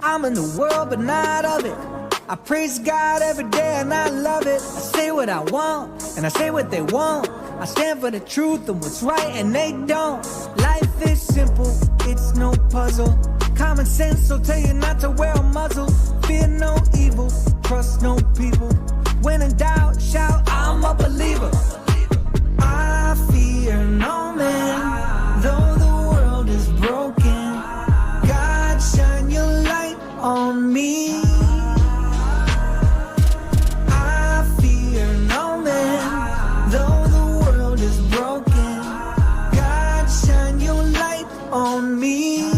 I'm in the world, but not of it. I praise God every day and I love it. I say what I want and I say what they want. I stand for the truth and what's right and they don't. Life is simple, it's no puzzle. Common sense will tell you not to wear a muzzle. Fear no evil, trust no people. When in doubt, shout, I'm a believer. I fear no man, though the world is broken. God, shine your light on me. I fear no man, though the world is broken. God, shine your light on me.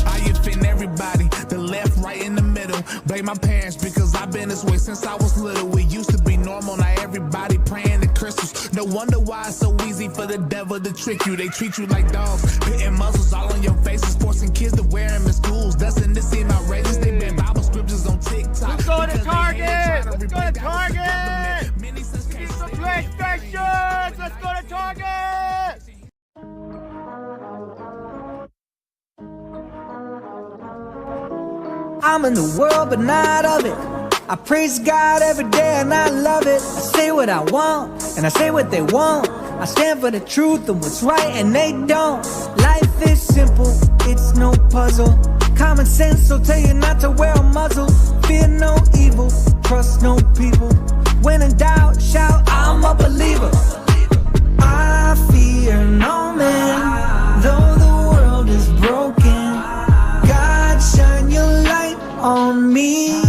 I offend everybody, the left, right, in the middle. Blame my parents because I've been this way since I was little. It used to be normal, now everybody praying to crystals. No wonder why it's so easy for the devil to trick you. They treat you like dogs, hitting muzzles all on your faces, forcing kids to wear them in schools. Doesn't this seem outrageous? They ban Bible scriptures on TikTok. Let's go to Target! Let's go to Target! Get some PlayStations! Let's go to Target! I'm in the world, but not of it. I praise God every day and I love it. I say what I want and I say what they want. I stand for the truth and what's right and they don't. Life is simple, it's no puzzle. Common sense will tell you not to wear a muzzle. Fear no evil, trust no people. When in doubt, shout, I'm a believer. I fear no man, though the world is broken. God, shine your light on me.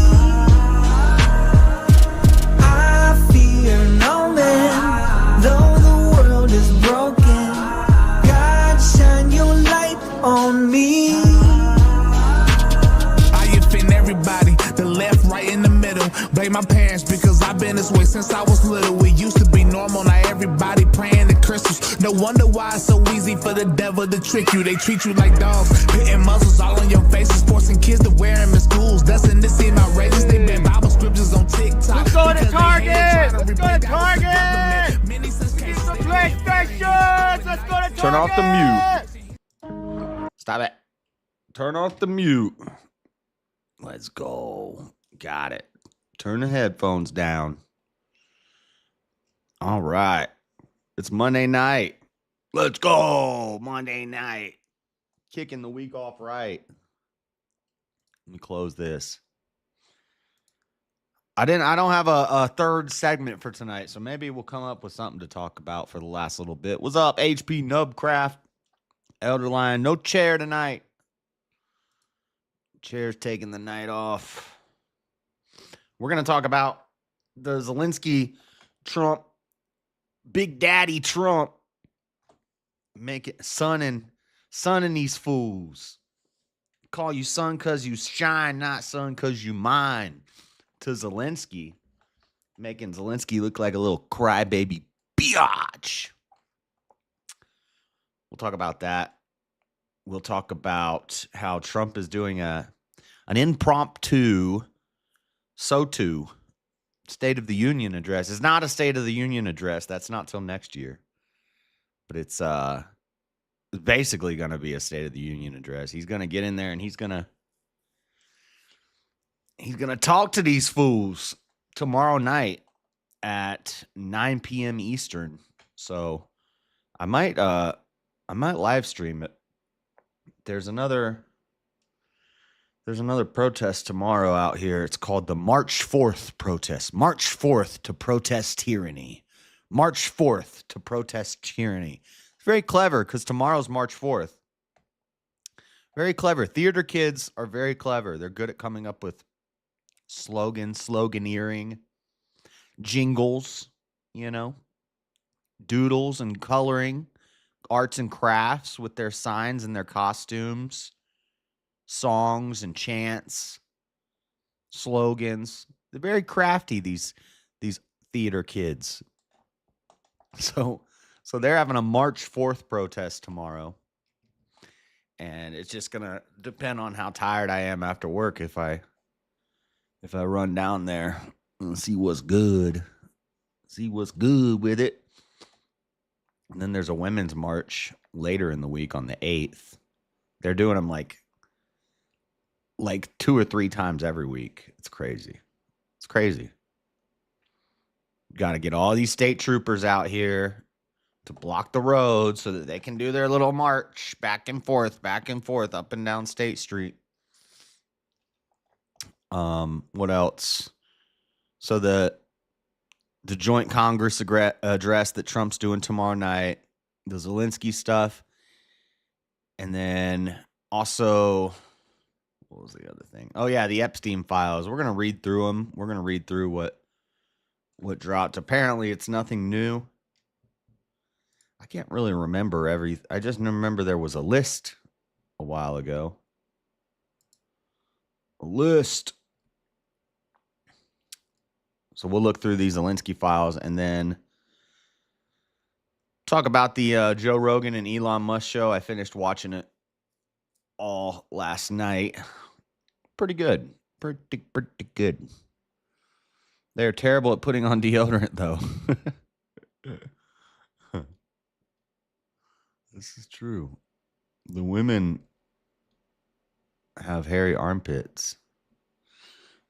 I fear no man, though the world is broken. God, shine your light on me. I offend everybody, the left, right, in the middle. Blame my parents because I've been this way since I was little. It used to be normal, now everybody praying to crystals. No wonder why it's so easy for the devil to trick you. They treat you like dogs, hitting muzzles all on your faces, forcing kids to wear them in schools. Doesn't this seem outrageous? They ban Bible scriptures on TikTok. Let's go to Target! Let's go to Target! Get some PlayStations! Let's go to Target! Turn off the mute. Stop it. Turn off the mute. Let's go. Got it. Turn the headphones down. All right. It's Monday night. Let's go. Monday night. Kicking the week off right. Let me close this. I don't have a third segment for tonight, so maybe we'll come up with something to talk about for the last little bit. What's up, HP Nubcraft? Elderline, no chair tonight. Chair's taking the night off. We're going to talk about the Zelenskyy Trump, Big Daddy Trump, making sonning these fools. Call you son because you shine, not son because you mine. To Zelenskyy, making Zelenskyy look like a little crybaby biatch. We'll talk about that. We'll talk about how Trump is doing an impromptu SOTU, State of the Union address. It's not a State of the Union address. That's not till next year. But it's basically going to be a State of the Union address. He's going to get in there and he's going to talk to these fools tomorrow night at 9 p.m. Eastern. So I might live stream it. There's another protest tomorrow out here. It's called the March 4th protest. March 4th to protest tyranny. March 4th to protest tyranny. It's very clever because tomorrow's March 4th. Very clever. Theater kids are very clever. They're good at coming up with sloganeering, jingles, doodles and coloring, arts and crafts with their signs and their costumes, songs and chants, slogans. They're very crafty, these theater kids. So they're having a March 4th protest tomorrow. And it's just going to depend on how tired I am after work if I run down there and see what's good. See what's good with it. And then there's a women's march later in the week on the 8th. They're doing them like like 2 or 3 times every week. It's crazy. It's crazy. Got to get all these state troopers out here to block the road so that they can do their little march back and forth, up and down State Street. What else? So the joint Congress address that Trump's doing tomorrow night, the Zelenskyy stuff, and then also, what was the other thing? Oh yeah, the Epstein files. We're gonna read through them. We're gonna read through what dropped. Apparently, it's nothing new. I can't really remember everything. I just remember there was a list a while ago. A list. So we'll look through these Zelenskyy files and then talk about the Joe Rogan and Elon Musk show. I finished watching it all last night. Pretty good. Pretty good. They're terrible at putting on deodorant, though. This is true. The women have hairy armpits.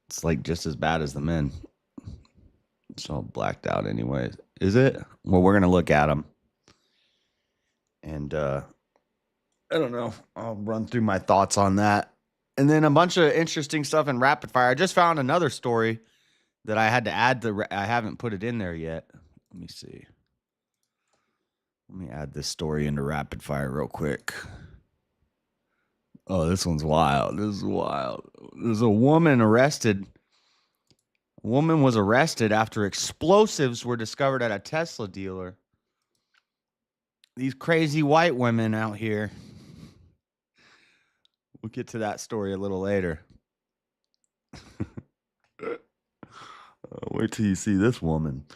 It's like just as bad as the men. It's all blacked out anyways. Is it? Well, we're going to look at them. And I don't know. I'll run through my thoughts on that. And then a bunch of interesting stuff in rapid fire. I just found another story that I had to add to. I haven't put it in there yet. Let me see. Let me add this story into rapid fire real quick. Oh, this one's wild. This is wild. There's a woman arrested. A woman was arrested after explosives were discovered at a Tesla dealer. These crazy white women out here. We'll get to that story a little later. Wait till you see this woman.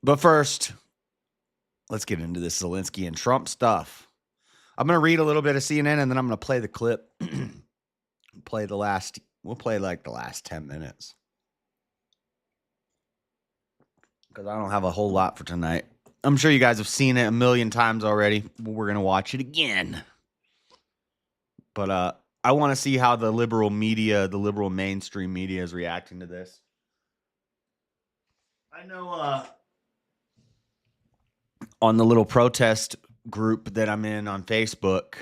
But first, let's get into this Zelenskyy and Trump stuff. I'm going to read a little bit of CNN and then I'm going to play the clip. We'll play like the last 10 minutes. Because I don't have a whole lot for tonight. I'm sure you guys have seen it a million times already. But we're going to watch it again. But I want to see how the liberal media, the liberal mainstream media is reacting to this. I know on the little protest group that I'm in on Facebook,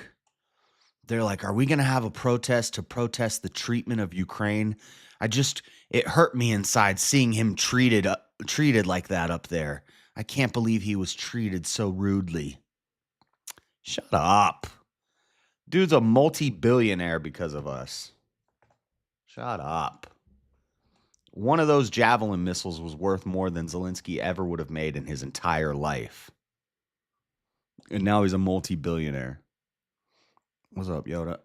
they're like, are we going to have a protest to protest the treatment of Ukraine? It hurt me inside seeing him treated like that up there. I can't believe he was treated so rudely. Shut up. Dude's a multi-billionaire because of us. Shut up. One of those Javelin missiles was worth more than Zelenskyy ever would have made in his entire life. And now he's a multi-billionaire. What's up, Yoda?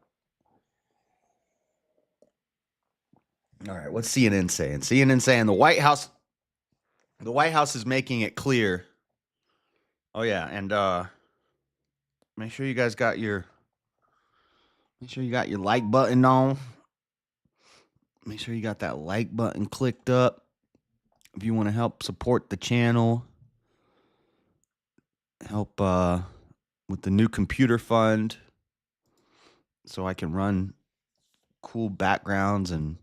All right, what's CNN saying? CNN saying the White House is making it clear. Oh yeah, and make sure you guys got your like button on. Make sure you got that like button clicked up. If you want to help support the channel, help with the new computer fund so I can run cool backgrounds and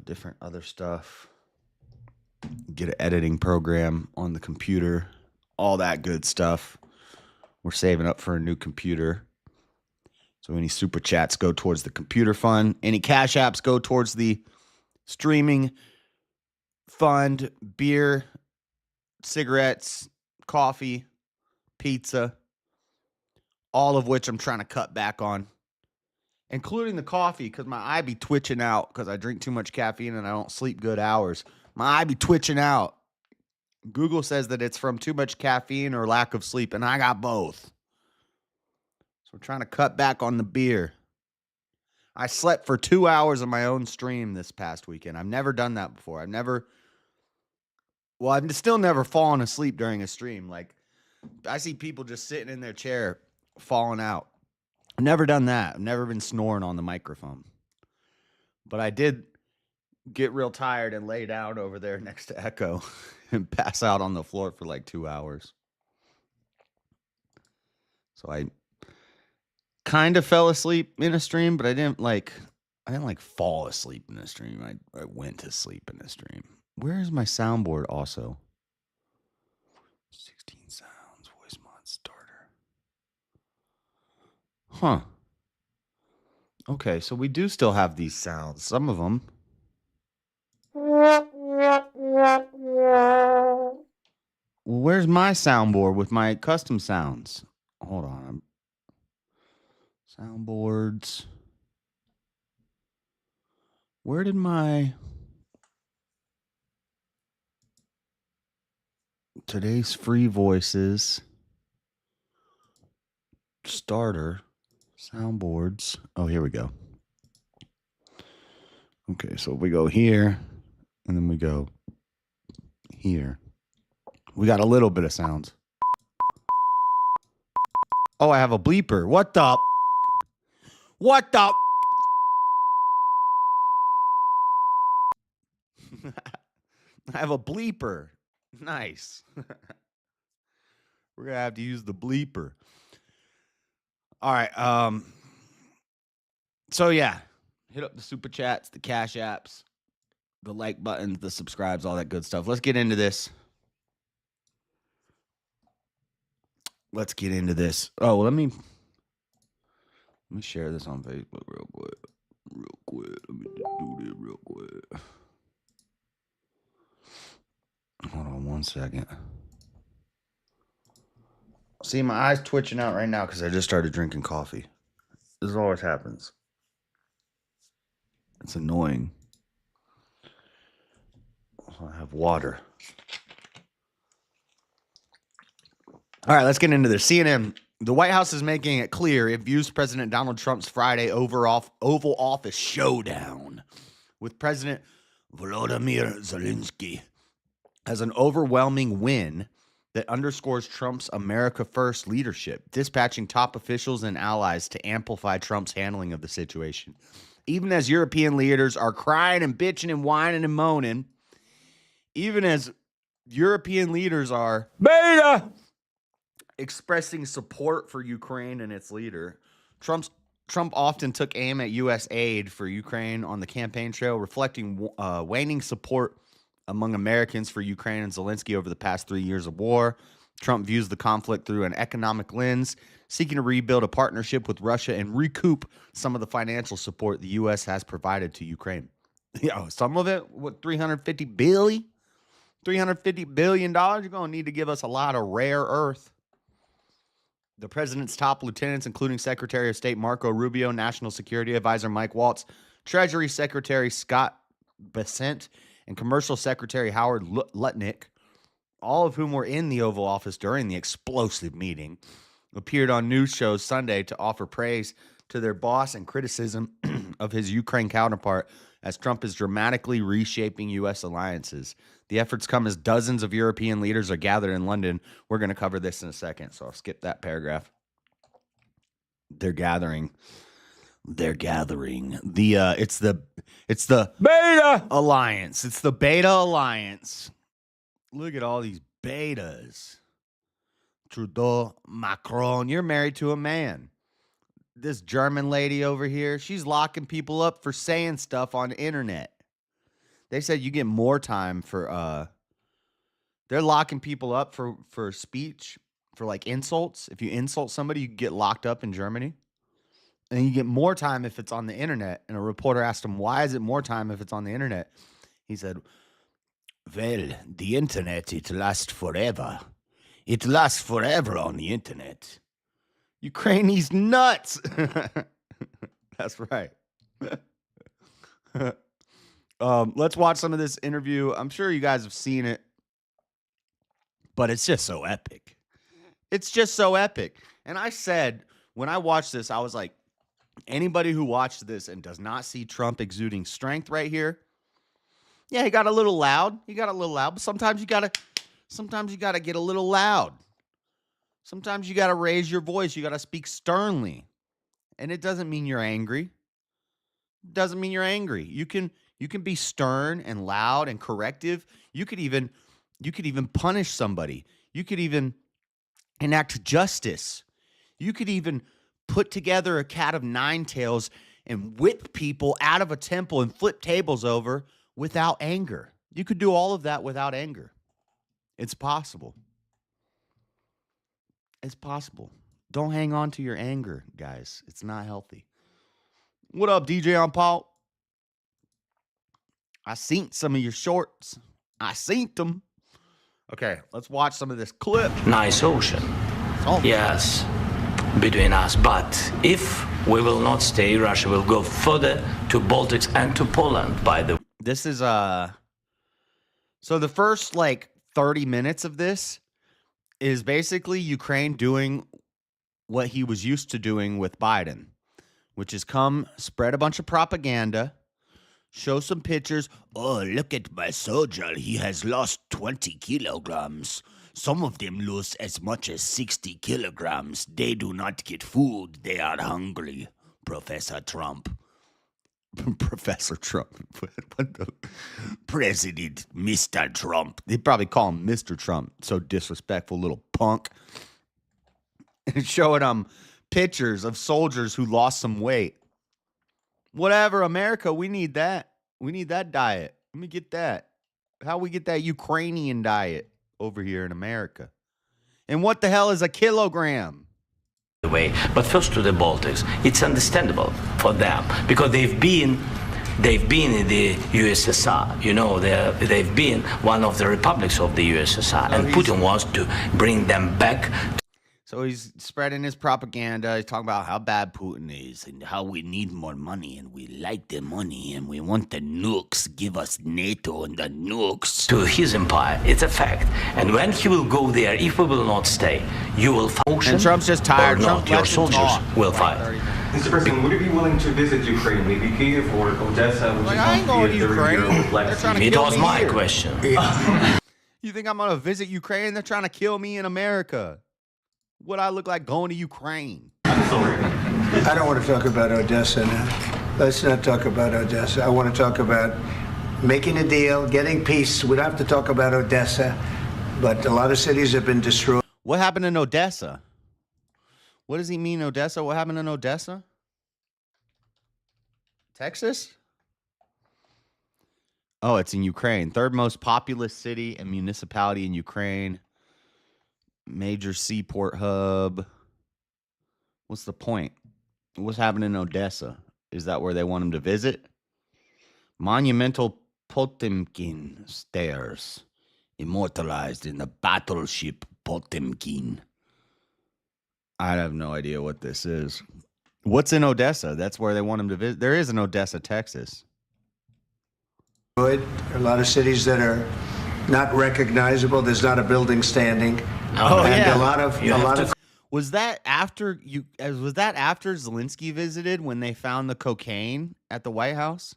different other stuff. Get an editing program on the computer. All that good stuff. We're saving up for a new computer. So any super chats go towards the computer fund. Any cash apps go towards the streaming fund. Beer, cigarettes, coffee, pizza. All of which I'm trying to cut back on. Including the coffee, because my eye be twitching out because I drink too much caffeine and I don't sleep good hours. My eye be twitching out. Google says that it's from too much caffeine or lack of sleep, and I got both. So we're trying to cut back on the beer. I slept for 2 hours on my own stream this past weekend. I've never done that before. I've still never fallen asleep during a stream. Like, I see people just sitting in their chair falling out. I've never done that. I've never been snoring on the microphone. But I did get real tired and lay down over there next to Echo and pass out on the floor for like 2 hours. So kind of fell asleep in a stream, but I didn't like fall asleep in a stream. I went to sleep in a stream. Where is my soundboard also? 16 sounds, voice mod starter. Huh. Okay, so we do still have these sounds. Some of them. Well, where's my soundboard with my custom sounds? Hold on. Soundboards. Where did my today's free voices starter soundboards? Oh, here we go. Okay, so we go here and then we go here. We got a little bit of sounds. Oh, I have a bleeper. What the? What the? I have a bleeper. Nice. We're going to have to use the bleeper. All right. So, yeah. Hit up the super chats, the cash apps, the like buttons, the subscribes, all that good stuff. Let's get into this. Oh, let me share this on Facebook real quick. Let me do this real quick. Hold on 1 second. See, my eyes twitching out right now because I just started drinking coffee. This always happens. It's annoying. I have water. All right, let's get into this. CNN. The White House is making it clear it views President Donald Trump's Friday Oval Office showdown with President Volodymyr Zelenskyy as an overwhelming win that underscores Trump's America First leadership, dispatching top officials and allies to amplify Trump's handling of the situation. Even as European leaders are crying and bitching and whining and moaning, even as European leaders are expressing support for Ukraine and its leader, Trump often took aim at U.S. aid for Ukraine on the campaign trail, reflecting waning support among Americans for Ukraine and Zelenskyy over the past 3 years of war. Trump views the conflict through an economic lens, seeking to rebuild a partnership with Russia and recoup some of the financial support the U.S. has provided to Ukraine. Some of it, what, $350 billion? $350 billion? You're going to need to give us a lot of rare earth. The president's top lieutenants, including Secretary of State Marco Rubio, National Security Advisor Mike Waltz, Treasury Secretary Scott Bessent, and Commercial Secretary Howard Lutnick, all of whom were in the Oval Office during the explosive meeting, appeared on news shows Sunday to offer praise to their boss and criticism of his Ukraine counterpart as Trump is dramatically reshaping U.S. alliances. The efforts come as dozens of European leaders are gathered in London. We're going to cover this in a second, so I'll skip that paragraph. They're gathering. It's the Beta Alliance. It's the Beta Alliance. Look at all these betas. Trudeau, Macron, you're married to a man. This German lady over here, she's locking people up for saying stuff on the internet. They said you get more time for, they're locking people up for speech, for like insults. If you insult somebody, you get locked up in Germany. And you get more time if it's on the internet. And a reporter asked him, why is it more time if it's on the internet? He said, well, the internet, it lasts forever. It lasts forever on the internet. Ukraine, he's nuts. That's right. Let's watch some of this interview. I'm sure you guys have seen it, but it's just so epic. It's just so epic. And I said, when I watched this, I was like, anybody who watched this and does not see Trump exuding strength right here, yeah, he got a little loud. But sometimes you gotta get a little loud. Sometimes you gotta raise your voice. You gotta speak sternly. And it doesn't mean you're angry. You can be stern and loud and corrective. You could even punish somebody. You could even enact justice. You could even put together a cat of nine tails and whip people out of a temple and flip tables over without anger. You could do all of that without anger. It's possible. It's possible. Don't hang on to your anger, guys. It's not healthy. What up, DJ on Paul? I seen some of your shorts. I seen them. Okay, let's watch some of this clip. Nice ocean. Oh. Yes, between us. But if we will not stay, Russia will go further to Baltics and to Poland, by the way. This is so the first like 30 minutes of this is basically Ukraine doing what he was used to doing with Biden, which is come spread a bunch of propaganda, show some pictures. Oh, look at my soldier. He has lost 20 kilograms. Some of them lose as much as 60 kilograms. They do not get food. They are hungry, Professor Trump. Professor Trump. What the President, Mr. Trump. They probably call him Mr. Trump. So disrespectful little punk. And showing pictures of soldiers who lost some weight. Whatever, America, we need that. We need that diet. Let me get that. How we get that Ukrainian diet over here in America? And what the hell is a kilogram? Way. But first to the Baltics, it's understandable for them because they've been in the USSR. You know, they've been one of the republics of the USSR, and Putin wants to bring them back. So he's spreading his propaganda. He's talking about how bad Putin is and how we need more money and we like the money and we want the nukes. Give us NATO and the nukes. To his empire, it's a fact. And when he will go there, if we will not stay, you will function. And Trump's just tired. Or Trump not, your soldiers will fight. Mr. President, would you be willing to visit Ukraine, maybe Kyiv or Odessa, which Like, is I ain't going to Ukraine. They're trying to It kill was me my here. question. You think I'm going to visit Ukraine? They're trying to kill me in America. What I look like going to Ukraine? I'm sorry. I don't want to talk about Odessa now. Let's not talk about Odessa. I want to talk about making a deal, getting peace. We don't have to talk about Odessa, but a lot of cities have been destroyed. What happened in Odessa? What does he mean, Odessa? What happened in Odessa? Texas? Oh, it's in Ukraine. Third most populous city and municipality in Ukraine. Major seaport hub. What's the point? What's happening in Odessa? Is that where they want him to visit? Monumental Potemkin stairs, immortalized in the battleship Potemkin. I have no idea what this is. What's in Odessa? That's where they want him to visit. There is an Odessa, Texas. There are a lot of cities that are not recognizable. There's not a building standing. Oh, and yeah. a lot of Was that after Zelenskyy visited when they found the cocaine at the White House?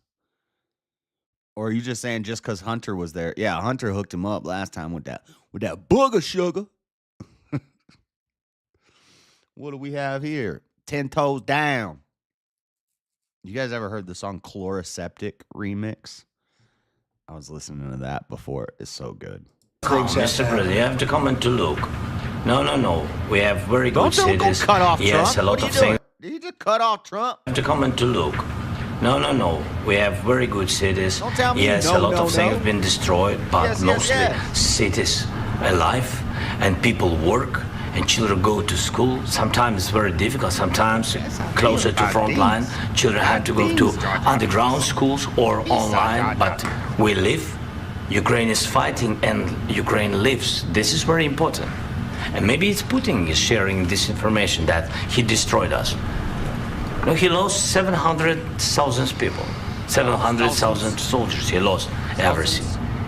Or are you just saying just because Hunter was there? Yeah, Hunter hooked him up last time with that booger sugar. What do we have here? 10 Toes Down. You guys ever heard the song Chloroseptic remix? I was listening to that before. It's so good. Mr. President, you have to come and to look. No. We have very good cities. Don't cut off yes, Trump. a lot What of are you things. doing? Did you just cut off Trump? You have to come and to look. No. We have very good cities. Don't tell me yes, no, a lot no, of things no. have been destroyed, but Yes, mostly cities alive and people work and children go to school. Sometimes it's very difficult. Sometimes closer to front line, children have to go to underground schools or online. But we live. Ukraine is fighting and Ukraine lives. This is very important. And maybe it's Putin is sharing this information that he destroyed us. No, he lost 700,000 people, 700,000 soldiers. He lost everything.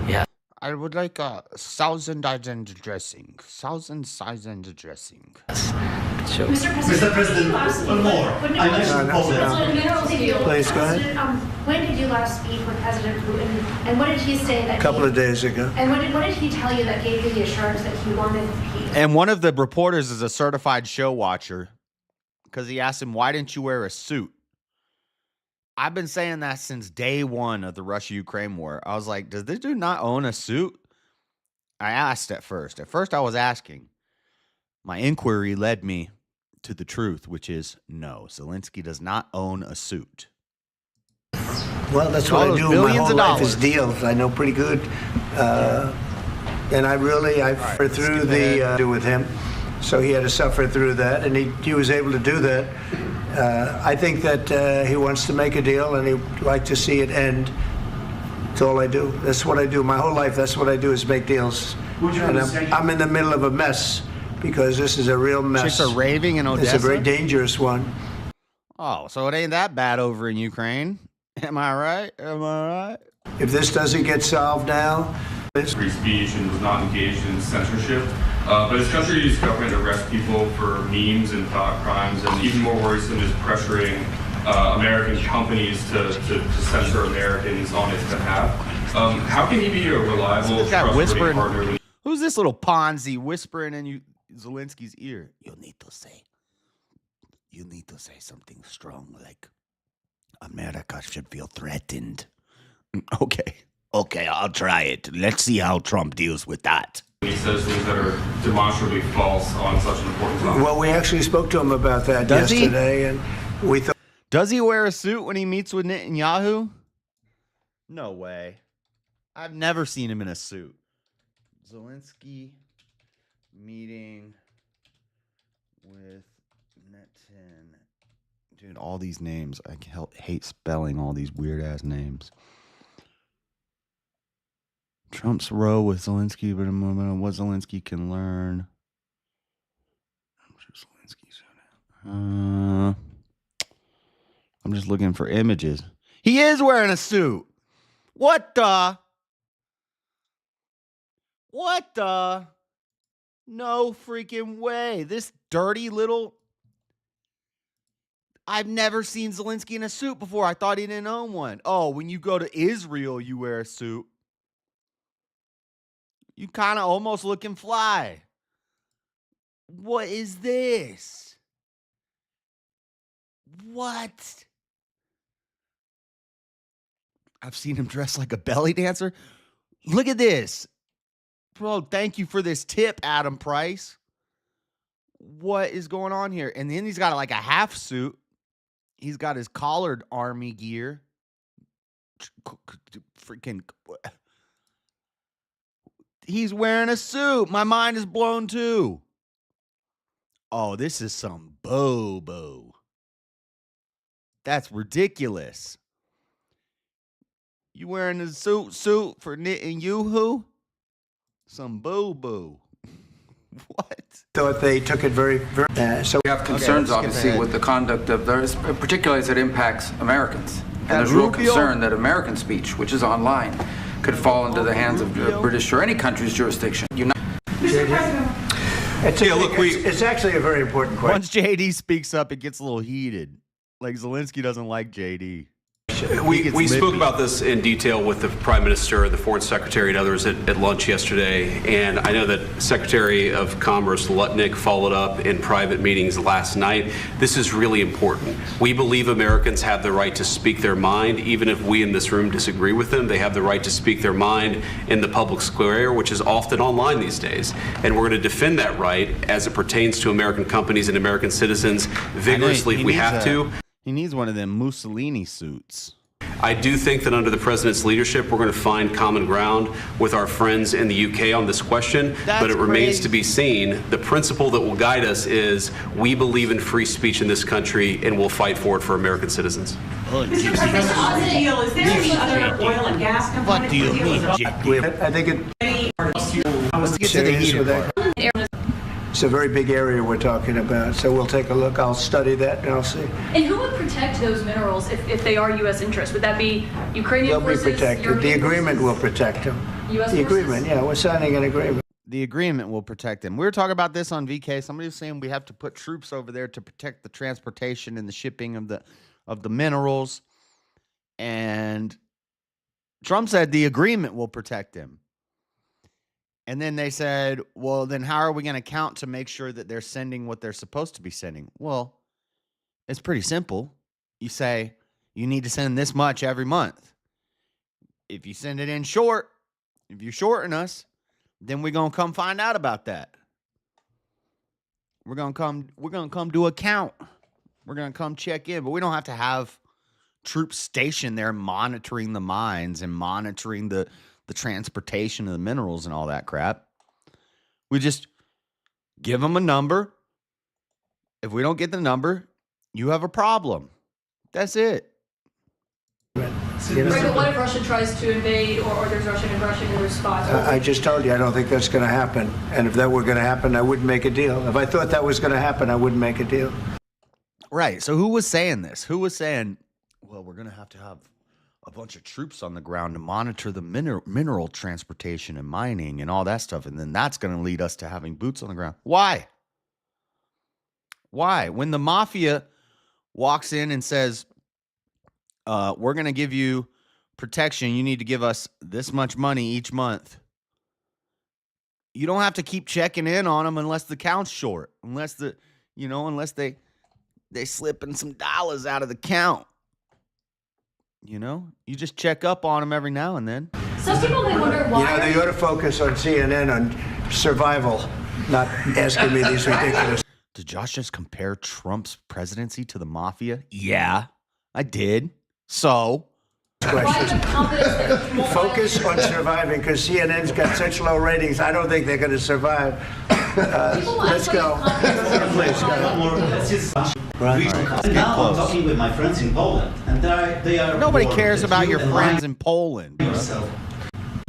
Yeah. I would like a 1,000 dressing. 1,000 dressing. So, Mr. President, one more. I mentioned Poland. Please, go ahead. When did you last speak with President Putin, and what did he say that? A couple of days ago. And what did he tell you that gave you the assurance that he wanted peace? And one of the reporters is a certified show watcher because he asked him, why didn't you wear a suit? I've been saying that since day one of the Russia-Ukraine war. I was like, does this dude not own a suit? I asked at first. At first, I was asking. My inquiry led me to the truth, which is no, Zelensky does not own a suit. Well, that's what I do. My billions whole of life is dollars. deals. I know pretty good. And I suffered through the do with him. So he had to suffer through that, and he was able to do that. I think that he wants to make a deal, and he'd like to see it end. That's all I do. That's what I do. My whole life, that's what I do, is make deals. And I'm in the middle of a mess, because this is a real mess. Chicks are raving in Odessa? It's a very dangerous one. Oh, so it ain't that bad over in Ukraine. Am I right? Am I right? If this doesn't get solved now... Free speech and was not engaged in censorship. But his country used government to arrest people for memes and thought crimes, and even more worrisome is pressuring American companies to censor Americans on its behalf. How can he be a reliable, trustworthy partner? Who's this little Ponzi whispering in Zelensky's ear? You need to say something strong, like America should feel threatened. Okay, I'll try it. Let's see how Trump deals with that. He says things that are demonstrably false on such an important topic. Well, we actually spoke to him about that yesterday, and we thought... Does he wear a suit when he meets with Netanyahu? No way. I've never seen him in a suit. Zelensky meeting with Netanyahu. Dude, all these names. I hate spelling all these weird-ass names. Trump's row with Zelensky, but what Zelensky can learn. I'm just looking for images. He is wearing a suit. What the? No freaking way. This dirty little... I've never seen Zelensky in a suit before. I thought he didn't own one. Oh, when you go to Israel, you wear a suit. You kind of almost looking fly. What is this? What? I've seen him dressed like a belly dancer. Look at this. Bro, thank you for this tip, Adam Price. What is going on here? And then he's got like a half suit. He's got his collared army gear. Freaking... He's wearing a suit. My mind is blown too. Oh, this is some bobo. That's ridiculous. You wearing a suit for Netanyahu? Some bobo. What? Thought they took it very, very... So we have concerns, obviously, with the conduct of theirs, particularly as it impacts Americans. And there's real concern that American speech, which is online, could fall into the hands of British or any country's jurisdiction. Mr. President. It's actually a very important question. Once JD speaks up, it gets a little heated. Like Zelensky doesn't like JD. We spoke about this in detail with the Prime Minister, the Foreign Secretary, and others at lunch yesterday. And I know that Secretary of Commerce Lutnick followed up in private meetings last night. This is really important. We believe Americans have the right to speak their mind, even if we in this room disagree with them. They have the right to speak their mind in the public square, which is often online these days. And we're going to defend that right as it pertains to American companies and American citizens vigorously if we have to. He needs one of them Mussolini suits. I do think that under the president's leadership, we're going to find common ground with our friends in the UK on this question, but it remains to be seen. The principle that will guide us is we believe in free speech in this country, and we'll fight for it for American citizens. Mr. President, on the deal, is there any other oil and gas component? What do you mean, I think Let's get to the heater part. It's a very big area we're talking about, so we'll take a look. I'll study that and I'll see. And who would protect those minerals if they are U.S. interests? Would that be Ukrainian forces? They'll be protected. European The agreement forces? will protect them. U.S. The forces? agreement, yeah, we're signing an agreement. The agreement will protect them. We were talking about this on VK. Somebody was saying we have to put troops over there to protect the transportation and the shipping of the minerals. And Trump said the agreement will protect them. And then they said, well, then how are we going to count to make sure that they're sending what they're supposed to be sending? Well, it's pretty simple. You say, you need to send this much every month. If you send it in short, if you shorten us, then we're going to come find out about that. We're gonna come do a count. We're gonna come check in, but we don't have to have troops stationed there monitoring the mines and monitoring the transportation of the minerals and all that crap. We just give them a number. If we don't get the number, you have a problem. That's it. Right, but what if Russia tries to invade or there's Russian aggression in response? I just told you I don't think that's going to happen. And if that were going to happen, I wouldn't make a deal. If I thought that was going to happen, I wouldn't make a deal. Right. So who was saying this? Who was saying, well, we're going to have a bunch of troops on the ground to monitor the mineral transportation and mining and all that stuff. And then that's going to lead us to having boots on the ground. Why? Why? When the mafia walks in and says, we're going to give you protection, you need to give us this much money each month. You don't have to keep checking in on them unless the count's short, unless they slipping some dollars out of the count. You know, you just check up on them every now and then. Some people may wonder why. They ought to focus on CNN on survival, not asking me these ridiculous. Did Josh just compare Trump's presidency to the mafia? Yeah, I did. So, focus on surviving because CNN's got such low ratings. I don't think they're going to survive. Let's go. Please go. Right. Now I'm talking with my friends in Poland, and they are. Nobody cares about your friends in Poland.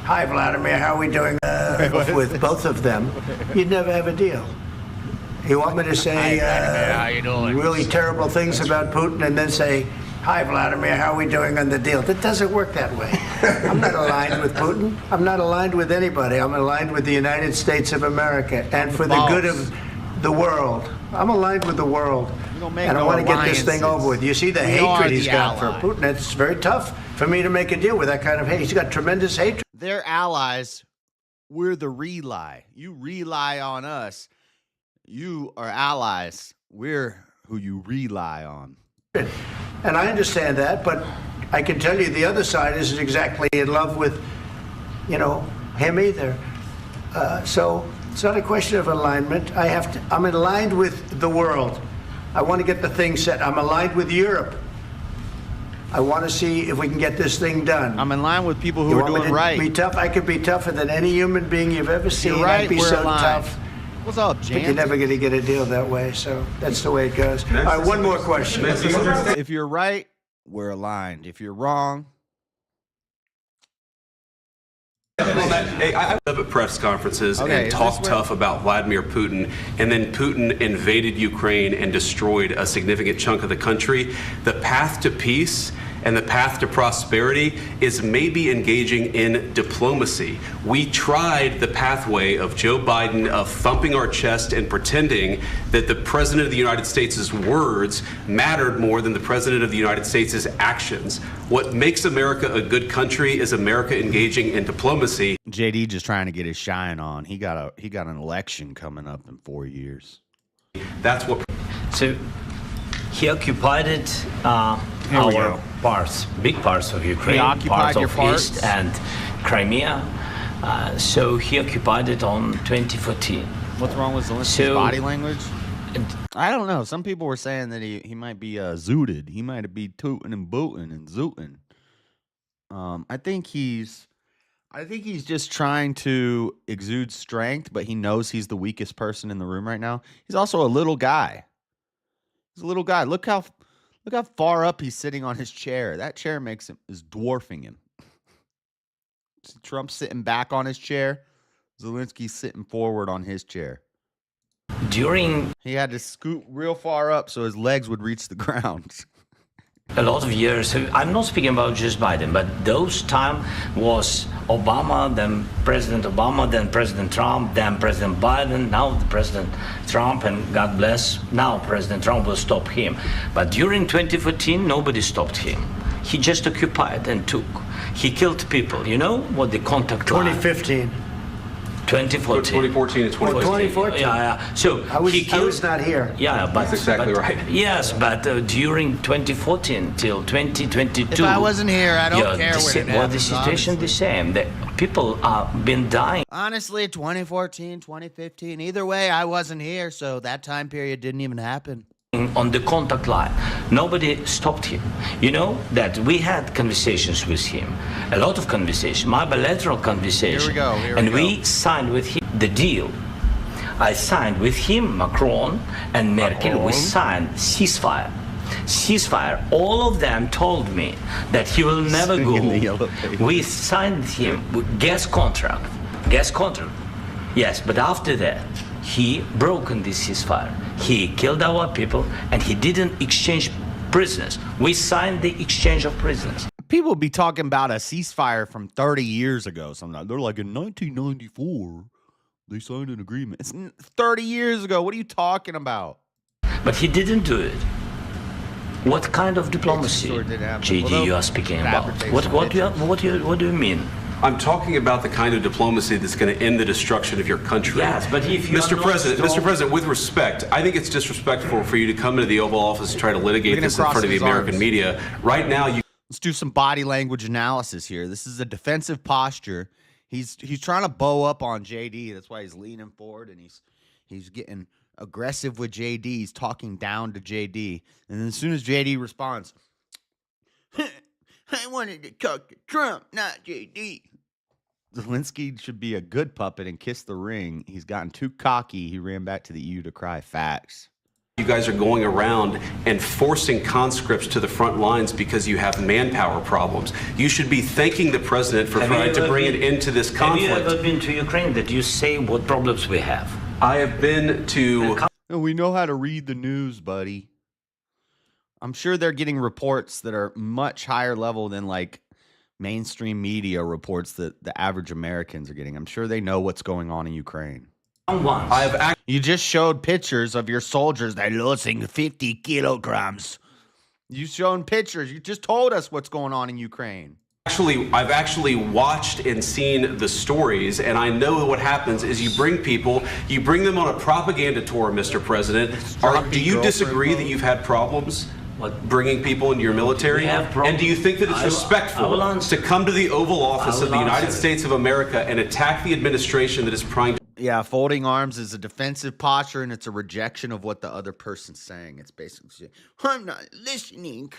Hi, Vladimir. How are we doing with both of them? You'd never have a deal. You want me to say how you doing? Really terrible things about Putin and then say, hi, Vladimir, how are we doing on the deal? That doesn't work that way. I'm not aligned with Putin. I'm not aligned with anybody. I'm aligned with the United States of America and for the good of the world. I'm aligned with the world. And I want to get this thing over with. You see the hatred he's got for Putin. It's very tough for me to make a deal with that kind of hate. He's got tremendous hatred. They're allies. We're the rely. You rely on us. You are allies. We're who you rely on. And I understand that, but I can tell you the other side isn't exactly in love with, him either. So it's not a question of alignment. I'm aligned with the world. I want to get the thing set. I'm aligned with Europe. I want to see if we can get this thing done. I'm in line with people who are doing right. Be tough. I could be tougher than any human being you've ever seen. You're right. I'd be so tough. What's up, Jan? But you're never going to get a deal that way, so that's the way it goes. All right, one more question. If you're right, we're aligned. If you're wrong... I live at press conferences and talk tough about Vladimir Putin, and then Putin invaded Ukraine and destroyed a significant chunk of the country. The path to peace and the path to prosperity is maybe engaging in diplomacy. We tried the pathway of Joe Biden of thumping our chest and pretending that the President of the United States' words mattered more than the President of the United States' actions. What makes America a good country is America engaging in diplomacy. JD just trying to get his shine on. He got an election coming up in 4 years. That's what. So he occupied it. Our parts, big parts of Ukraine, parts of East and Crimea. So he occupied it on 2014. What's wrong with Zelensky's body language? I don't know. Some people were saying that he might be zooted. He might be tooting and booting and zooting. I think he's just trying to exude strength, but he knows he's the weakest person in the room right now. He's also a little guy. He's a little guy. Look how far up he's sitting on his chair. That chair is dwarfing him. Trump's sitting back on his chair. Zelensky's sitting forward on his chair. He had to scoot real far up so his legs would reach the ground. A lot of years, I'm not speaking about just Biden, but those time was Obama, then President Obama, then President Trump, then President Biden, now the President Trump, and God bless, now President Trump will stop him. But during 2014, nobody stopped him. He just occupied and took. He killed people. You know what the contact line? 2015. 2014 and 2014. 2014. Yeah. So I was not here. Yeah, but That's exactly right. Yes, but during 2014 till 2022. If I wasn't here, I don't care when it Well, the happens, situation the same. The people are been dying. Honestly, 2014, 2015, either way, I wasn't here, so that time period didn't even happen. On the contact line, nobody stopped him. You know that we had conversations with him, a lot of conversation, my bilateral conversation. Here we go. Signed with him the deal. I signed with him, Macron and Merkel. We signed ceasefire. All of them told me that he will never go. We signed him with gas contract. Yes, but after that, he broken this ceasefire. He killed our people, and he didn't exchange prisoners. We signed the exchange of prisoners. People be talking about a ceasefire from 30 years ago. Sometimes they're like, in 1994, they signed an agreement. It's 30 years ago. What are you talking about? But he didn't do it. What kind of diplomacy, JD, you are speaking about? What do you mean? I'm talking about the kind of diplomacy that's going to end the destruction of your country. Yes, but if you Mr. President, with respect, I think it's disrespectful for you to come into the Oval Office and try to litigate this in front of the American media. Right now, let's do some body language analysis here. This is a defensive posture. He's trying to bow up on JD. That's why he's leaning forward and he's getting aggressive with JD. He's talking down to JD. And then as soon as JD responds, I wanted to talk to Trump, not JD. Zelenskyy should be a good puppet and kiss the ring. He's gotten too cocky. He ran back to the EU to cry facts. you guys are going around and forcing conscripts to the front lines because you have manpower problems. You should be thanking the president for trying to bring it into this conflict. Have you ever been to Ukraine that you say what problems we have? I have been to... We know how to read the news, buddy. I'm sure they're getting reports that are much higher level than like mainstream media reports that the average Americans are getting. I'm sure they know what's going on in Ukraine. You just showed pictures of your soldiers. They're losing 50 kilograms. You've shown pictures. You just told us what's going on in Ukraine. I've actually watched and seen the stories, and I know what happens is you bring people, you bring them on a propaganda tour, Mr. President. Do you disagree that you've had problems bringing people into your military? And do you think that it's respectful to come to the Oval Office of the United States of America and attack the administration that is trying to... Yeah, folding arms is a defensive posture, and it's a rejection of what the other person's saying. It's basically, I'm not listening.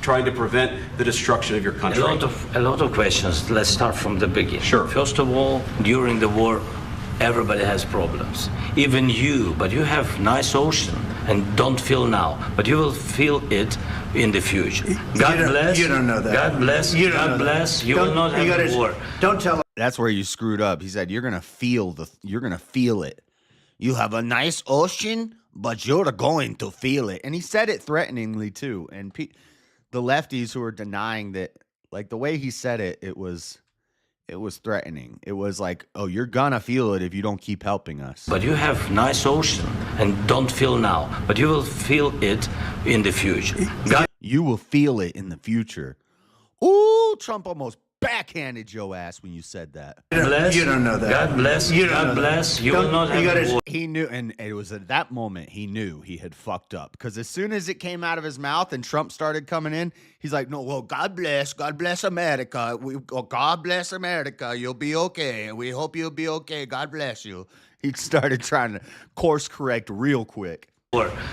Trying to prevent the destruction of your country. A lot of questions. Let's start from the beginning. Sure. First of all, during the war, everybody has problems. Even you, but you have nice ocean and don't feel now, but you will feel it in the future. God bless. You don't know that. God bless. You God bless. You will not have a war. Don't tell. That's where you screwed up. He said you're gonna feel it. You have a nice ocean, but you're going to feel it. And he said it threateningly too. And the lefties who are denying that, like the way he said it, it was threatening. It was like, oh, you're gonna feel it if you don't keep helping us. But you have nice ocean and don't feel now, but you will feel it in the future. You will feel it in the future. Ooh, Trump almost backhanded your ass when you said that. You don't know that. God bless. God bless. You will not have a war. He knew, and it was at that moment he knew he had fucked up. Because as soon as it came out of his mouth and Trump started coming in, he's like, no, well, God bless America. God bless America. You'll be okay. We hope you'll be okay. God bless you. He started trying to course correct real quick.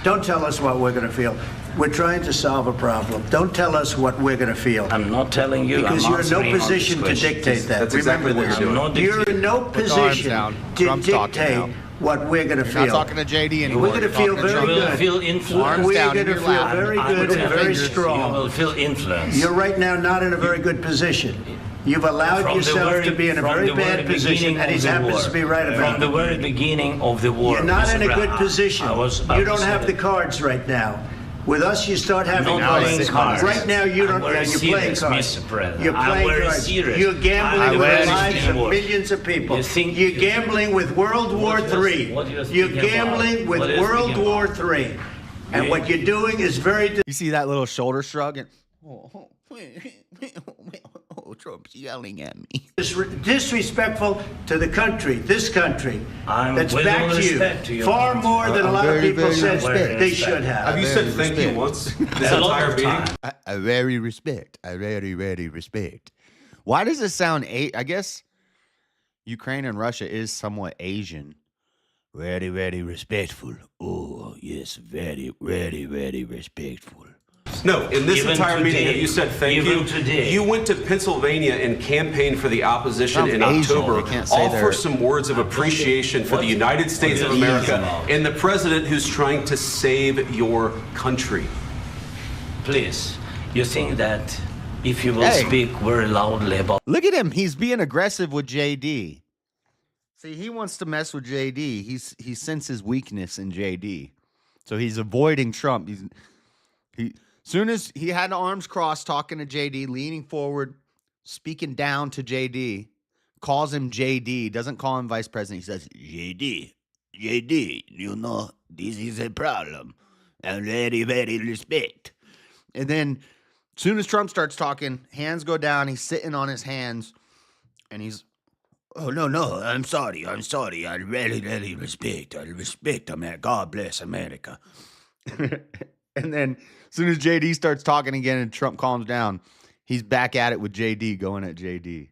Don't tell us what we're going to feel. We're trying to solve a problem. Don't tell us what we're going to feel. I'm not telling you. Because you're in no position to dictate that. That's exactly what you're doing. You're in no position to dictate what we're going to feel. Not talking to JD anymore. We're going to feel very good. You will feel influence. We're going to feel very good and very strong. You will feel influence. You're right now not in a very good position. You've allowed yourself to be in a very bad position, and he happens to be right about it. From the very beginning of the war. You're not in a good position. You don't have the cards right now. With us, you start having cards. Right now, you don't. You're playing cards. You're playing cards. You're gambling with the lives of millions of people. You're gambling with World War III. You're gambling with World War III. And what you're doing is very... You see that little shoulder shrug? And, Trump's yelling at me. Disrespectful to the country, this country, I'm that's with back all to you respect to your far country. more than a lot of people said very they respect. should have. Have you said thank you once this entire meeting? I very respect. I very, very respect. Why does it sound I guess Ukraine and Russia is somewhat Asian. Very, very respectful. Oh, yes, very, very, very respectful. No, in this Even entire meeting, today, have you said thank even you? today. You went to Pennsylvania and campaigned for the opposition in Asian. October. They can't say Offer they're- some words of appreciation for the United States of America and the president who's trying to save your country. Please, you think that if you will speak very loudly about... Look at him. He's being aggressive with JD. See, he wants to mess with JD. He senses weakness in JD. So he's avoiding Trump. Soon as he had arms crossed talking to JD, leaning forward, speaking down to JD, calls him JD, doesn't call him vice president. He says, JD, you know, this is a problem. And very, very respect. And then soon as Trump starts talking, hands go down. He's sitting on his hands and he's, oh, no, I'm sorry. I really, really respect. I respect America. God bless America. And then as soon as JD starts talking again and Trump calms down, he's back at it with JD, going at JD.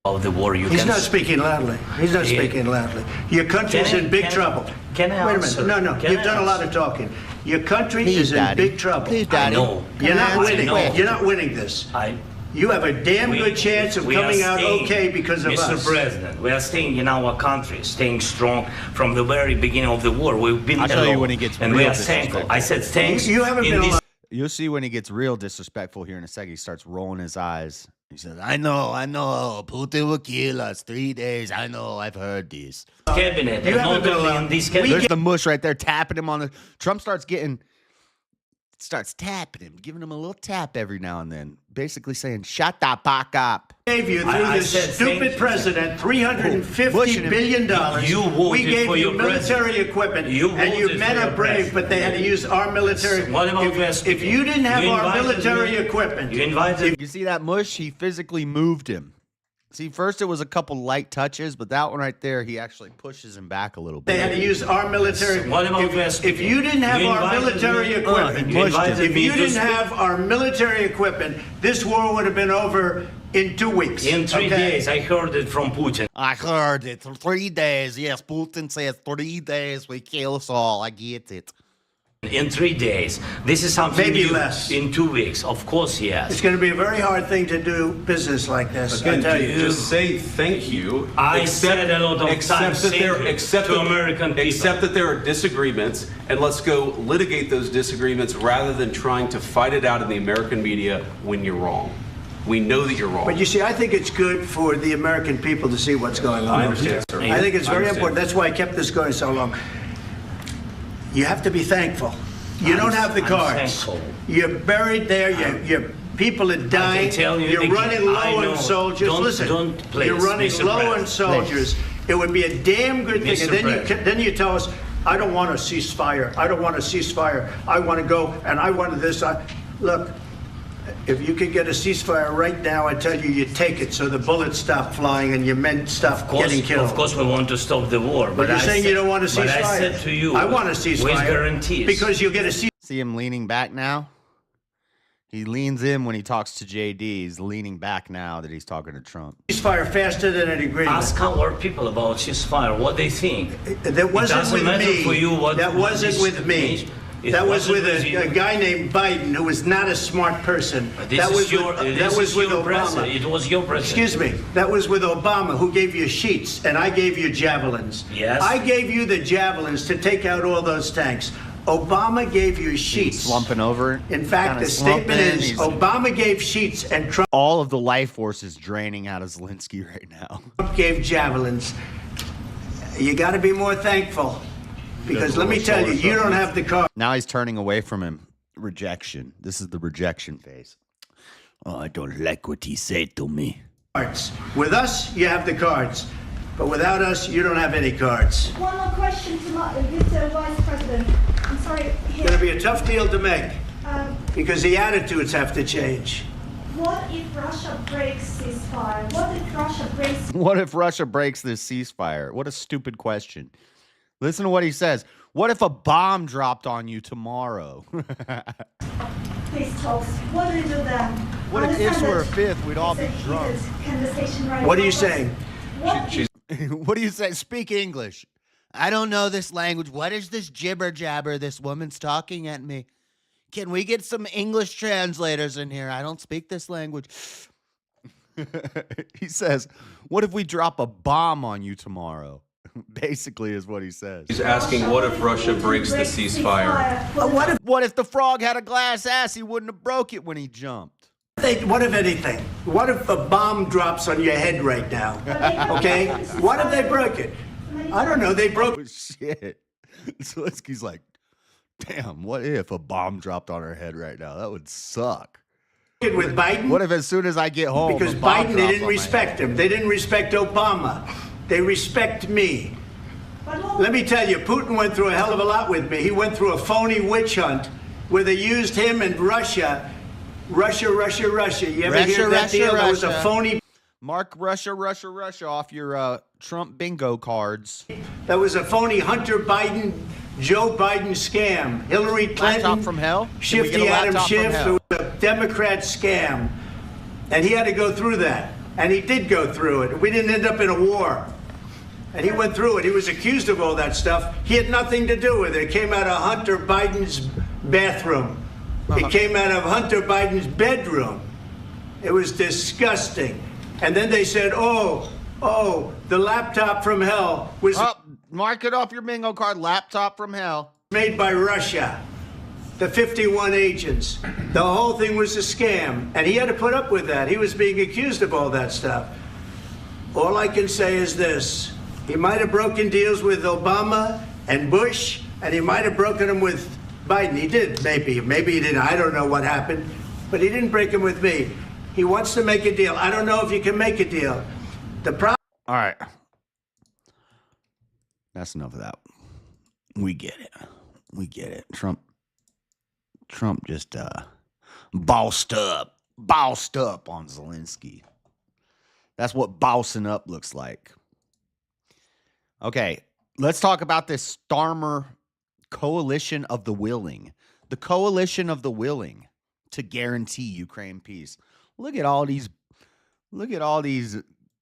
Of the war, He's not speaking loudly. He's not speaking loudly. Your country's in big trouble. Can I Wait a answer? minute. No. Can You've I done a lot answer? of talking. Your country Please, is in Daddy. big trouble. Please, Daddy. I know. You're not winning. I know. You're not winning this. You have a damn good chance of coming out okay because of Mr. us. President, we are staying in our country, staying strong from the very beginning of the war. We've been I'll show you alone, when he gets and real we are thankful. I said thanks. You haven't been alone. You'll see when he gets real disrespectful here in a second. He starts rolling his eyes. He says, I know. Putin will kill us 3 days. I know. I've heard this. Cabinet, You and haven't not been only alone. in this cabinet. There's the mush right there tapping him on the... Trump starts tapping him, giving him a little tap every now and then. Basically saying, shut the fuck up. Gave you through this stupid president $350 billion. You voted we gave for you your military president. equipment, You and you voted men for are your brave, president. but they had to use our military. What about West If you didn't have You our invited military me. equipment, You invited You see that mush? He physically moved him. See, first it was a couple light touches, but that one right there, he actually pushes him back a little bit. they had to use our military. What about West If you didn't have You our invited military me. equipment, You invited if me you to didn't speak. have our military equipment, this war would have been over in 2 weeks. In 3 okay? days, I heard it from Putin. I heard it. 3 days. Yes, Putin says 3 days we kill us all. I get it. In 3 days. This is something Maybe new. less. In 2 weeks. Of course, yes. It's going to be a very hard thing to do business like this. I Again, tell you. just say thank you. I said a lot of times that there, thank you accept to that- American people. Accept that there are disagreements, and let's go litigate those disagreements rather than trying to fight it out in the American media when you're wrong. We know that you're wrong. But you see, I think it's good for the American people to see what's going on. I understand, sir. I think it's I very understand. important. That's why I kept this going so long. You have to be thankful. You don't have the I'm cards. thankful. You're buried there. Your people are dying. tell you You're again, running I low know. on soldiers. Don't- Listen, don't, please, you're running Mr. low on President. soldiers. It would be a damn good thing. Mr. And then President. then you tell us, I don't want a ceasefire. I don't want a ceasefire. I want to go and I want this. Look, if you could get a ceasefire right now, I tell you, you take it so the bullets stop flying and your men stop getting killed. Of course, we want to stop the war. But you're saying you don't want a ceasefire. But I said to you, I want a ceasefire. with guarantees. Because you'll get a ceasefire. See him leaning back now? He leans in when he talks to JD. He's leaning back now that he's talking to Trump. Ceasefire faster than an agreement. Ask our people about ceasefire, what they think. That wasn't doesn't with matter me. for you what- That what wasn't this with me. means. It That was wasn't with with you. a guy named Biden, who was not a smart person. This That is was your, with, this that was is with your Obama. president. It was your president. Excuse me. That was with Obama, who gave you sheets, and I gave you javelins. Yes. I gave you the javelins to take out all those tanks. Obama gave you sheets. Slumping over. In fact, kinda the statement slumping. is He's- Obama gave sheets and Trump all of the life force is draining out of Zelenskyy right now. gave javelins. You got to be more thankful. Because let me tell you, you don't have the cards. Now he's turning away from him. Rejection. This is the rejection phase. Oh, I don't like what he said to me. With us, you have the cards. But without us, you don't have any cards. One more question to Mr. Vice President. I'm sorry. It's going to be a tough deal to make Um, because the attitudes have to change. What if Russia breaks ceasefire? What if Russia breaks... What if Russia breaks this ceasefire? What a stupid question. Listen to what he says. What if a bomb dropped on you tomorrow? Peace talks. What do you do then? What if this were a fifth? We'd all be drunk. What are you saying? What do you say? Speak English. I don't know this language. What is this jibber jabber this woman's talking at me? Can we get some English translators in here? I don't speak this language. He says, what if we drop a bomb on you tomorrow? Basically is what he says. He's asking, what if Russia breaks the ceasefire? What if the frog had a glass ass? He wouldn't have broke it when he jumped. What if anything? What if a bomb drops on your head right now? Okay? What if they broke it? I don't know. They broke it. Shit. Zelensky's like, damn, what if a bomb dropped on her head right now? That would suck. it with Biden. What if as soon as I get home, because Biden, they didn't respect him. They didn't respect Obama. They respect me. Let me tell you, Putin went through a hell of a lot with me. He went through a phony witch hunt where they used him and Russia. You ever hear that deal? That was a phony. Mark Russia off your Trump bingo cards. That was a phony Hunter Biden, Joe Biden scam. Hillary Clinton. Laptop from hell? Shifty Adam Schiff. It was a Democrat scam. And he had to go through that. And he did go through it. We didn't end up in a war. And he went through it. He was accused of all that stuff. He had nothing to do with it. It came out of Hunter Biden's bathroom. It came out of Hunter Biden's bedroom. It was disgusting. And then they said, oh, the laptop from hell was... Mark it off your bingo card, laptop from hell. ...made by Russia. The 51 agents. The whole thing was a scam. And he had to put up with that. He was being accused of all that stuff. All I can say is this. He might have broken deals with Obama and Bush, and he might have broken them with Biden. He did, maybe. Maybe he didn't. I don't know what happened. But he didn't break them with me. He wants to make a deal. I don't know if you can make a deal. The problem... All right. That's enough of that. We get it. We get it. Trump just bossed up on Zelenskyy. That's what bossing up looks like. Okay, let's talk about this Starmer coalition of the willing. The coalition of the willing to guarantee Ukraine peace. Look at all these.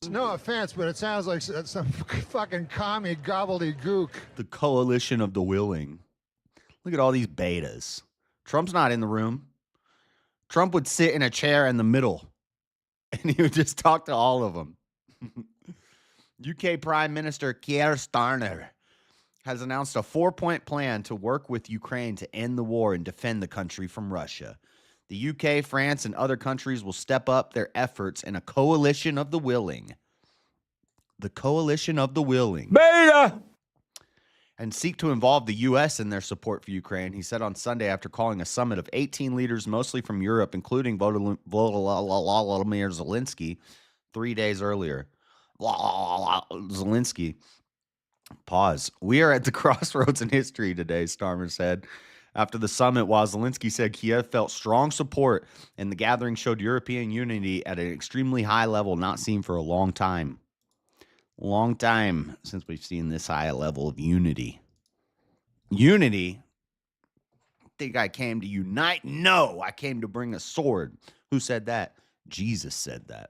No offense, but it sounds like some fucking commie gobbledygook. The coalition of the willing. Look at all these betas. Trump's not in the room. Trump would sit in a chair in the middle, and he would just talk to all of them. UK Prime Minister Keir Starmer has announced a 4-point plan to work with Ukraine to end the war and defend the country from Russia. The UK, France, and other countries will step up their efforts in a coalition of the willing. The coalition of the willing. Beta! And seek to involve the U.S. in their support for Ukraine, he said on Sunday after calling a summit of 18 leaders, mostly from Europe, including Volodymyr Zelenskyy, 3 days earlier. Zelenskyy. Pause. We are at the crossroads in history today, Starmer said. After the summit, while Zelenskyy said Kiev felt strong support and the gathering showed European unity at an extremely high level not seen for a long time. Long time since we've seen this high a level of unity. Unity? Think I came to unite? No, I came to bring a sword. Who said that? Jesus said that.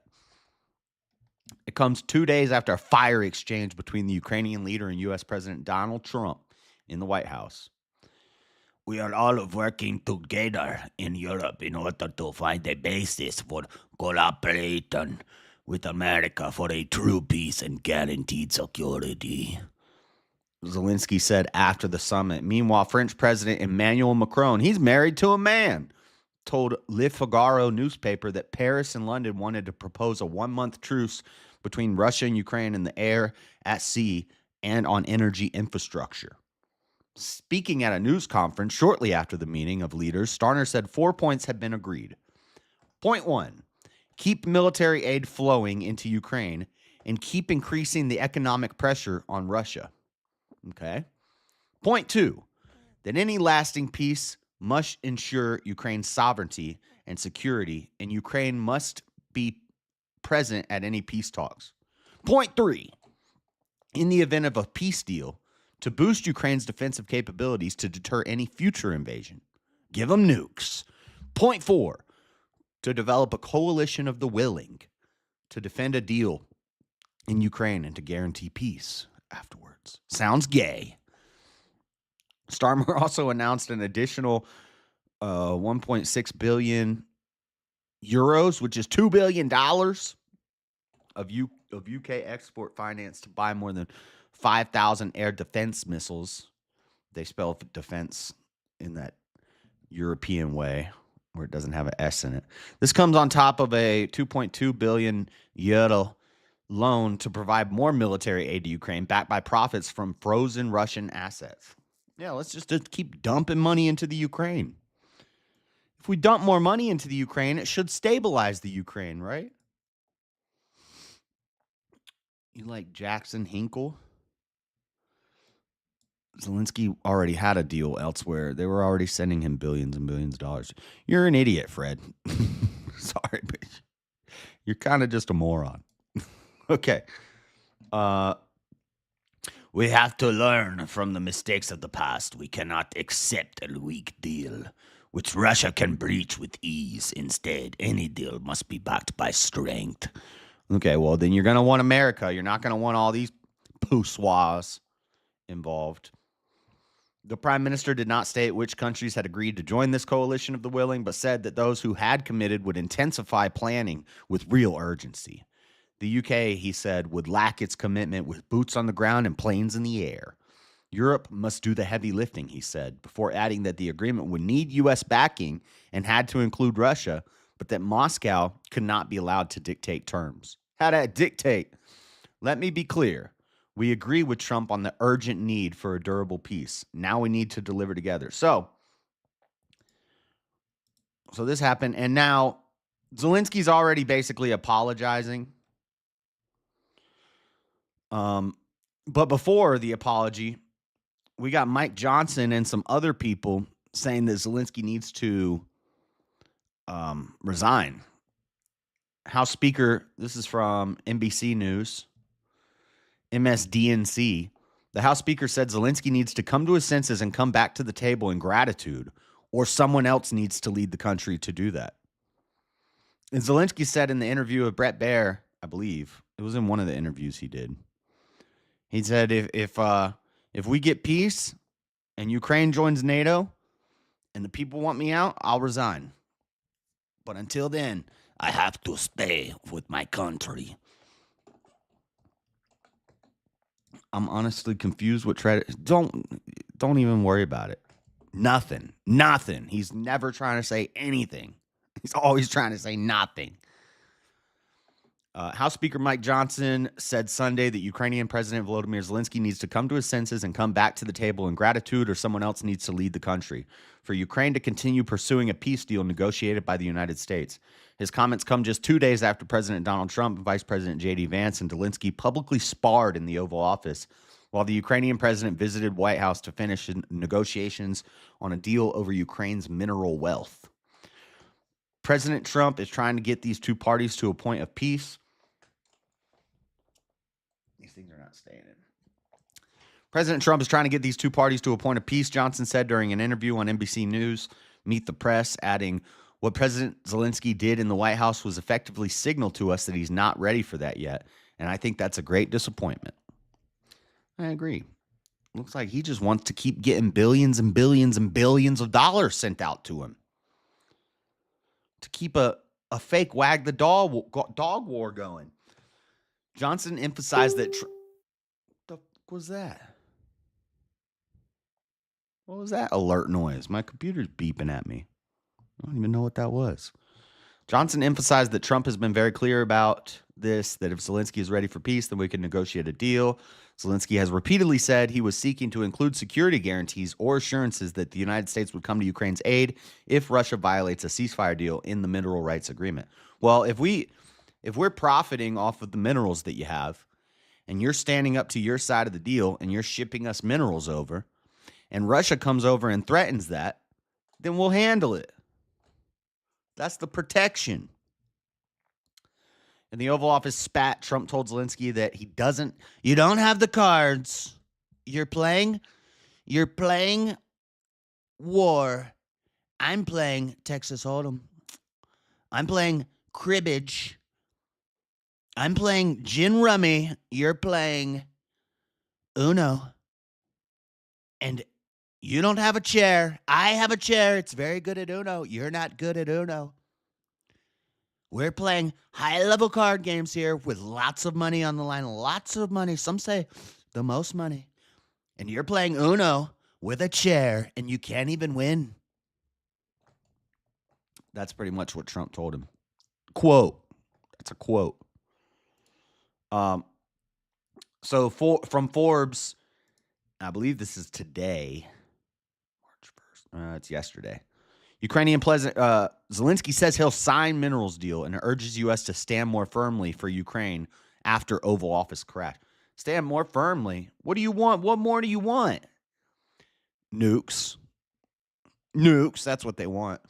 It comes 2 days after a fire exchange between the Ukrainian leader and U.S. President Donald Trump in the White House. We are all working together in Europe in order to find a basis for collaborating with America for a true peace and guaranteed security, Zelenskyy said after the summit. Meanwhile, French President Emmanuel Macron, he's married to a man, told Le Figaro newspaper that Paris and London wanted to propose a 1-month truce between Russia and Ukraine in the air, at sea, and on energy infrastructure. Speaking at a news conference shortly after the meeting of leaders, Starmer said 4 points had been agreed. Point 1, keep military aid flowing into Ukraine and keep increasing the economic pressure on Russia. Okay. Point 2, that any lasting peace must ensure Ukraine's sovereignty and security, and Ukraine must be present at any peace talks. Point 3, in the event of a peace deal, to boost Ukraine's defensive capabilities to deter any future invasion. Give them nukes. Point 4, to develop a coalition of the willing to defend a deal in Ukraine and to guarantee peace afterwards. Sounds gay. Starmer also announced an additional 1.6 billion euros, which is $2 billion of UK export finance to buy more than 5,000 air defense missiles. They spell defense in that European way where it doesn't have an S in it. This comes on top of a 2.2 billion euro loan to provide more military aid to Ukraine, backed by profits from frozen Russian assets. Yeah, let's just keep dumping money into the Ukraine. If we dump more money into the Ukraine, it should stabilize the Ukraine, right? You like Jackson Hinkle? Zelenskyy already had a deal elsewhere. They were already sending him billions and billions of dollars. You're an idiot, Fred. Sorry, but you're kind of just a moron. Okay. We have to learn from the mistakes of the past. We cannot accept a weak deal, which Russia can breach with ease. Instead, any deal must be backed by strength. Okay, well, then you're going to want America. You're not going to want all these poussoirs involved. The prime minister did not state which countries had agreed to join this coalition of the willing, but said that those who had committed would intensify planning with real urgency. The UK, he said, would lack its commitment with boots on the ground and planes in the air. Europe must do the heavy lifting, he said, before adding that the agreement would need U.S. backing and had to include Russia, but that Moscow could not be allowed to dictate terms. How to dictate? Let me be clear. We agree with Trump on the urgent need for a durable peace. Now we need to deliver together. So this happened, and now Zelensky's already basically apologizing. But before the apology, we got Mike Johnson and some other people saying that Zelenskyy needs to resign. House Speaker, this is from NBC News, MSDNC. The House Speaker said Zelenskyy needs to come to his senses and come back to the table in gratitude, or someone else needs to lead the country to do that. And Zelenskyy said in the interview with Brett Baer, I believe, it was in one of the interviews he did, he said, if we get peace and Ukraine joins NATO and the people want me out, I'll resign. But until then, I have to stay with my country. I'm honestly confused what don't even worry about it. Nothing. He's never trying to say anything. He's always trying to say nothing. House Speaker Mike Johnson said Sunday that Ukrainian President Volodymyr Zelenskyy needs to come to his senses and come back to the table in gratitude, or someone else needs to lead the country for Ukraine to continue pursuing a peace deal negotiated by the United States. His comments come just 2 days after President Donald Trump and Vice President J.D. Vance and Zelenskyy publicly sparred in the Oval Office while the Ukrainian president visited White House to finish negotiations on a deal over Ukraine's mineral wealth. President Trump is trying to get these two parties to a point of peace. These things are not staying in. President Trump is trying to get these two parties to a point of peace, Johnson said during an interview on NBC News, Meet the Press, adding, what President Zelenskyy did in the White House was effectively signal to us that he's not ready for that yet, and I think that's a great disappointment. I agree. Looks like he just wants to keep getting billions and billions and billions of dollars sent out to him to keep a fake wag the dog war going. Johnson emphasized that... What the fuck was that? What was that alert noise? My computer's beeping at me. I don't even know what that was. Johnson emphasized that Trump has been very clear about this, that if Zelenskyy is ready for peace, then we can negotiate a deal. Zelenskyy has repeatedly said he was seeking to include security guarantees or assurances that the United States would come to Ukraine's aid if Russia violates a ceasefire deal in the mineral rights agreement. Well, if we're profiting off of the minerals that you have, and you're standing up to your side of the deal, and you're shipping us minerals over, and Russia comes over and threatens that, then we'll handle it. That's the protection. In the Oval Office spat, Trump told Zelensky that you don't have the cards. You're playing war. I'm playing Texas Hold'em. I'm playing cribbage. I'm playing gin rummy. You're playing Uno. And you don't have a chair. I have a chair. It's very good at Uno. You're not good at Uno. We're playing high-level card games here with lots of money on the line. Lots of money. Some say the most money. And you're playing Uno with a chair, and you can't even win. That's pretty much what Trump told him. Quote. That's a quote. So from Forbes, I believe this is today, March 1st. It's yesterday. Ukrainian President Zelensky says he'll sign minerals deal and urges U.S. to stand more firmly for Ukraine after Oval Office crash. Stand more firmly? What do you want? What more do you want? Nukes. Nukes, that's what they want.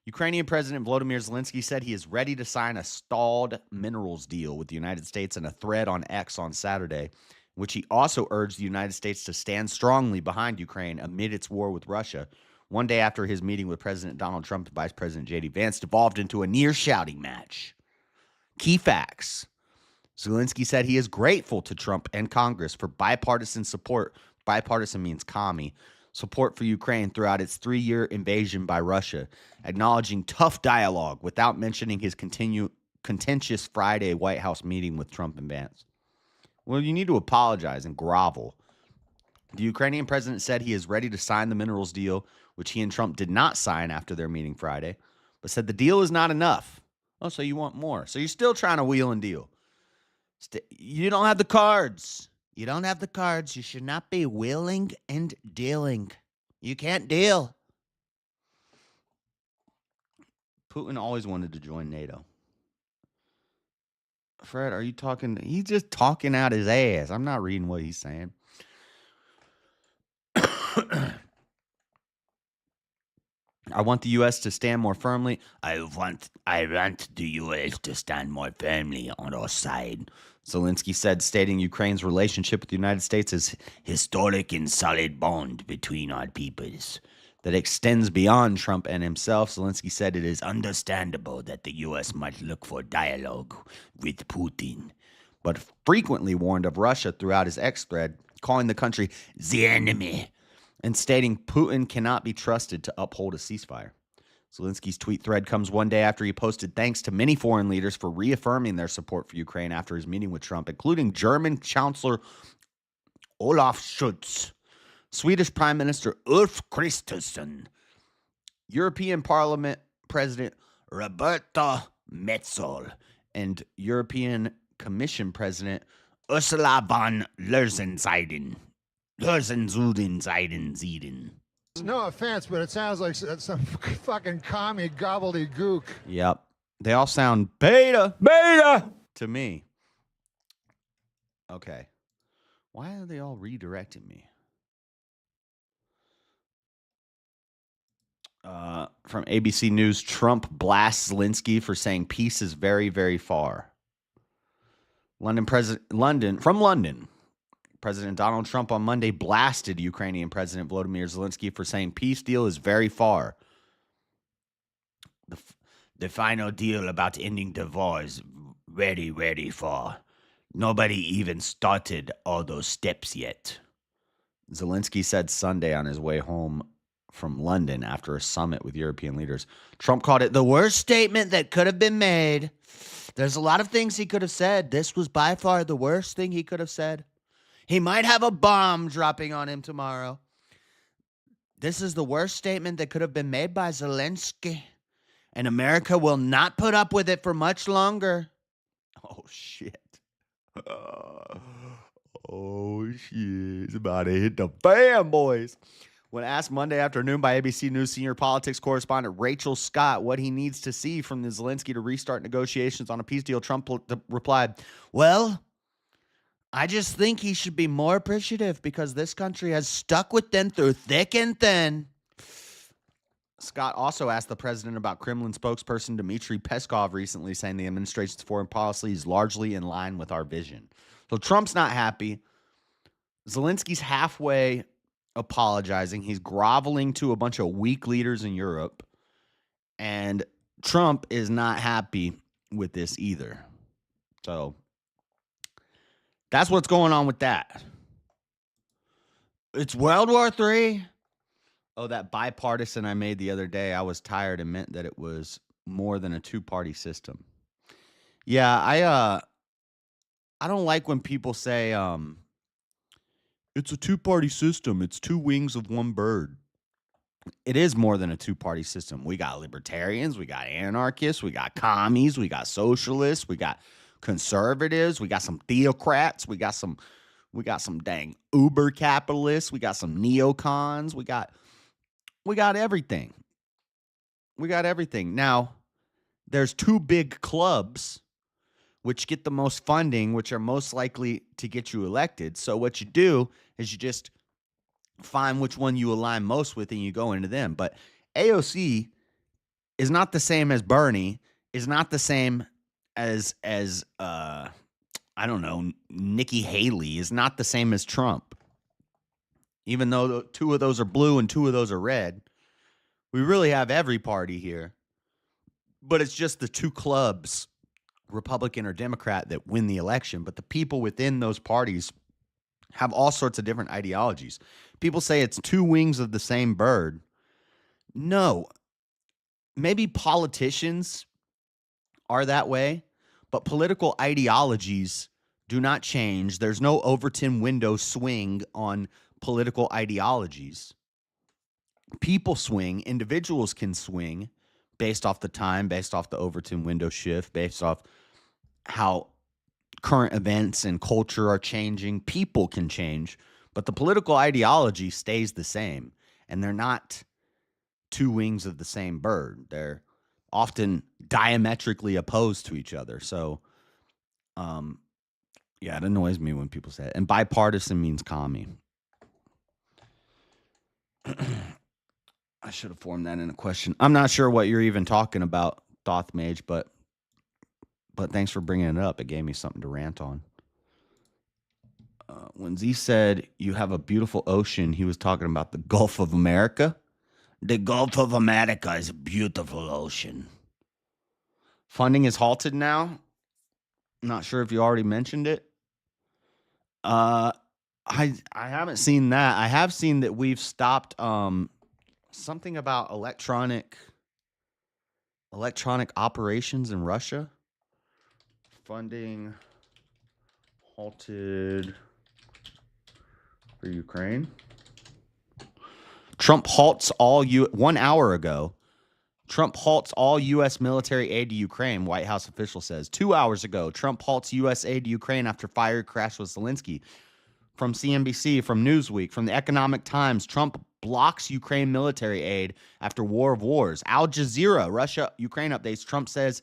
Ukrainian President Volodymyr Zelensky said he is ready to sign a stalled minerals deal with the United States in a thread on X on Saturday, in which he also urged the United States to stand strongly behind Ukraine amid its war with Russia, one day after his meeting with President Donald Trump and Vice President J.D. Vance devolved into a near-shouting match. Key facts. Zelensky said he is grateful to Trump and Congress for bipartisan support. Bipartisan means commie. Support for Ukraine throughout its 3-year invasion by Russia, acknowledging tough dialogue without mentioning his contentious Friday White House meeting with Trump and Vance. Well, you need to apologize and grovel. The Ukrainian president said he is ready to sign the minerals deal, which he and Trump did not sign after their meeting Friday, but said the deal is not enough. Oh, so you want more. So you're still trying to wheel and deal. You don't have the cards. You don't have the cards. You should not be wheeling and dealing. You can't deal. Putin always wanted to join NATO. Fred, are you talking? He's just talking out his ass. I'm not reading what he's saying. I want the U.S. to stand more firmly. I want the U.S. to stand more firmly on our side, Zelensky said, stating Ukraine's relationship with the United States is historic and solid bond between our peoples that extends beyond Trump and himself. Zelensky said it is understandable that the U.S. might look for dialogue with Putin, but frequently warned of Russia throughout his X thread, calling the country the enemy, and stating Putin cannot be trusted to uphold a ceasefire. Zelensky's tweet thread comes one day after he posted thanks to many foreign leaders for reaffirming their support for Ukraine after his meeting with Trump, including German Chancellor Olaf Scholz, Swedish Prime Minister Ulf Kristersson, European Parliament President Roberta Metsola, and European Commission President Ursula von der Leyen. No offense, but it sounds like some fucking commie gobbledygook. Yep. They all sound beta to me. Okay. Why are they all redirecting me? From ABC News, Trump blasts Zelensky for saying peace is very, very far. From London. President Donald Trump on Monday blasted Ukrainian President Volodymyr Zelensky for saying peace deal is very far. The final deal about ending the war is very, very far. Nobody even started all those steps yet. Zelensky said Sunday on his way home from London after a summit with European leaders. Trump called it the worst statement that could have been made. There's a lot of things he could have said. This was by far the worst thing he could have said. He might have a bomb dropping on him tomorrow. This is the worst statement that could have been made by Zelensky. And America will not put up with it for much longer. Oh, shit. Oh, shit. It's about to hit the fan, boys. When asked Monday afternoon by ABC News senior politics correspondent Rachel Scott what he needs to see from the Zelensky to restart negotiations on a peace deal, Trump replied, well, I just think he should be more appreciative because this country has stuck with them through thick and thin. Scott also asked the president about Kremlin spokesperson Dmitry Peskov recently, saying the administration's foreign policy is largely in line with our vision. So Trump's not happy. Zelensky's halfway apologizing. He's groveling to a bunch of weak leaders in Europe. And Trump is not happy with this either. So that's what's going on with that. It's World War III. Oh, that bipartisan I made the other day, I was tired and meant that it was more than a two-party system. Yeah, I don't like when people say it's a two-party system. It's two wings of one bird. It is more than a two-party system. We got libertarians, we got anarchists, we got commies, we got socialists, we got conservatives, we got some theocrats, we got some dang uber capitalists, we got some neocons, we got everything. We got everything. Now, there's two big clubs which get the most funding, which are most likely to get you elected. So what you do is you just find which one you align most with and you go into them. But AOC is not the same as Bernie, is not the same as I don't know, Nikki Haley, is not the same as Trump. Even though two of those are blue and two of those are red, we really have every party here. But it's just the two clubs, Republican or Democrat, that win the election. But the people within those parties have all sorts of different ideologies. People say it's two wings of the same bird. No. Maybe politicians are that way, but political ideologies do not change. There's no Overton window swing on political ideologies. People swing, individuals can swing based off the time, based off the Overton window shift, based off how current events and culture are changing. People can change, but the political ideology stays the same, and they're not two wings of the same bird. They're often diametrically opposed to each other. So, yeah, it annoys me when people say it. And bipartisan means commie. I should have formed that in a question. I'm not sure what you're even talking about, Thoth Mage, but thanks for bringing it up. It gave me something to rant on. When Z said you have a beautiful ocean, he was talking about the Gulf of America. The Gulf of America is a beautiful ocean. Funding is halted now. Not sure if you already mentioned it. I haven't seen that. I have seen that we've stopped something about electronic operations in Russia. Funding halted for Ukraine. Trump halts all 1 hour ago. Trump halts all U.S. military aid to Ukraine, White House official says. 2 hours ago, Trump halts U.S. aid to Ukraine after fire crash with Zelenskyy. From CNBC, from Newsweek, from the Economic Times, Trump blocks Ukraine military aid after war of wars. Al Jazeera, Russia-Ukraine updates. Trump says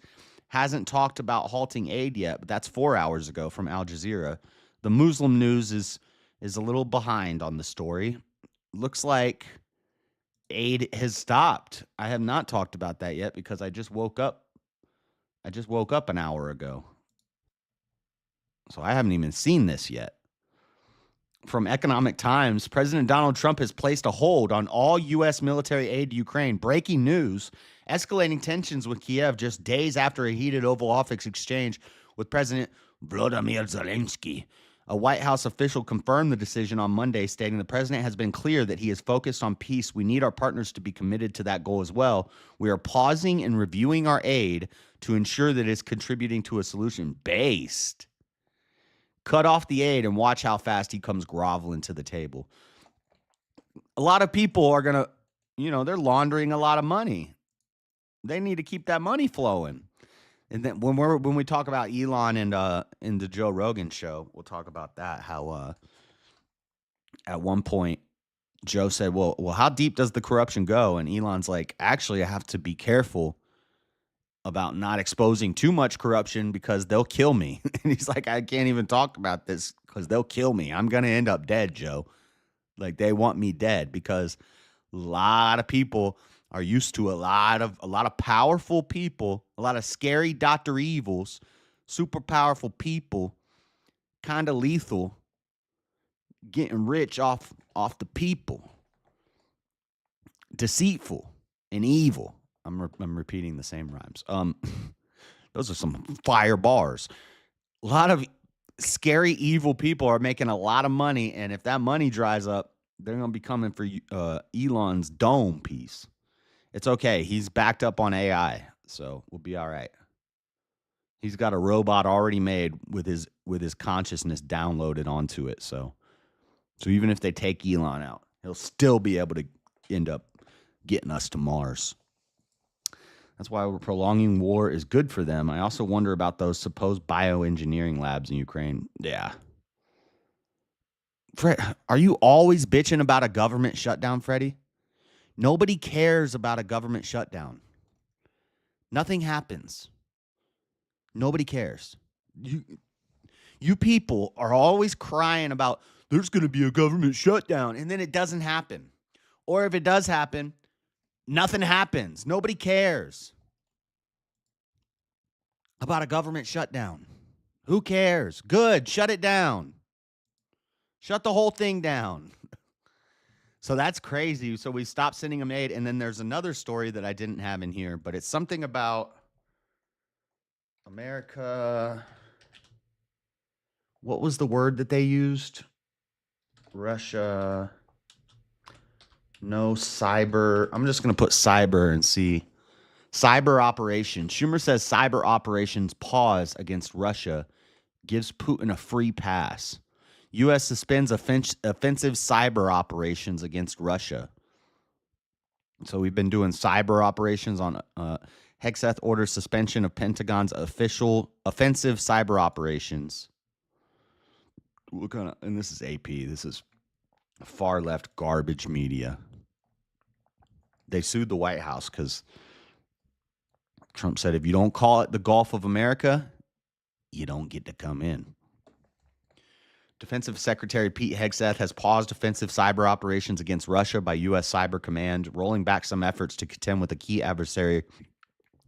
hasn't talked about halting aid yet, but that's 4 hours ago from Al Jazeera. The Muslim News is a little behind on the story. Looks like aid has stopped. I have not talked about that yet because I just woke up. An hour ago. So I haven't even seen this yet. From Economic Times, President Donald Trump has placed a hold on all U.S. military aid to Ukraine. Breaking news, escalating tensions with Kiev just days after a heated Oval Office exchange with President Volodymyr Zelenskyy. A White House official confirmed the decision on Monday, stating the president has been clear that he is focused on peace. We need our partners to be committed to that goal as well. We are pausing and reviewing our aid to ensure that it's contributing to a solution based. Cut off the aid and watch how fast he comes groveling to the table. A lot of people are going to, they're laundering a lot of money. They need to keep that money flowing. And then when we talk about Elon and in the Joe Rogan show, we'll talk about that. How at one point Joe said, "Well, how deep does the corruption go?" And Elon's like, "Actually, I have to be careful about not exposing too much corruption because they'll kill me." And he's like, "I can't even talk about this because they'll kill me. I'm gonna end up dead, Joe. Like they want me dead because a lot of people are used to a lot of powerful people, a lot of scary Dr. Evils, super powerful people, kind of lethal, getting rich off the people. Deceitful and evil. I'm repeating the same rhymes. Those are some fire bars. A lot of scary, evil people are making a lot of money, and if that money dries up, they're going to be coming for Elon's dome piece. It's okay. He's backed up on AI, so we'll be all right. He's got a robot already made with his consciousness downloaded onto it. So even if they take Elon out, he'll still be able to end up getting us to Mars. That's why prolonging war is good for them. I also wonder about those supposed bioengineering labs in Ukraine. Yeah. Fred, are you always bitching about a government shutdown, Freddie? Nobody cares about a government shutdown. Nothing happens. Nobody cares. You people are always crying about there's going to be a government shutdown, and then it doesn't happen. Or if it does happen, nothing happens. Nobody cares about a government shutdown. Who cares? Good. Shut it down. Shut the whole thing down. So that's crazy. So we stopped sending them aid. And then there's another story that I didn't have in here, but it's something about America. What was the word that they used? Russia. No cyber. I'm just going to put cyber and see. Cyber operations. Schumer says cyber operations pause against Russia, gives Putin a free pass. U.S. suspends offensive cyber operations against Russia. So we've been doing cyber operations on Hegseth orders suspension of Pentagon's official offensive cyber operations. What kind of, and this is AP. This is far left garbage media. They sued the White House because Trump said, if you don't call it the Gulf of America, you don't get to come in. Defensive Secretary Pete Hegseth has paused offensive cyber operations against Russia by U.S. Cyber Command, rolling back some efforts to contend with a key adversary,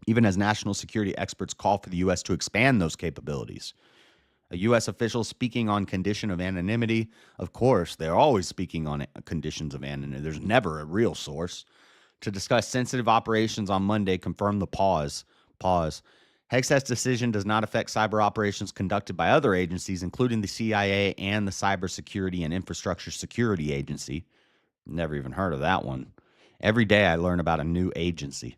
even as national security experts call for the U.S. to expand those capabilities. A U.S. official speaking on condition of anonymity. Of course, they're always speaking on conditions of anonymity. There's never a real source. To discuss sensitive operations on Monday, confirmed the pause. Hegseth's decision does not affect cyber operations conducted by other agencies, including the CIA and the Cybersecurity and Infrastructure Security Agency. Never even heard of that one. Every day I learn about a new agency.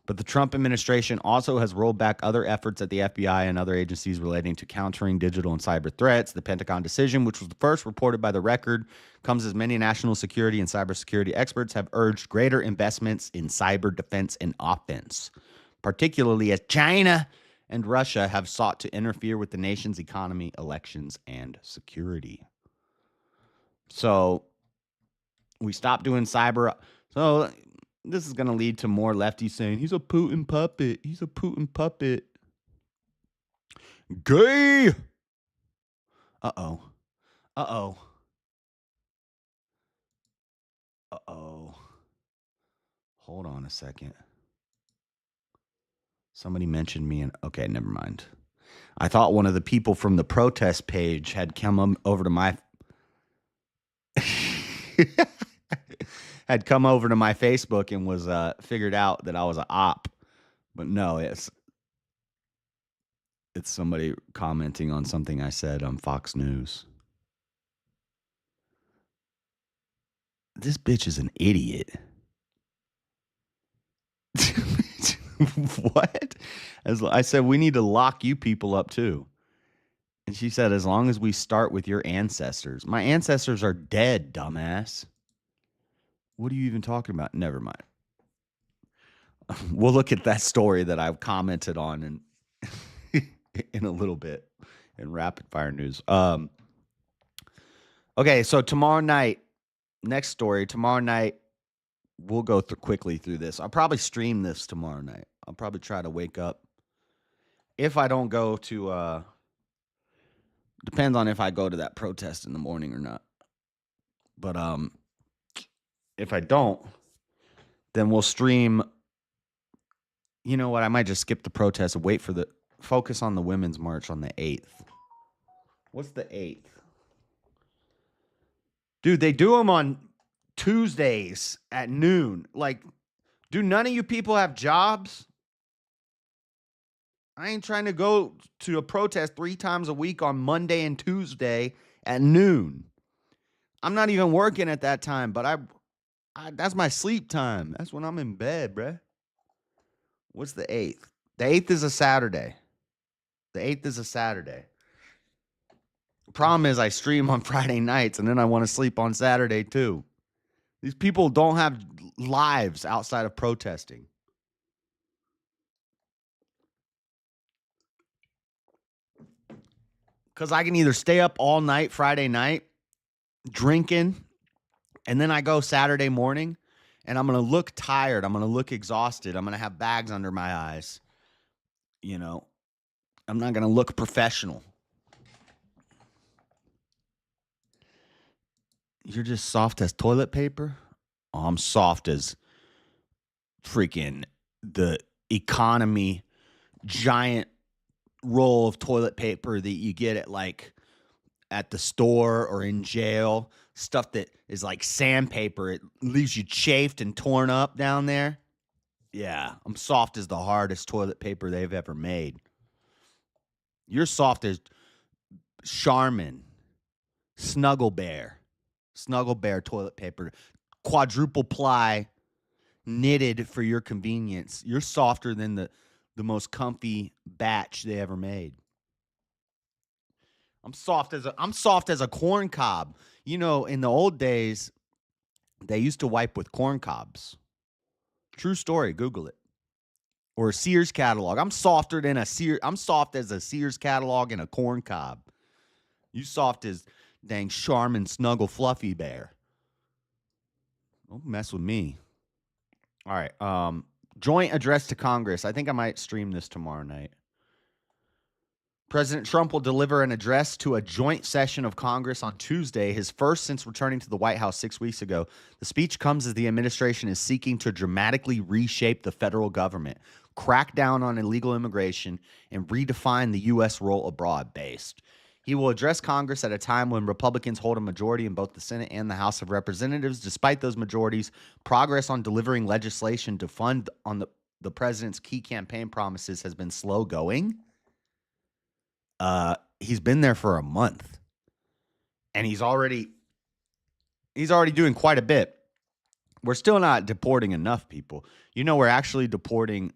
But the Trump administration also has rolled back other efforts at the FBI and other agencies relating to countering digital and cyber threats. The Pentagon decision, which was the first reported by The Record, comes as many national security and cybersecurity experts have urged greater investments in cyber defense and offense, particularly as China and Russia have sought to interfere with the nation's economy, elections, and security. So we stopped doing cyber. So this is going to lead to more lefties saying, he's a Putin puppet. He's a Putin puppet. Gay. Uh-oh. Uh-oh. Uh-oh. Hold on a second. Somebody mentioned me and okay, never mind. I thought one of the people from the protest page had come over to my Facebook and was figured out that I was an op. But no, it's somebody commenting on something I said on Fox News. This bitch is an idiot. What? As I said, we need to lock you people up too. And she said, as long as we start with your ancestors. My ancestors are dead, dumbass. What are you even talking about? Never mind. We'll look at that story that I've commented on in a little bit in rapid fire news. Okay, so tomorrow night, next story, tomorrow night, we'll go quickly through this. I'll probably stream this tomorrow night. I'll probably try to wake up. If I don't go to, depends on if I go to that protest in the morning or not. But if I don't, Then we'll stream. You know what? I might just skip the protest and wait for the focus on the women's march on the 8th. What's the 8th? Dude, they do them on Tuesdays at noon. Like, do none of you people have jobs? I ain't trying to go to a protest 3 times a week on Monday and Tuesday at noon. I'm not even working at that time, but I that's my sleep time. That's when I'm in bed, bruh. What's the 8th? The 8th is a Saturday. The 8th is a Saturday. Problem is I stream on Friday nights and then I want to sleep on Saturday too. These people don't have lives outside of protesting. Because I can either stay up all night Friday night drinking, and then I go Saturday morning, and I'm going to look tired. I'm going to look exhausted. I'm going to have bags under my eyes. You know, I'm not going to look professional. You're just soft as toilet paper? Oh, I'm soft as freaking the economy giant roll of toilet paper that you get at the store or in jail. Stuff that is like sandpaper. It leaves you chafed and torn up down there. Yeah, I'm soft as the hardest toilet paper they've ever made. You're soft as Charmin, Snuggle Bear toilet paper, quadruple ply, knitted for your convenience. You're softer than the most comfy batch they ever made. I'm soft as a corn cob. You know, in the old days, they used to wipe with corn cobs. True story. Google it. Or a Sears catalog. I'm soft as a Sears catalog and a corn cob. You soft as dang Charmin Snuggle Fluffy Bear. Don't mess with me. All right. Joint address to Congress. I think I might stream this tomorrow night. President Trump will deliver an address to a joint session of Congress on Tuesday, his first since returning to the White House 6 weeks ago. The speech comes as the administration is seeking to dramatically reshape the federal government, crack down on illegal immigration, and redefine the U.S. role abroad based. He will address Congress at a time when Republicans hold a majority in both the Senate and the House of Representatives. Despite those majorities, progress on delivering legislation to fund on the president's key campaign promises has been slow going. He's been there for a month, and he's already doing quite a bit. We're still not deporting enough people. You know, we're actually deporting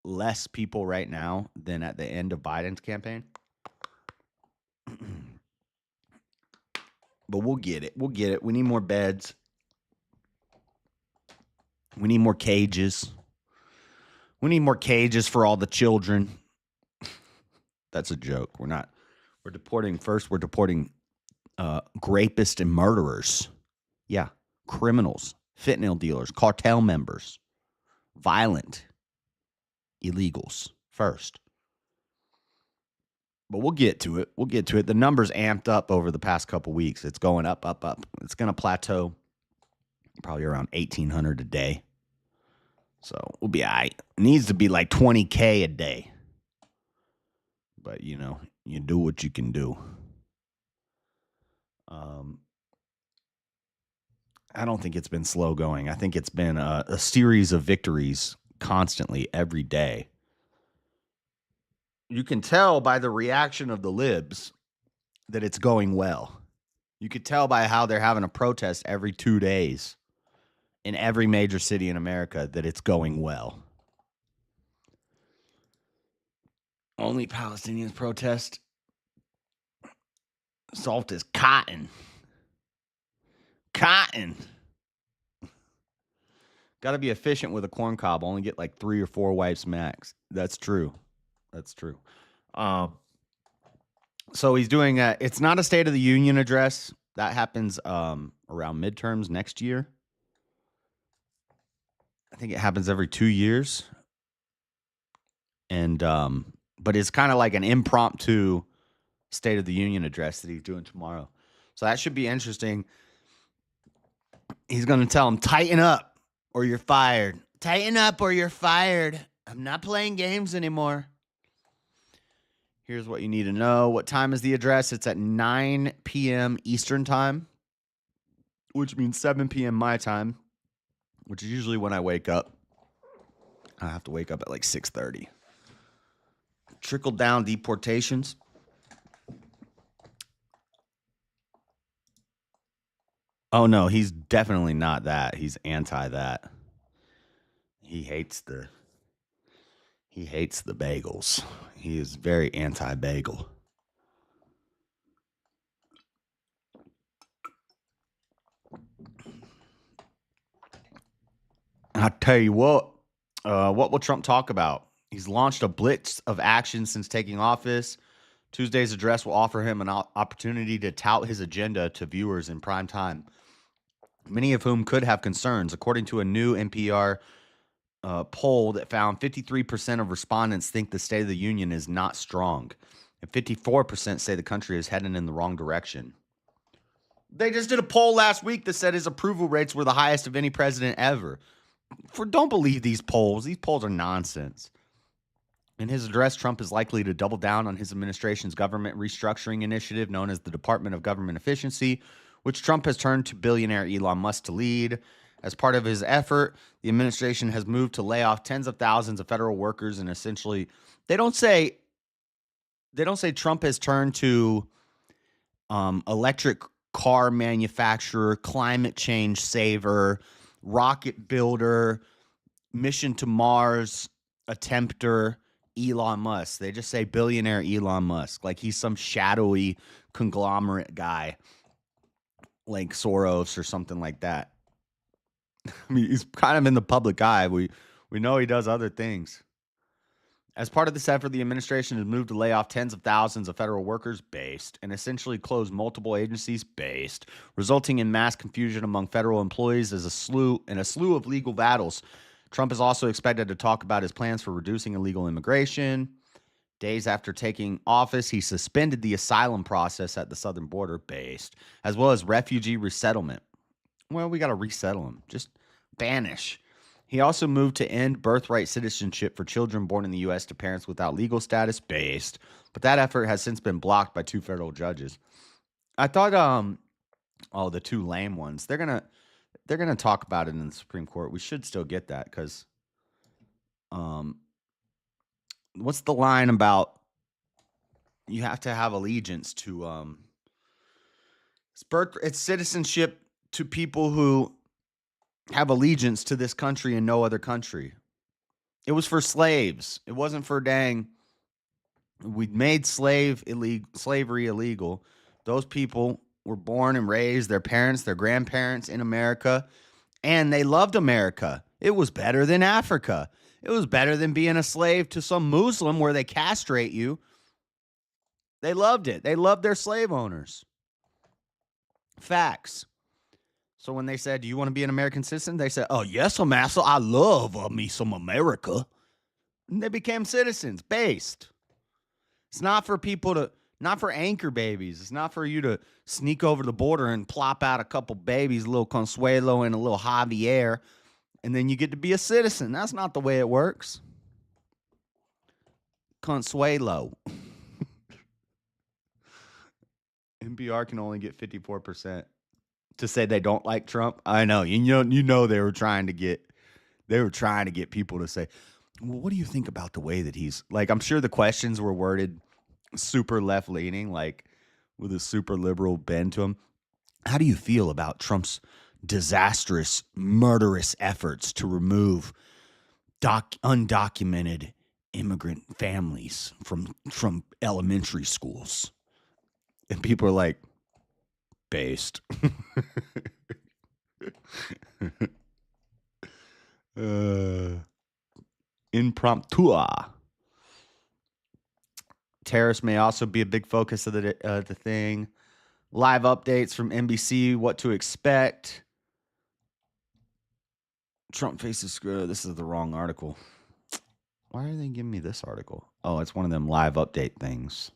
less people right now than at the end of Biden's campaign. But we'll get it. We need more beds. We need more cages. We need more cages for all the children. That's a joke. We're deporting rapists and murderers. Yeah, criminals, fentanyl dealers, cartel members, violent illegals first. But we'll get to it. The numbers amped up over the past couple weeks. It's going up. It's going to plateau probably around 1,800 a day. So we'll be all right. It needs to be like 20K a day. But, you know, you do what you can do. I don't think it's been slow going. I think it's been a series of victories constantly every day. You can tell by the reaction of the libs that it's going well. You could tell by how they're having a protest every 2 days in every major city in America that it's going well. Only Palestinians protest. Salt is cotton. Cotton. Got to be efficient with a corn cob. Only get like 3 or 4 wipes max. That's true. So he's doing it's not a State of the Union address. That happens around midterms next year. I think it happens every 2 years. And but it's kind of like an impromptu State of the Union address that he's doing tomorrow. So that should be interesting. He's going to tell them, tighten up or you're fired. Tighten up or you're fired. I'm not playing games anymore. Here's what you need to know. What time is the address? It's at 9 p.m. Eastern time, which means 7 p.m. my time, which is usually when I wake up. I have to wake up at like 6:30. Trickle down deportations. Oh no, he's definitely not that. He's anti that. He hates the bagels. He is very anti-bagel. I tell you what will Trump talk about? He's launched a blitz of action since taking office. Tuesday's address will offer him an opportunity to tout his agenda to viewers in prime time, many of whom could have concerns. According to a new NPR poll that found 53% of respondents think the State of the Union is not strong, and 54% say the country is heading in the wrong direction. They just did a poll last week that said his approval rates were the highest of any president ever. Don't believe these polls. These polls are nonsense. In his address, Trump is likely to double down on his administration's government restructuring initiative known as the Department of Government Efficiency, which Trump has turned to billionaire Elon Musk to lead. As part of his effort, the administration has moved to lay off tens of thousands of federal workers, and essentially, they don't say Trump has turned to electric car manufacturer, climate change saver, rocket builder, mission to Mars attempter, Elon Musk. They just say billionaire Elon Musk, like he's some shadowy conglomerate guy, like Soros or something like that. I mean, he's kind of in the public eye. We know he does other things. As part of this effort, the administration has moved to lay off tens of thousands of federal workers based and essentially close multiple agencies based, resulting in mass confusion among federal employees as a slew of legal battles. Trump is also expected to talk about his plans for reducing illegal immigration. Days after taking office, he suspended the asylum process at the southern border based, as well as refugee resettlement. Well, we got to resettle them. Just banish. He also moved to end birthright citizenship for children born in the U.S. to parents without legal status based, but that effort has since been blocked by 2 federal judges. I thought, the 2 lame ones, they're gonna talk about it in the Supreme Court. We should still get that because, what's the line about you have to have allegiance to it's citizenship to people who have allegiance to this country and no other country. It was for slaves. It wasn't for we made slavery illegal. Those people were born and raised, their parents, their grandparents in America, and they loved America. It was better than Africa. It was better than being a slave to some Muslim where they castrate you. They loved it. They loved their slave owners. Facts. So when they said, do you want to be an American citizen? They said, oh, yes, master. I love me some America. And they became citizens based. It's not for not for anchor babies. It's not for you to sneak over the border and plop out a couple babies, a little Consuelo and a little Javier, and then you get to be a citizen. That's not the way it works. Consuelo. NPR can only get 54%. To say they don't like Trump. I know. You know they were trying to get people to say, well, what do you think about the way that he's like? I'm sure the questions were worded super left leaning, like with a super liberal bend to them. How do you feel about Trump's disastrous, murderous efforts to remove undocumented immigrant families from elementary schools? And people are like, based. Impromptu. Tariffs may also be a big focus of the thing. Live updates from NBC, what to expect. Trump faces screw. This is the wrong article. Why are they giving me this article? Oh, it's one of them live update things.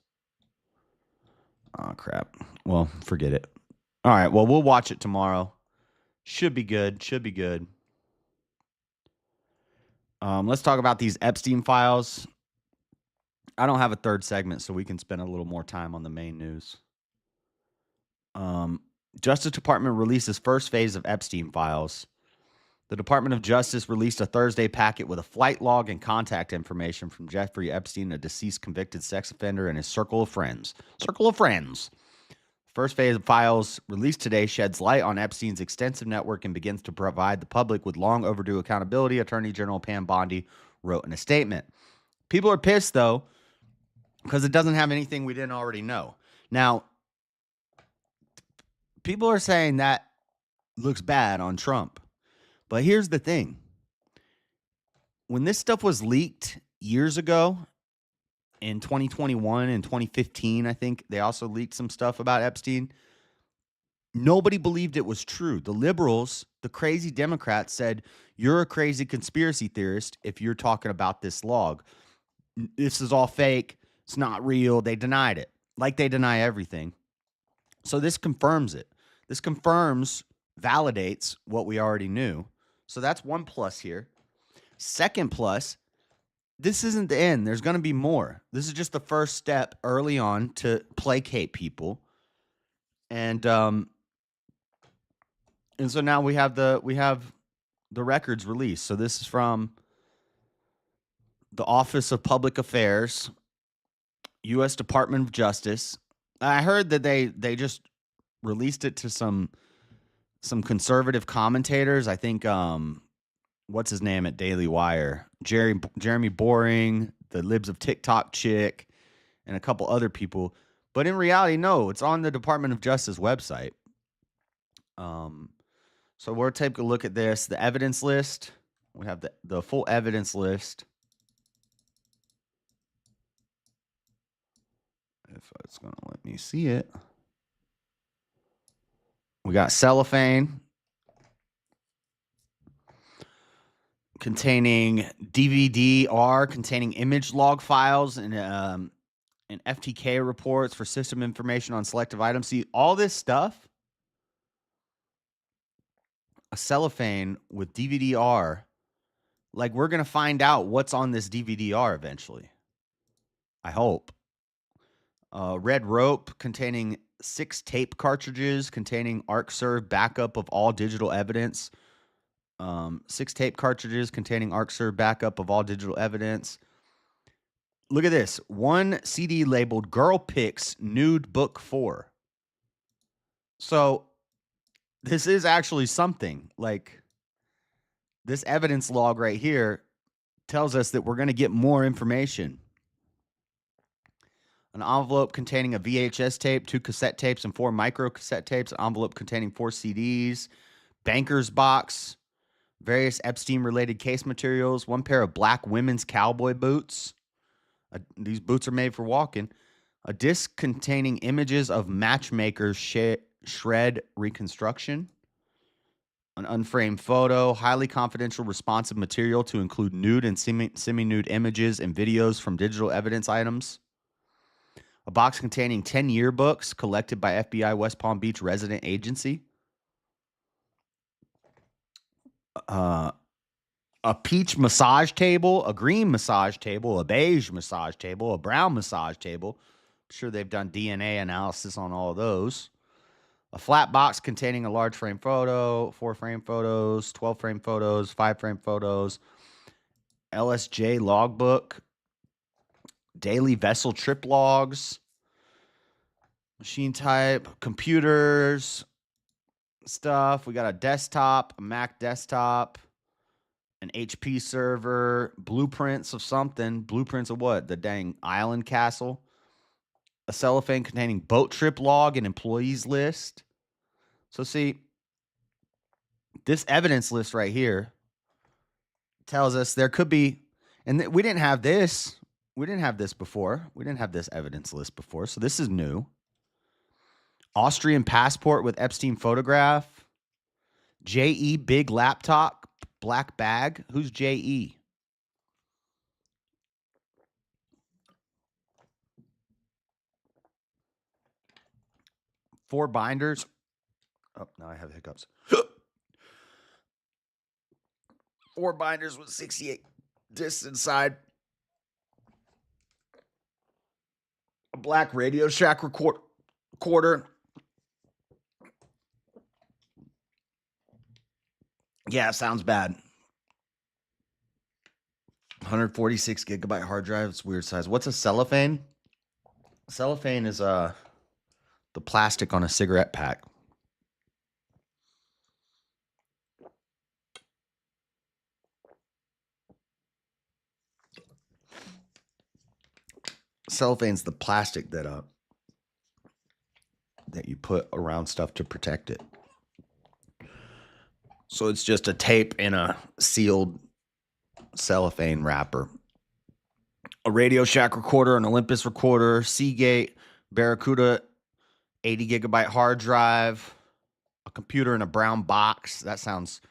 Oh, crap. Well, forget it. All right, well, we'll watch it tomorrow. Should be good. Let's talk about these Epstein files. I don't have a third segment, so we can spend a little more time on the main news. Justice Department releases first phase of Epstein files. The Department of Justice released a Thursday packet with a flight log and contact information from Jeffrey Epstein, a deceased convicted sex offender, and his circle of friends. Circle of friends. First phase of files released today sheds light on Epstein's extensive network and begins to provide the public with long overdue accountability, Attorney General Pam Bondi wrote in a statement. People are pissed, though, because it doesn't have anything we didn't already know. Now, people are saying that looks bad on Trump. But here's the thing. When this stuff was leaked years ago, in 2021 and 2015, I think they also leaked some stuff about Epstein. Nobody believed it was true. The liberals, the crazy Democrats said, you're a crazy conspiracy theorist if you're talking about this log. This is all fake. It's not real. They denied it, like they deny everything. So this confirms it. This confirms, validates what we already knew. So that's one plus here. Second plus, this isn't the end. There's going to be more. This is just the first step early on to placate people. And so now we have the records released. So this is from the Office of Public Affairs, U.S. Department of Justice. I heard that they just released it to some conservative commentators. I think what's his name at Daily Wire? Jeremy Boring, the Libs of TikTok chick, and a couple other people. But in reality, no, it's on the Department of Justice website. So we'll take a look at this. The evidence list. We have the full evidence list. If it's going to let me see it. We got cellophane containing DVD-R, containing image log files and FTK reports for system information on selective items. See, all this stuff, a cellophane with DVD-R, like we're going to find out what's on this DVD-R eventually. I hope. Red rope containing 6 tape cartridges containing ArcServe backup of all digital evidence. 6 tape cartridges containing ArcServe backup of all digital evidence. Look at this. 1 CD labeled Girl Pics Nude Book 4. So this is actually something. Like this evidence log right here tells us that we're going to get more information. An envelope containing a VHS tape, 2 cassette tapes, and 4 micro cassette tapes. An envelope containing 4 CDs. Banker's box. Various Epstein-related case materials. 1 pair of black women's cowboy boots. These boots are made for walking. A disc containing images of matchmakers shred reconstruction. An unframed photo. Highly confidential responsive material to include nude and semi-nude images and videos from digital evidence items. A box containing 10 yearbooks collected by FBI West Palm Beach resident agency. A peach massage table, a green massage table, a beige massage table, a brown massage table. I'm sure they've done DNA analysis on all of those. A flat box containing a large frame photo, 4 frame photos, 12 frame photos, 5 frame photos. LSJ logbook. Daily vessel trip logs, machine type, computers, stuff. We got a desktop, a Mac desktop, an HP server, blueprints of something. Blueprints of what? The dang island castle. A cellophane containing boat trip log and employees list. So see, this evidence list right here tells us there could be, and we didn't have this. We didn't have this before. We didn't have this evidence list before. So this is new. Austrian passport with Epstein photograph. J.E. big laptop, black bag. Who's J.E.? Four binders. Oh, now I have hiccups. 4 binders with 68 This inside a black Radio Shack recorder. Yeah, sounds bad. 146 gigabyte hard drive. It's weird size. What's a cellophane? Cellophane is the plastic on a cigarette pack. Cellophane's the plastic that you put around stuff to protect it. So it's just a tape in a sealed cellophane wrapper. A Radio Shack recorder, an Olympus recorder, Seagate, Barracuda, 80 gigabyte hard drive, a computer in a brown box. That sounds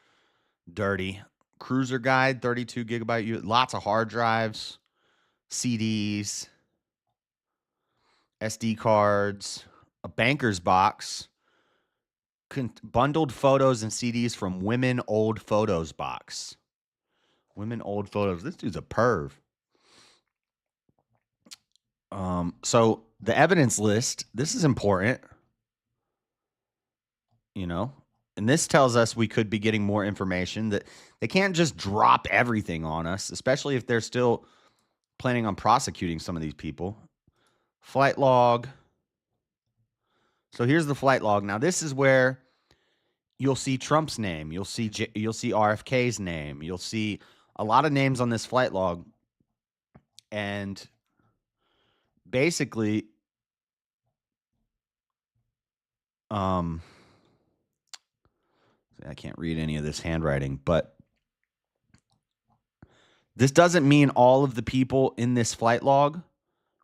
dirty. Cruiser guide, 32 gigabyte, lots of hard drives, CDs, SD cards, a banker's box, bundled photos and CDs from Women Old Photos box. Women Old Photos. This dude's a perv. So the evidence list, this is important, and this tells us we could be getting more information, that they can't just drop everything on us, especially if they're still planning on prosecuting some of these people. Flight log. So here's the flight log. Now this is where you'll see Trump's name. You'll see RFK's name. You'll see a lot of names on this flight log. And basically, I can't read any of this handwriting, but this doesn't mean all of the people in this flight log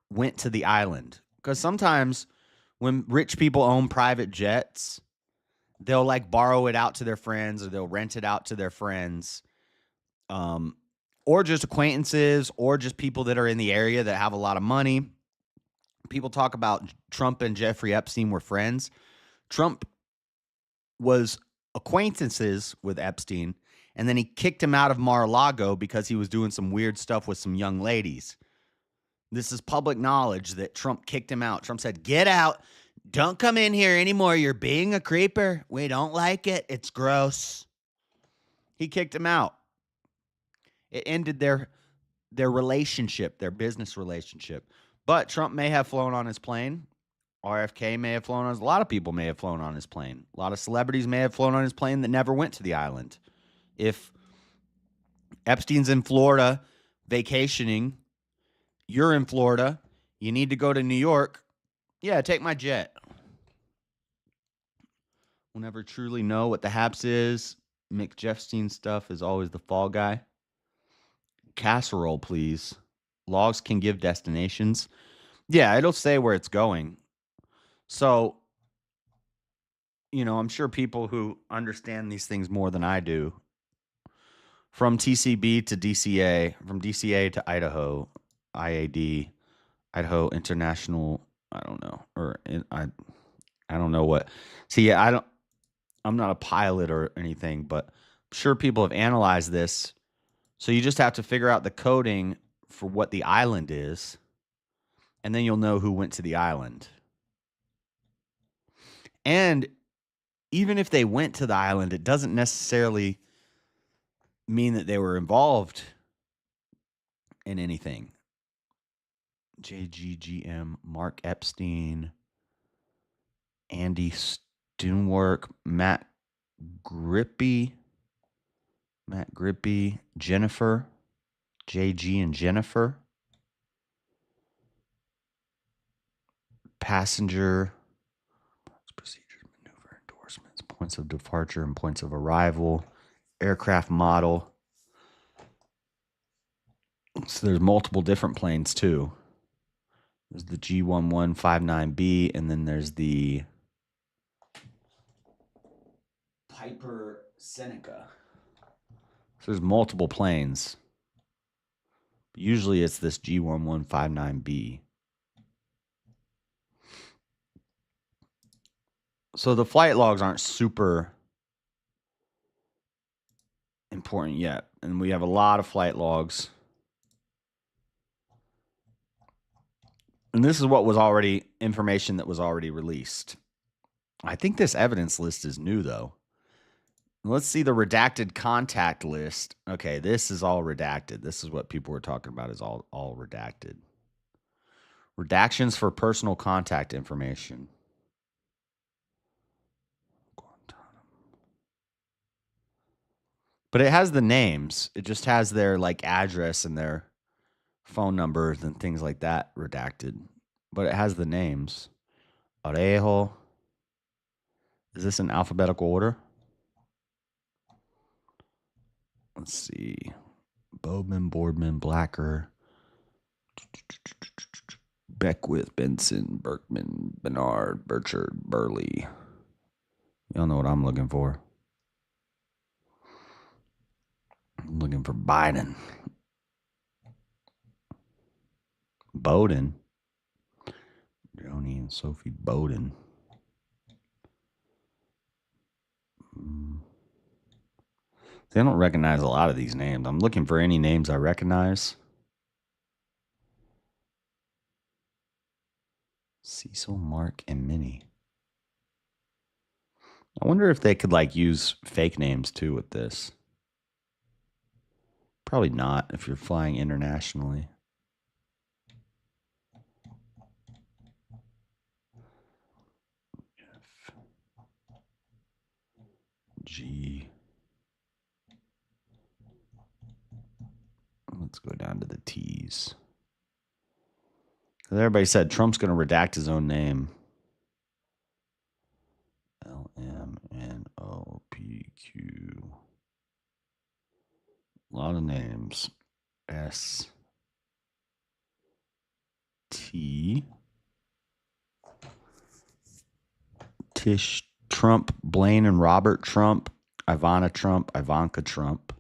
went to the island. Because sometimes when rich people own private jets, they'll borrow it out to their friends, or they'll rent it out to their friends, or just acquaintances, or just people that are in the area that have a lot of money. People talk about Trump and Jeffrey Epstein were friends. Trump was acquaintances with Epstein, and then he kicked him out of Mar-a-Lago because he was doing some weird stuff with some young ladies. This is public knowledge that Trump kicked him out. Trump said, "Get out. Don't come in here anymore. You're being a creeper. We don't like it. It's gross." He kicked him out. It ended their relationship, their business relationship. But Trump may have flown on his plane. RFK may have flown on his, a lot of people may have flown on his plane. A lot of celebrities may have flown on his plane that never went to the island. If Epstein's in Florida vacationing, you're in Florida, you need to go to New York, yeah, take my jet. We'll never truly know what the haps is. Mick Jeffstein stuff is always the fall guy. Casserole, please. Logs can give destinations. Yeah, it'll say where it's going. So, I'm sure people who understand these things more than I do, from TCB to DCA, from DCA to Idaho, IAD, Idaho International, I don't know, or I don't know what. See, I'm not a pilot or anything, but I'm sure people have analyzed this. So you just have to figure out the coding for what the island is, and then you'll know who went to the island. And even if they went to the island, it doesn't necessarily mean that they were involved in anything. JGGM, Mark Epstein, Andy Stonework, Matt Grippy, Jennifer, JG and Jennifer, passenger, procedures, maneuver, endorsements, points of departure and points of arrival, aircraft model. So there's multiple different planes too. There's the G1159B, and then there's the Piper Seneca. So there's multiple planes. Usually it's this G1159B. So the flight logs aren't super important yet. And we have a lot of flight logs. And this is what was already information that was already released. I think this evidence list is new, though. Let's see the redacted contact list. Okay, this is all redacted. This is what people were talking about is all redacted. Redactions for personal contact information. But it has the names. It just has their like address and their phone numbers and things like that redacted. But it has the names. Orejo. Is this in alphabetical order? Let's see. Bowman, Boardman, Blacker, Beckwith, Benson, Berkman, Bernard, Burchard, Burley. Y'all know what I'm looking for. I'm looking for Biden. Bowden. Joni and Sophie Bowden. See, I don't recognize a lot of these names. I'm looking for any names I recognize. Cecil, Mark, and Minnie. I wonder if they could like use fake names too with this. Probably not if you're flying internationally. G. Let's go down to the T's. Because everybody said Trump's going to redact his own name. LMNOPQ. A lot of names. S. T. Tish Trump, Blaine and Robert Trump, Ivana Trump, Ivanka Trump,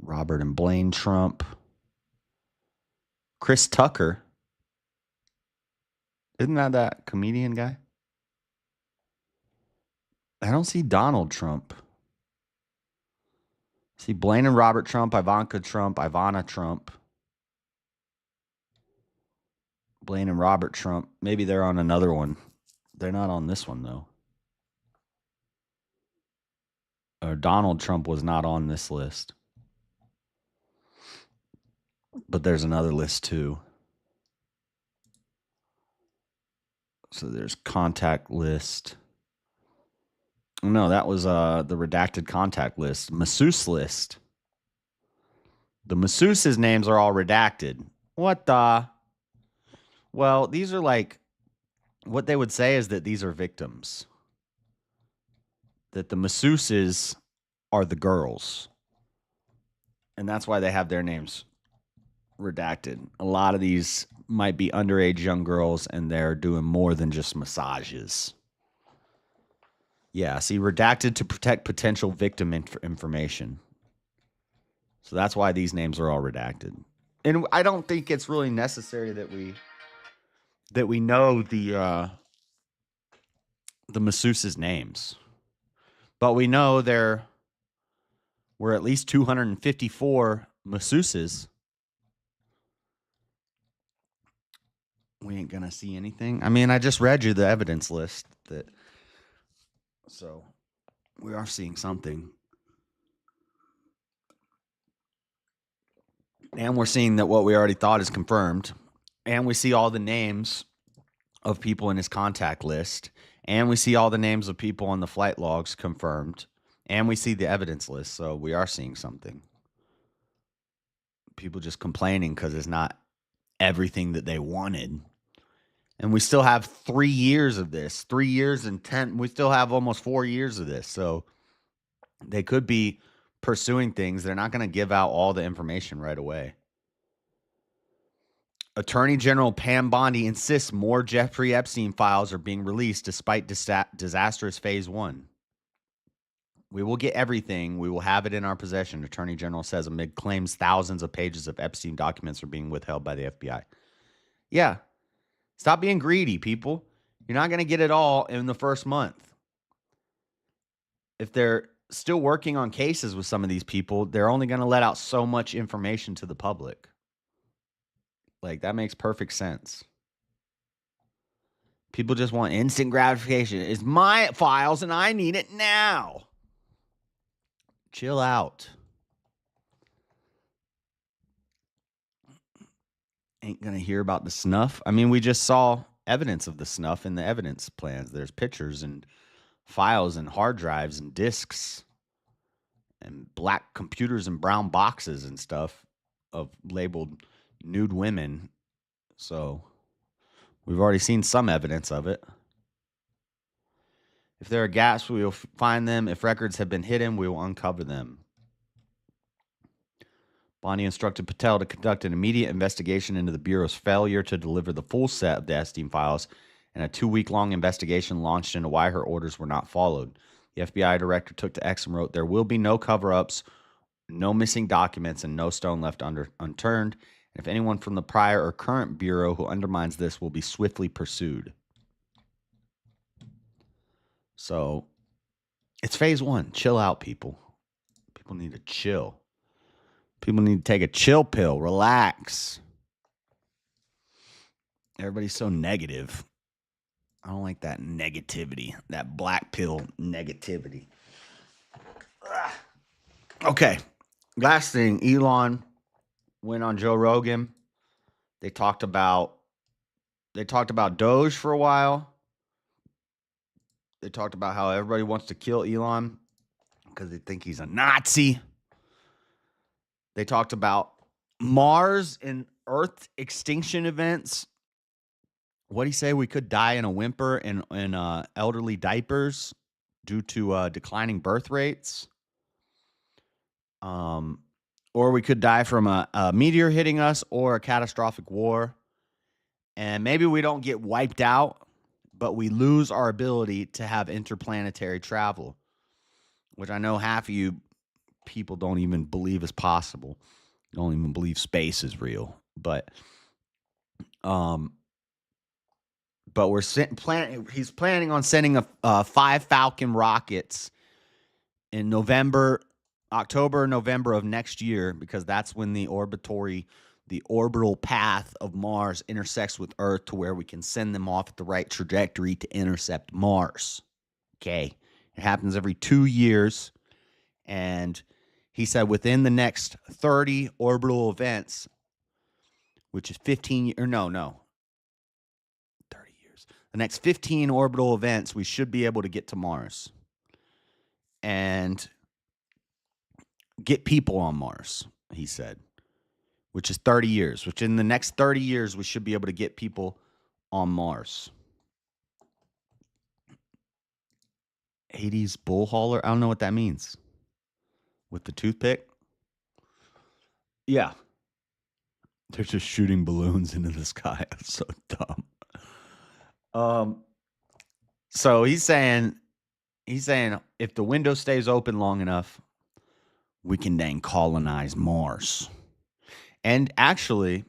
Robert and Blaine Trump, Chris Tucker. Isn't that comedian guy? I don't see Donald Trump. I see Blaine and Robert Trump, Ivanka Trump, Ivana Trump. Blaine and Robert Trump. Maybe they're on another one. They're not on this one, though. Or Donald Trump was not on this list. But there's another list, too. So there's contact list. No, that was the redacted contact list. Masseuse list. The masseuses' names are all redacted. What the... Well, these are like, what they would say is that these are victims. That the masseuses are the girls. And that's why they have their names redacted. A lot of these might be underage young girls and they're doing more than just massages. Yeah, see, redacted to protect potential victim information. So that's why these names are all redacted. And I don't think it's really necessary that we know the masseuses' names. But we know there were at least 254 masseuses. We ain't gonna see anything. I mean, I just read you the evidence list so we are seeing something. And we're seeing that what we already thought is confirmed. And we see all the names of people in his contact list. And we see all the names of people on the flight logs confirmed. And we see the evidence list. So we are seeing something. People just complaining because it's not everything that they wanted. And we still have 3 years of this. 3 years and 10. We still have almost 4 years of this. So they could be pursuing things. They're not going to give out all the information right away. Attorney General Pam Bondi insists more Jeffrey Epstein files are being released despite disastrous phase 1. We will get everything. We will have it in our possession, Attorney General says amid claims thousands of pages of Epstein documents are being withheld by the FBI. Yeah. Stop being greedy, people. You're not going to get it all in the first month. If they're still working on cases with some of these people, they're only going to let out so much information to the public. Like, that makes perfect sense. People just want instant gratification. It's my files and I need it now. Chill out. Ain't gonna hear about the snuff. I mean, we just saw evidence of the snuff in the evidence plans. There's pictures and files and hard drives and discs and black computers and brown boxes and stuff of labeled nude women. So we've already seen some evidence of it. If there are gaps, we will find them. If records have been hidden, we will uncover them. Bondi instructed Patel to conduct an immediate investigation into the Bureau's failure to deliver the full set of the Epstein files, and a 2-week-long investigation launched into why her orders were not followed. The FBI director took to X and wrote, "There will be no cover-ups, no missing documents, and no stone left unturned. And if anyone from the prior or current Bureau who undermines this will be swiftly pursued." So, it's phase 1. Chill out, people. People need to chill. People need to take a chill pill. Relax. Everybody's so negative. I don't like that negativity. That black pill negativity. Okay. Last thing. Elon went on Joe Rogan. They talked about Doge for a while. They talked about how everybody wants to kill Elon because they think he's a Nazi. They talked about Mars and Earth extinction events. What'd he say? We could die in a whimper in elderly diapers due to declining birth rates. Or we could die from a meteor hitting us or a catastrophic war. And maybe we don't get wiped out, but we lose our ability to have interplanetary travel, which I know half of you people don't even believe is possible. Don't even believe space is real. But he's planning on sending 5 Falcon rockets in October, November of next year, because that's when the orbital path of Mars intersects with Earth to where we can send them off at the right trajectory to intercept Mars. Okay. It happens every 2 years. And he said within the next 30 orbital events, which is 15 or no. 30 years. The next 15 orbital events, we should be able to get to Mars and get people on Mars, he said, which is 30 years, which in the next 30 years, we should be able to get people on Mars. Hades bull hauler? I don't know what that means. With the toothpick? Yeah. They're just shooting balloons into the sky. That's so dumb. So he's saying if the window stays open long enough, we can then colonize Mars. And actually,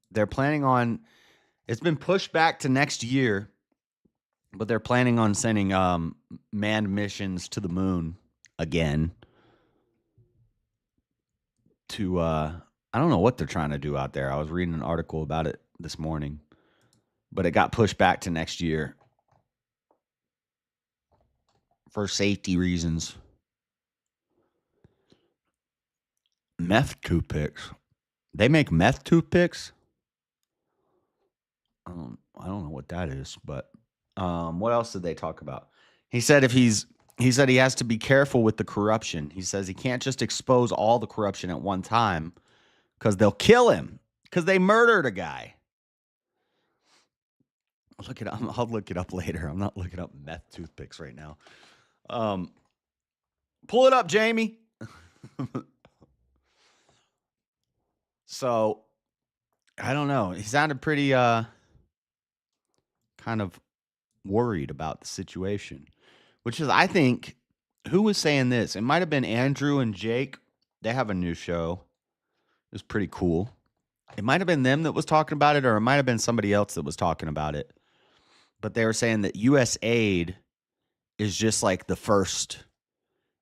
they're planning on, it's been pushed back to next year, but they're planning on sending manned missions to the moon again. I don't know what they're trying to do out there. I was reading an article about it this morning, but it got pushed back to next year for safety reasons. Meth toothpicks. They make meth toothpicks? I don't know what that is, but what else did they talk about? He said he has to be careful with the corruption. He says he can't just expose all the corruption at one time because they'll kill him because they murdered a guy. I'll look it up later. I'm not looking up meth toothpicks right now. Pull it up, Jamie. So, I don't know. He sounded pretty kind of worried about the situation. Which is, I think, who was saying this? It might have been Andrew and Jake. They have a new show. It was pretty cool. It might have been them that was talking about it, or it might have been somebody else that was talking about it. But they were saying that U.S. aid is just like the first.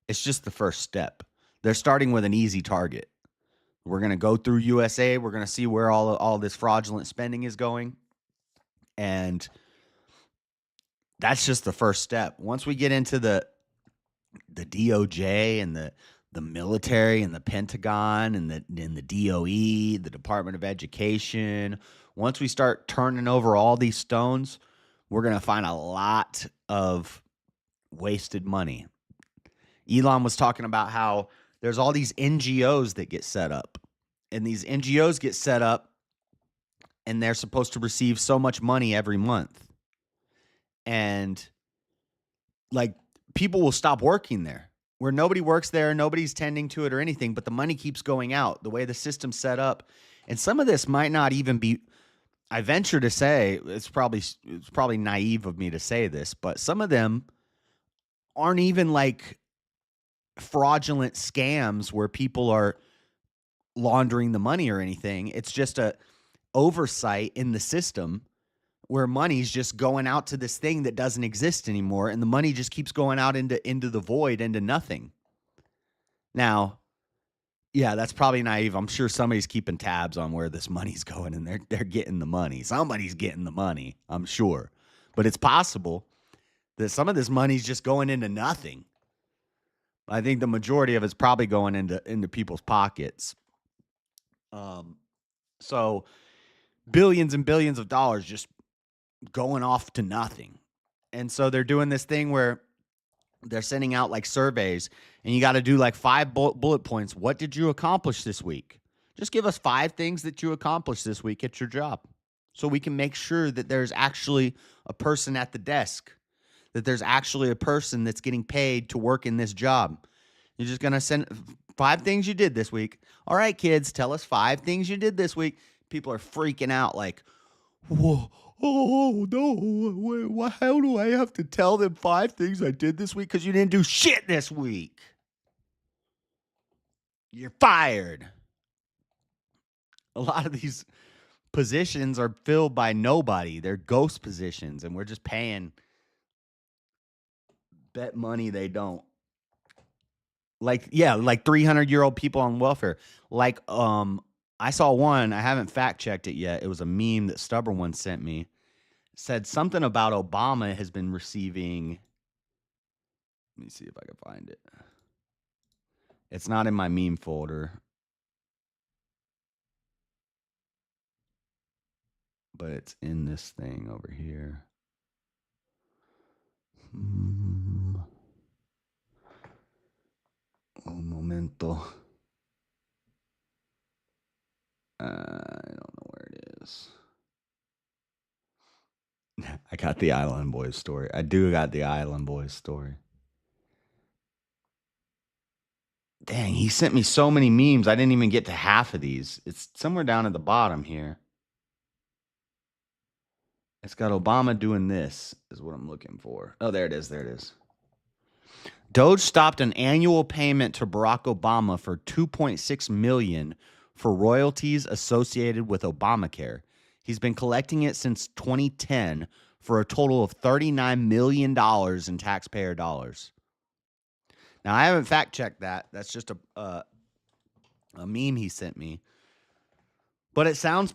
It's just the first step. They're starting with an easy target. We're going to go through USA. We're going to see where all this fraudulent spending is going. And that's just the first step. Once we get into the DOJ and the military and the Pentagon and the DOE, the Department of Education, once we start turning over all these stones, we're going to find a lot of wasted money. Elon was talking about how there's all these NGOs that get set up, and these NGOs get set up and they're supposed to receive so much money every month. And like people will stop working there where nobody works there, nobody's tending to it or anything, but the money keeps going out the way the system's set up. And some of this might not even be, I venture to say, it's probably naive of me to say this, but some of them aren't even like fraudulent scams where people are laundering the money or anything. It's just a oversight in the system where money's just going out to this thing that doesn't exist anymore, and the money just keeps going out into the void, into nothing. Now, yeah, that's probably naive. I'm sure somebody's keeping tabs on where this money's going, and they're getting the money. Somebody's getting the money, I'm sure. But it's possible that some of this money's just going into nothing. I think the majority of it's probably going into people's pockets. So billions and billions of dollars just going off to nothing. And so they're doing this thing where they're sending out like surveys, and you got to do like 5 bullet points. What did you accomplish this week? Just give us 5 things that you accomplished this week at your job, so we can make sure that there's actually a person at the desk, that there's actually a person that's getting paid to work in this job. You're just going to send 5 things you did this week. All right, kids, tell us 5 things you did this week. People are freaking out like, whoa. Oh, no, how do I have to tell them 5 things I did this week? Because you didn't do shit this week. You're fired. A lot of these positions are filled by nobody. They're ghost positions, and we're just paying bet money they don't. Like 300-year-old people on welfare. Like, I saw one, I haven't fact-checked it yet. It was a meme that Stubborn One sent me. It said something about Obama has been receiving. Let me see if I can find it. It's not in my meme folder. But it's in this thing over here. Un momento. I don't know where it is. I got the Island Boys story. I do got the Island Boys story. Dang, he sent me so many memes. I didn't even get to half of these. It's somewhere down at the bottom here. It's got Obama doing this, is what I'm looking for. Oh, there it is. There it is. Doge stopped an annual payment to Barack Obama for $2.6 million for royalties associated with Obamacare. He's been collecting it since 2010 for a total of $39 million in taxpayer dollars. Now, I haven't fact-checked that. That's just a meme he sent me. But it sounds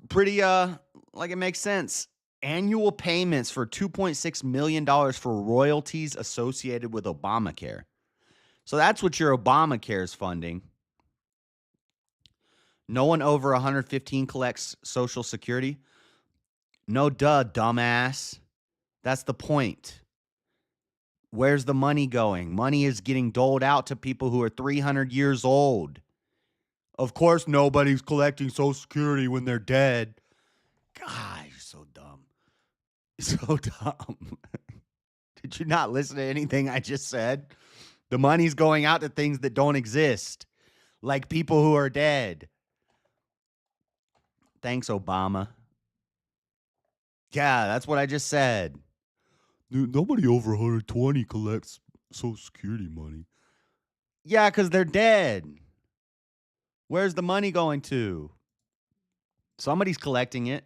pretty like it makes sense. Annual payments for $2.6 million for royalties associated with Obamacare. So that's what your Obamacare is funding. No one over 115 collects Social Security. No duh, dumbass. That's the point. Where's the money going? Money is getting doled out to people who are 300 years old. Of course, nobody's collecting Social Security when they're dead. God, you're so dumb. So dumb. Did you not listen to anything I just said? The money's going out to things that don't exist, like people who are dead. Thanks, Obama. Yeah, that's what I just said. Dude, nobody over 120 collects Social Security money. Yeah, because they're dead. Where's the money going to? Somebody's collecting it.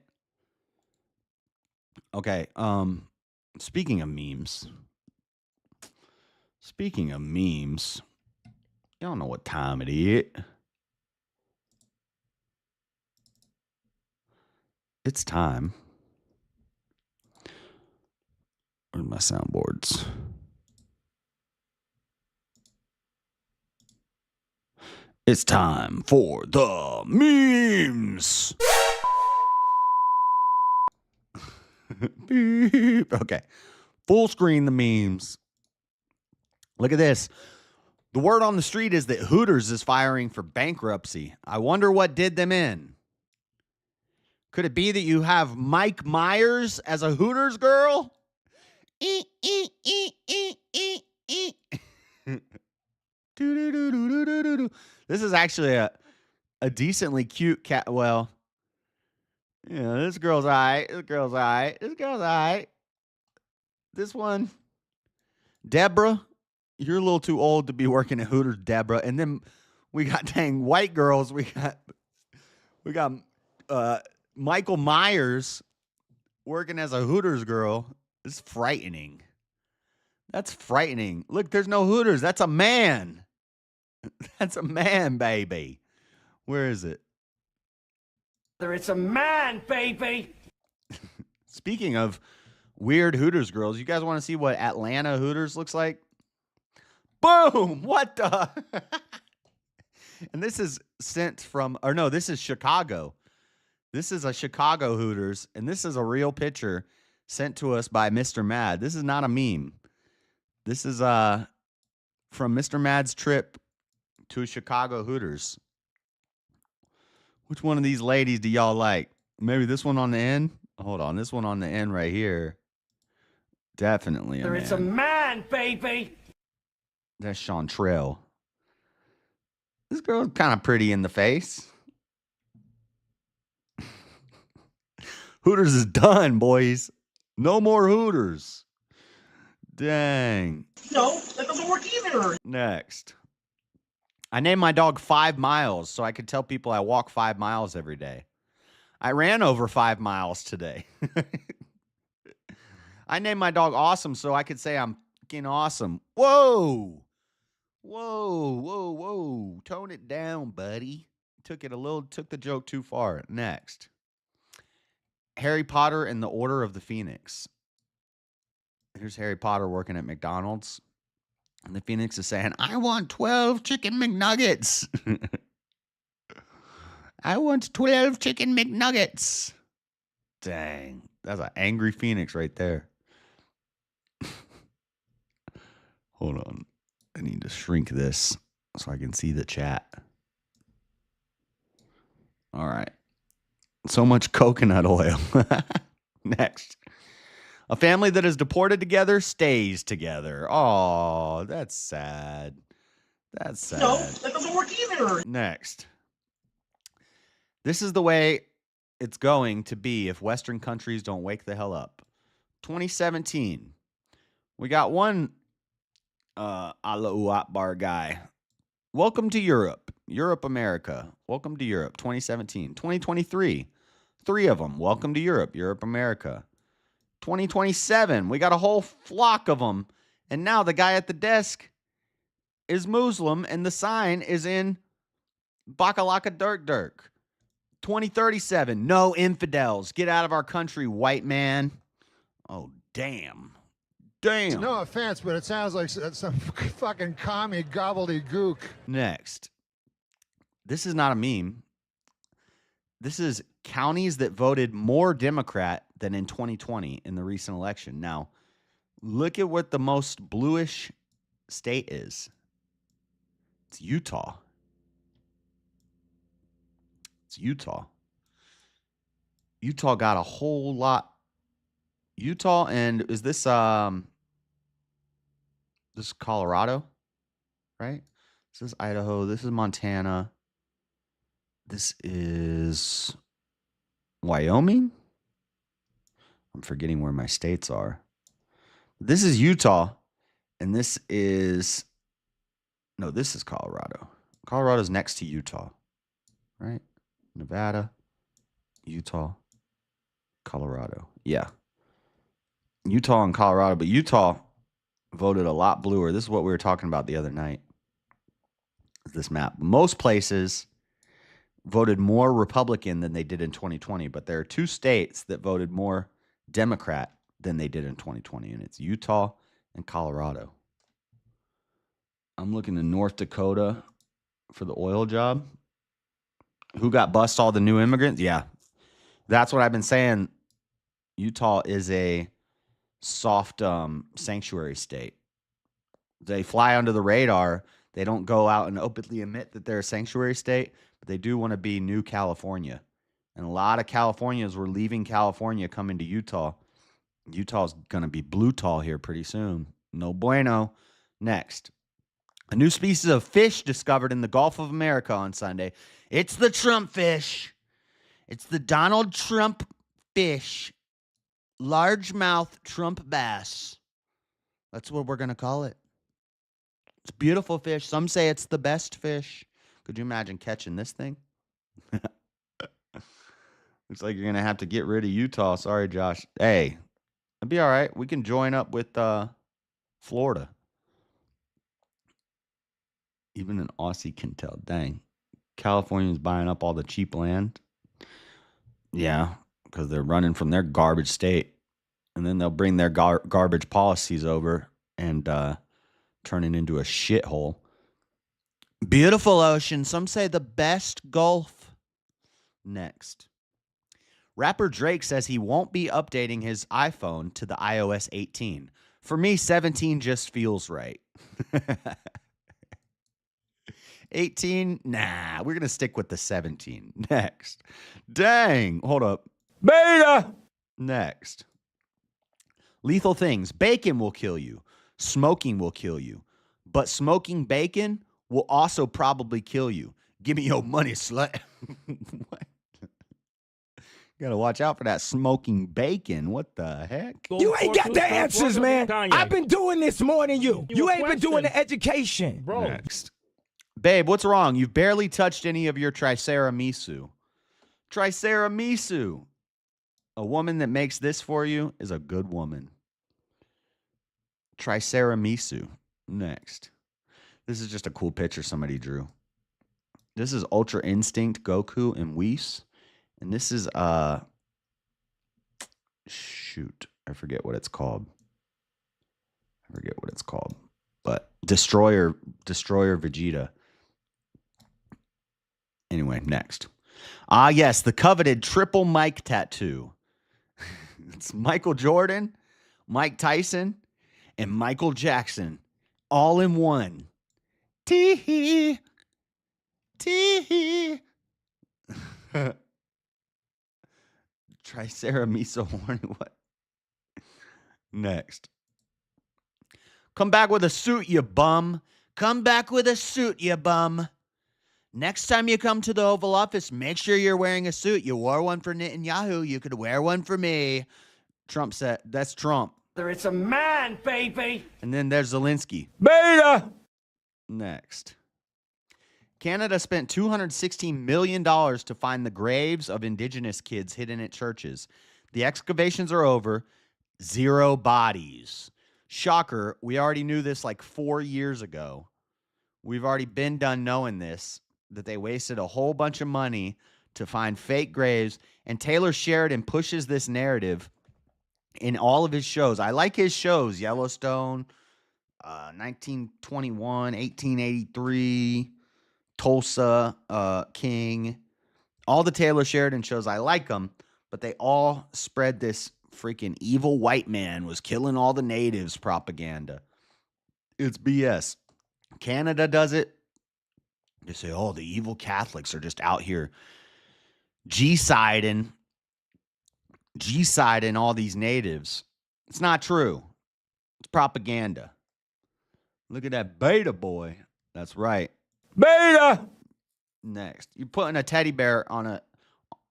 Okay, speaking of memes. Y'all know what time it is. It's time. Where's my soundboards? It's time for the memes. Beep. Okay. Full screen the memes. Look at this. The word on the street is that Hooters is filing for bankruptcy. I wonder what did them in. Could it be that you have Mike Myers as a Hooters girl? This is actually a decently cute cat. Well, yeah, this girl's all right. This girl's all right. This girl's all right. This one, Deborah, you're a little too old to be working at Hooters, Deborah. And then we got dang white girls. We got Michael Myers working as a Hooters girl. It's frightening. That's frightening. Look, there's no Hooters. That's a man. That's a man, baby. Where is it? It's a man, baby. Speaking of weird Hooters girls, you guys want to see what Atlanta Hooters looks like? Boom! What the? And this is sent from, or no, this is Chicago. This is a Chicago Hooters, and this is a real picture sent to us by Mr. Mad. This is not a meme. This is from Mr. Mad's trip to Chicago Hooters. Which one of these ladies do y'all like? Maybe this one on the end? Hold on, this one on the end right here. Definitely a man. It's a man, baby. That's Chantrell. This girl's kind of pretty in the face. Hooters is done, boys. No more Hooters. Dang. No, that doesn't work either. Next. I named my dog 5 Miles so I could tell people I walk 5 miles every day. I ran over 5 miles today. I named my dog Awesome so I could say I'm fucking awesome. Whoa. Whoa, whoa, whoa. Tone it down, buddy. Took the joke too far. Next. Harry Potter and the Order of the Phoenix. Here's Harry Potter working at McDonald's. And the Phoenix is saying, I want 12 chicken McNuggets. I want 12 chicken McNuggets. Dang. That's an angry Phoenix right there. Hold on. I need to shrink this so I can see the chat. All right. So much coconut oil. Next. A family that is deported together stays together. Oh, that's sad. That's sad. No, that doesn't work either. Next. This is the way it's going to be if Western countries don't wake the hell up. 2017. We got one Allahu Akbar guy. Welcome to Europe. Europe, America. Welcome to Europe. 2017. 2023. 3 of them. Welcome to Europe. Europe, America. 2027. We got a whole flock of them. And now the guy at the desk is Muslim and the sign is in Bakalaka Dirk Dirk. 2037. No infidels. Get out of our country, white man. Oh, damn. Damn. No offense, but it sounds like some fucking commie gobbledygook. Next. This is not a meme. This is counties that voted more Democrat than in 2020 in the recent election. Now, look at what the most bluish state is. It's Utah. It's Utah. Utah got a whole lot. Utah, and is this this is Colorado, right? This is Idaho. This is Montana. This is Wyoming. I'm forgetting where my states are. This is Utah, and this is Colorado. Colorado's next to Utah, right? Nevada, Utah, Colorado. Yeah. Utah and Colorado, but Utah voted a lot bluer. This is what we were talking about the other night. This map. Most places voted more Republican than they did in 2020, but there are 2 states that voted more Democrat than they did in 2020, and it's Utah and Colorado. I'm looking to North Dakota for the oil job. Who got bust all the new immigrants? Yeah. That's what I've been saying. Utah is a soft sanctuary state. They fly under the radar. They don't go out and openly admit that they're a sanctuary state, but they do want to be New California. And a lot of Californians were leaving California, coming to Utah. Utah's going to be blue tall here pretty soon. No bueno. Next. A new species of fish discovered in the Gulf of America on Sunday. It's the Trump fish. It's the Donald Trump fish. Largemouth Trump bass. That's what we're going to call it. It's a beautiful fish. Some say it's the best fish. Could you imagine catching this thing? Looks like you're going to have to get rid of Utah. Sorry, Josh. Hey, it'll be all right. We can join up with Florida. Even an Aussie can tell. Dang. California's buying up all the cheap land. Yeah, because they're running from their garbage state. And then they'll bring their garbage policies over and turn it into a shithole. Beautiful ocean. Some say the best Gulf. Next. Rapper Drake says he won't be updating his iPhone to the iOS 18. For me, 17 just feels right. 18, nah, we're going to stick with the 17. Next. Dang, hold up. Beta! Next. Lethal things. Bacon will kill you. Smoking will kill you. But smoking bacon will also probably kill you. Give me your money, slut. What? You got to watch out for that smoking bacon. What the heck? You ain't got the answers, man. I've been doing this more than you. You ain't been doing the education. Bro. Next. Babe, what's wrong? You've barely touched any of your triceramisu. Triceramisu. A woman that makes this for you is a good woman. Triceramisu. Next. This is just a cool picture somebody drew. This is Ultra Instinct, Goku, and Whis. And this is, shoot, I forget what it's called. But Destroyer Vegeta. Anyway, next. Ah, yes, the coveted triple Mike tattoo. It's Michael Jordan, Mike Tyson, and Michael Jackson all in one. Tee-hee. Tee-hee. Triceramiso horny, what? Next. Come back with a suit, you bum. Come back with a suit, you bum. Next time you come to the Oval Office, make sure you're wearing a suit. You wore one for Netanyahu. You could wear one for me. Trump said, that's Trump. It's a man, baby. And then there's Zelenskyy. Beta. Next. Canada spent $216 million to find the graves of indigenous kids hidden at churches. The excavations are over. 0 bodies. Shocker. We already knew this like 4 years ago. We've already been done knowing this, that they wasted a whole bunch of money to find fake graves. And Taylor Sheridan pushes this narrative in all of his shows. I like his shows. Yellowstone, 1921, 1883, Tulsa, King. All the Taylor Sheridan shows, I like them. But they all spread this freaking evil white man was killing all the natives propaganda. It's BS. Canada does it. They say, oh, the evil Catholics are just out here G-siding all these natives. It's not true. It's propaganda. Look at that beta boy. That's right. Beta! Next. You're putting a teddy bear on a...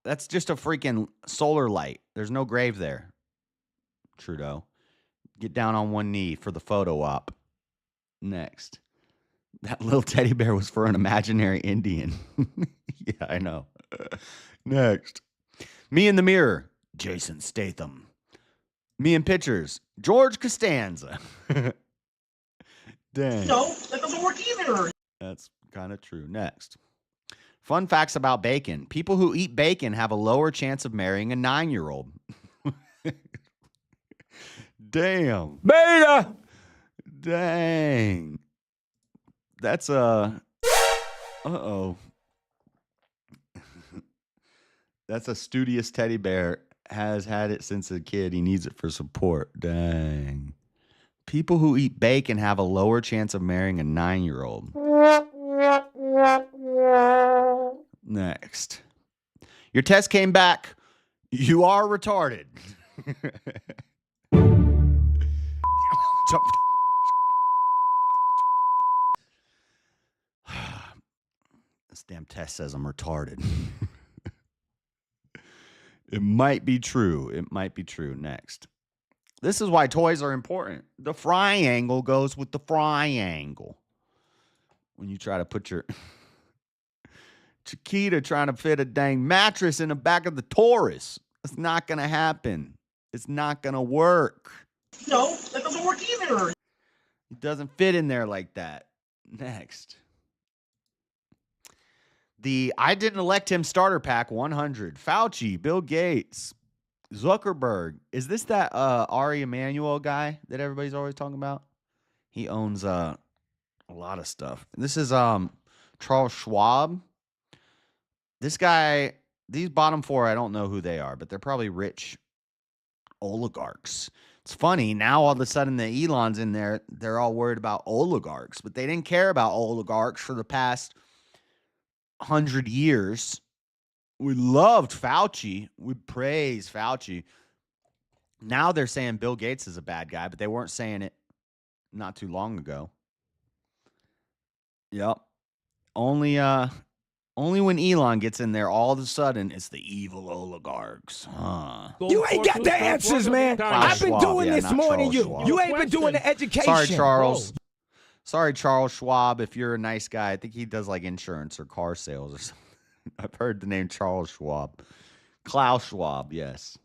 That's just a freaking solar light. There's no grave there. Trudeau. Get down on one knee for the photo op. Next. That little teddy bear was for an imaginary Indian. Yeah, I know. Next. Me in the mirror. Jason Statham. Me in pictures. George Costanza. Dang. No, that doesn't work either. That's kind of true. Next. Fun facts about bacon. People who eat bacon have a lower chance of marrying a 9-year-old. Damn. Beta. Dang. That's uh-oh. That's a studious teddy bear. Has had it since a kid. He needs it for support. Dang. People who eat bacon have a lower chance of marrying a 9-year-old. Next. Your test came back. You are retarded. This damn test says I'm retarded. It might be true. It might be true. Next. This is why toys are important. The fry angle goes with the fry angle. When you try to put your Chiquita trying to fit a dang mattress in the back of the Taurus. It's not going to happen. It's not going to work. No, that doesn't work either. It doesn't fit in there like that. Next. The I didn't elect him starter pack 100. Fauci, Bill Gates, Zuckerberg. Is this that Ari Emanuel guy that everybody's always talking about? He owns a lot of stuff. This is Charles Schwab. This guy, these bottom four, I don't know who they are, but they're probably rich oligarchs. It's funny, now all of a sudden the Elon's in there, they're all worried about oligarchs, but they didn't care about oligarchs for the past 100 years. We loved Fauci. We praised Fauci. Now they're saying Bill Gates is a bad guy, but they weren't saying it not too long ago. Yep. Only when Elon gets in there, all of a sudden, it's the evil oligarchs. You ain't got the answers, man. I've been doing this more than you. You ain't been doing the education. Sorry, Charles. Sorry, Charles Schwab, if you're a nice guy. I think he does like insurance or car sales or something. I've heard the name Charles Schwab. Klaus Schwab, yes.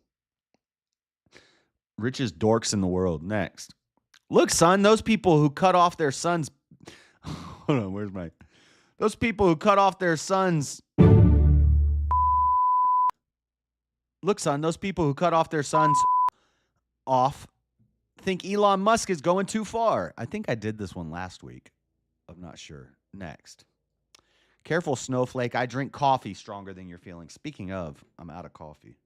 Richest dorks in the world. Next. Look, son, those people who cut off their sons. Hold on, where's my. Those people who cut off their sons. Look, son, those people who cut off their sons off think Elon Musk is going too far. I think I did this one last week. I'm not sure. Next. Careful, snowflake. I drink coffee stronger than you're feeling. Speaking of, I'm out of coffee.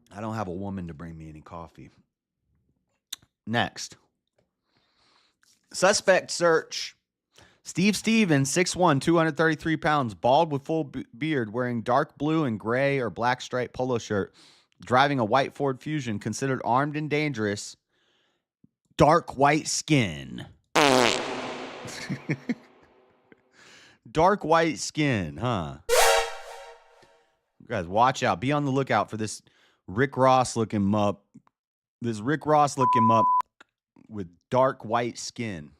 I don't have a woman to bring me any coffee. Next. Suspect search. Steve Stevens, 6'1", 233 pounds, bald with full beard, wearing dark blue and gray or black striped polo shirt, driving a white Ford Fusion, considered armed and dangerous. Dark white skin. Dark white skin, huh? You guys, watch out. Be on the lookout for this Rick Ross looking mup. This Rick Ross looking mup with dark white skin.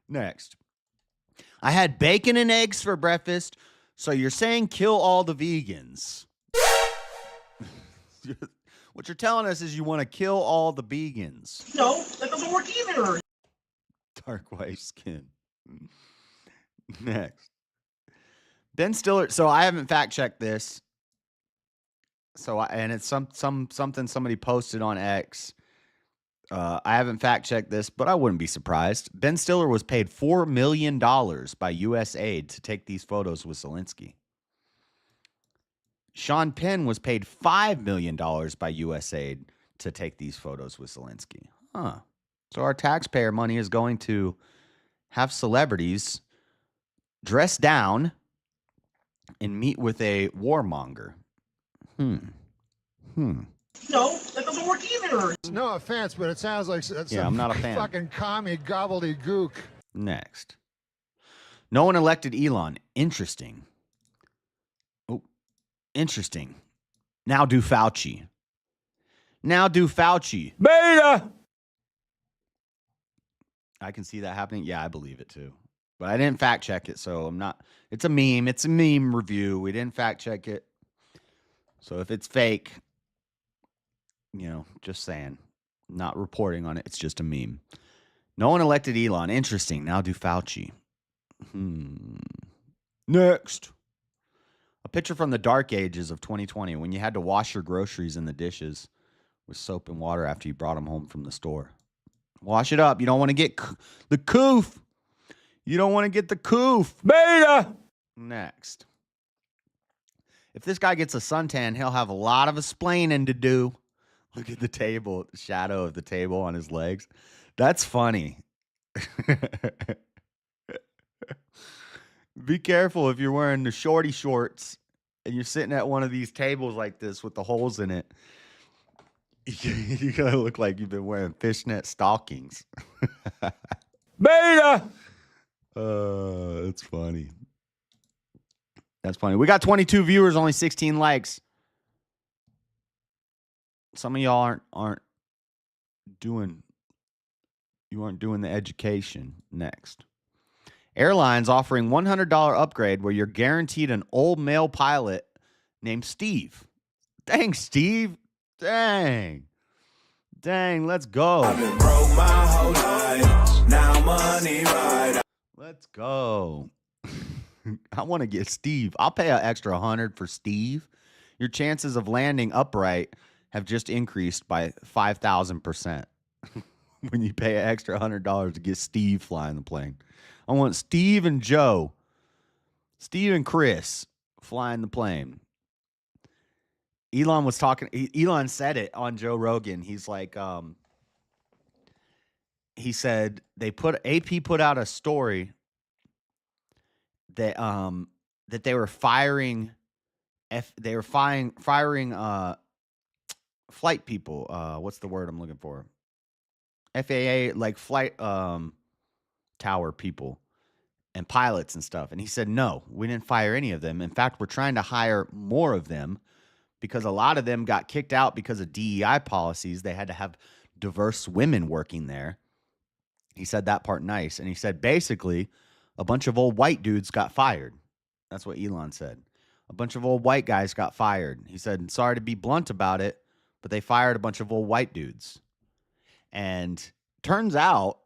Next. I had bacon and eggs for breakfast, so you're saying kill all the vegans. What you're telling us is you want to kill all the vegans. No, that doesn't work either. Dark white skin. Next. Ben Stiller. So I haven't fact checked this. And it's something somebody posted on X. I haven't fact checked this, but I wouldn't be surprised. Ben Stiller was paid $4 million by USAID to take these photos with Zelenskyy. Sean Penn was paid $5 million by USAID to take these photos with Zelenskyy. Huh. So our taxpayer money is going to have celebrities dress down and meet with a warmonger. No, that doesn't work either. No offense, but it sounds like I'm not a fan. Fucking commie gobbledygook. Next. No one elected Elon. Interesting. Oh, interesting. Now do Fauci. Beta! I can see that happening. Yeah, I believe it too. But I didn't fact check it, so I'm not. It's a meme. It's a meme review. We didn't fact check it. So if it's fake, just saying. Not reporting on it. It's just a meme. No one elected Elon. Interesting. Now do Fauci. Next. A picture from the dark ages of 2020 when you had to wash your groceries in the dishes with soap and water after you brought them home from the store. Wash it up. You don't want to get the coof. You don't want to get the coof. Beta. Next. If this guy gets a suntan, he'll have a lot of explaining to do. Look at the table, the shadow of the table on his legs. That's funny. Be careful if you're wearing the shorty shorts and you're sitting at one of these tables like this with the holes in it. You're going to look like you've been wearing fishnet stockings. Beta! That's funny. That's funny. We got 22 viewers, only 16 likes. Some of y'all aren't doing the education. Next. Airlines offering $100 upgrade where you're guaranteed an old male pilot named Steve. Dang, Steve. Dang, let's go. I've been broke my whole life. Now money right. Let's go. I want to get Steve. I'll pay an extra $100 for Steve. Your chances of landing upright have just increased by 5,000% when you pay an extra $100 to get Steve flying the plane. I want Steve and Joe, Steve and Chris flying the plane. Elon said it on Joe Rogan. He's like, he said AP put out a story that that they were firing flight people. What's the word I'm looking for? FAA, like flight tower people and pilots and stuff. And he said, no, we didn't fire any of them. In fact, we're trying to hire more of them because a lot of them got kicked out because of DEI policies. They had to have diverse women working there. He said that part nice. And he said, basically, a bunch of old white dudes got fired. That's what Elon said. A bunch of old white guys got fired. He said, sorry to be blunt about it, but they fired a bunch of old white dudes. And turns out,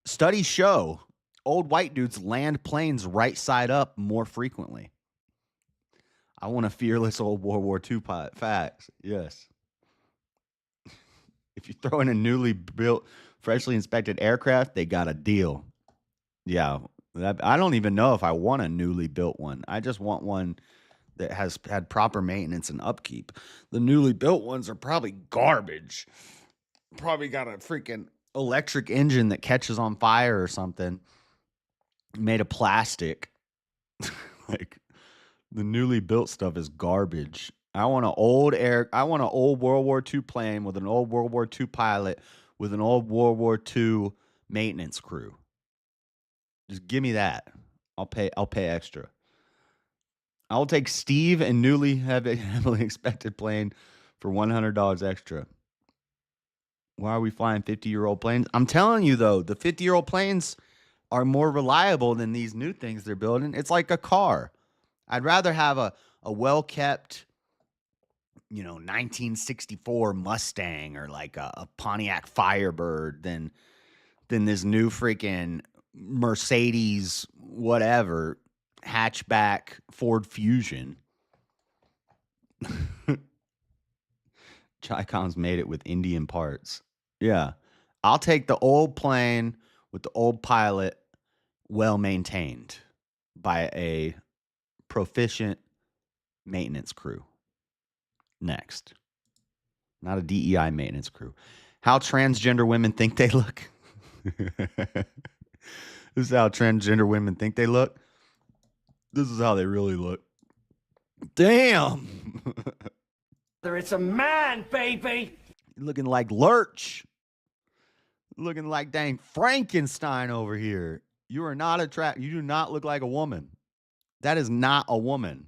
studies show old white dudes land planes right side up more frequently. I want a fearless old World War II pilot. Facts. Yes. If you throw in a newly built, freshly inspected aircraft, they got a deal. Yeah. I don't even know if I want a newly built one. I just want one that has had proper maintenance and upkeep. The newly built ones are probably garbage. Probably got a freaking electric engine that catches on fire or something. Made of plastic. Like, the newly built stuff is garbage. I want an old World War II plane with an old World War II pilot with an old World War II maintenance crew. Just give me that. I'll pay extra. I'll take Steve and newly heavily expected plane for $100 extra. Why are we flying 50-year-old planes? I'm telling you, though, the 50-year-old planes are more reliable than these new things they're building. It's like a car. I'd rather have a well-kept, 1964 Mustang or like a Pontiac Firebird than this new freaking Mercedes, whatever, hatchback Ford Fusion. Chicom's made it with Indian parts. Yeah. I'll take the old plane with the old pilot, well-maintained by a proficient maintenance crew. Next. Not a DEI maintenance crew. How transgender women think they look. This is how transgender women think they look. This is how they really look. Damn. It's a man, baby. Looking like Lurch. Looking like dang Frankenstein over here. You are not attractive. You do not look like a woman. That is not a woman.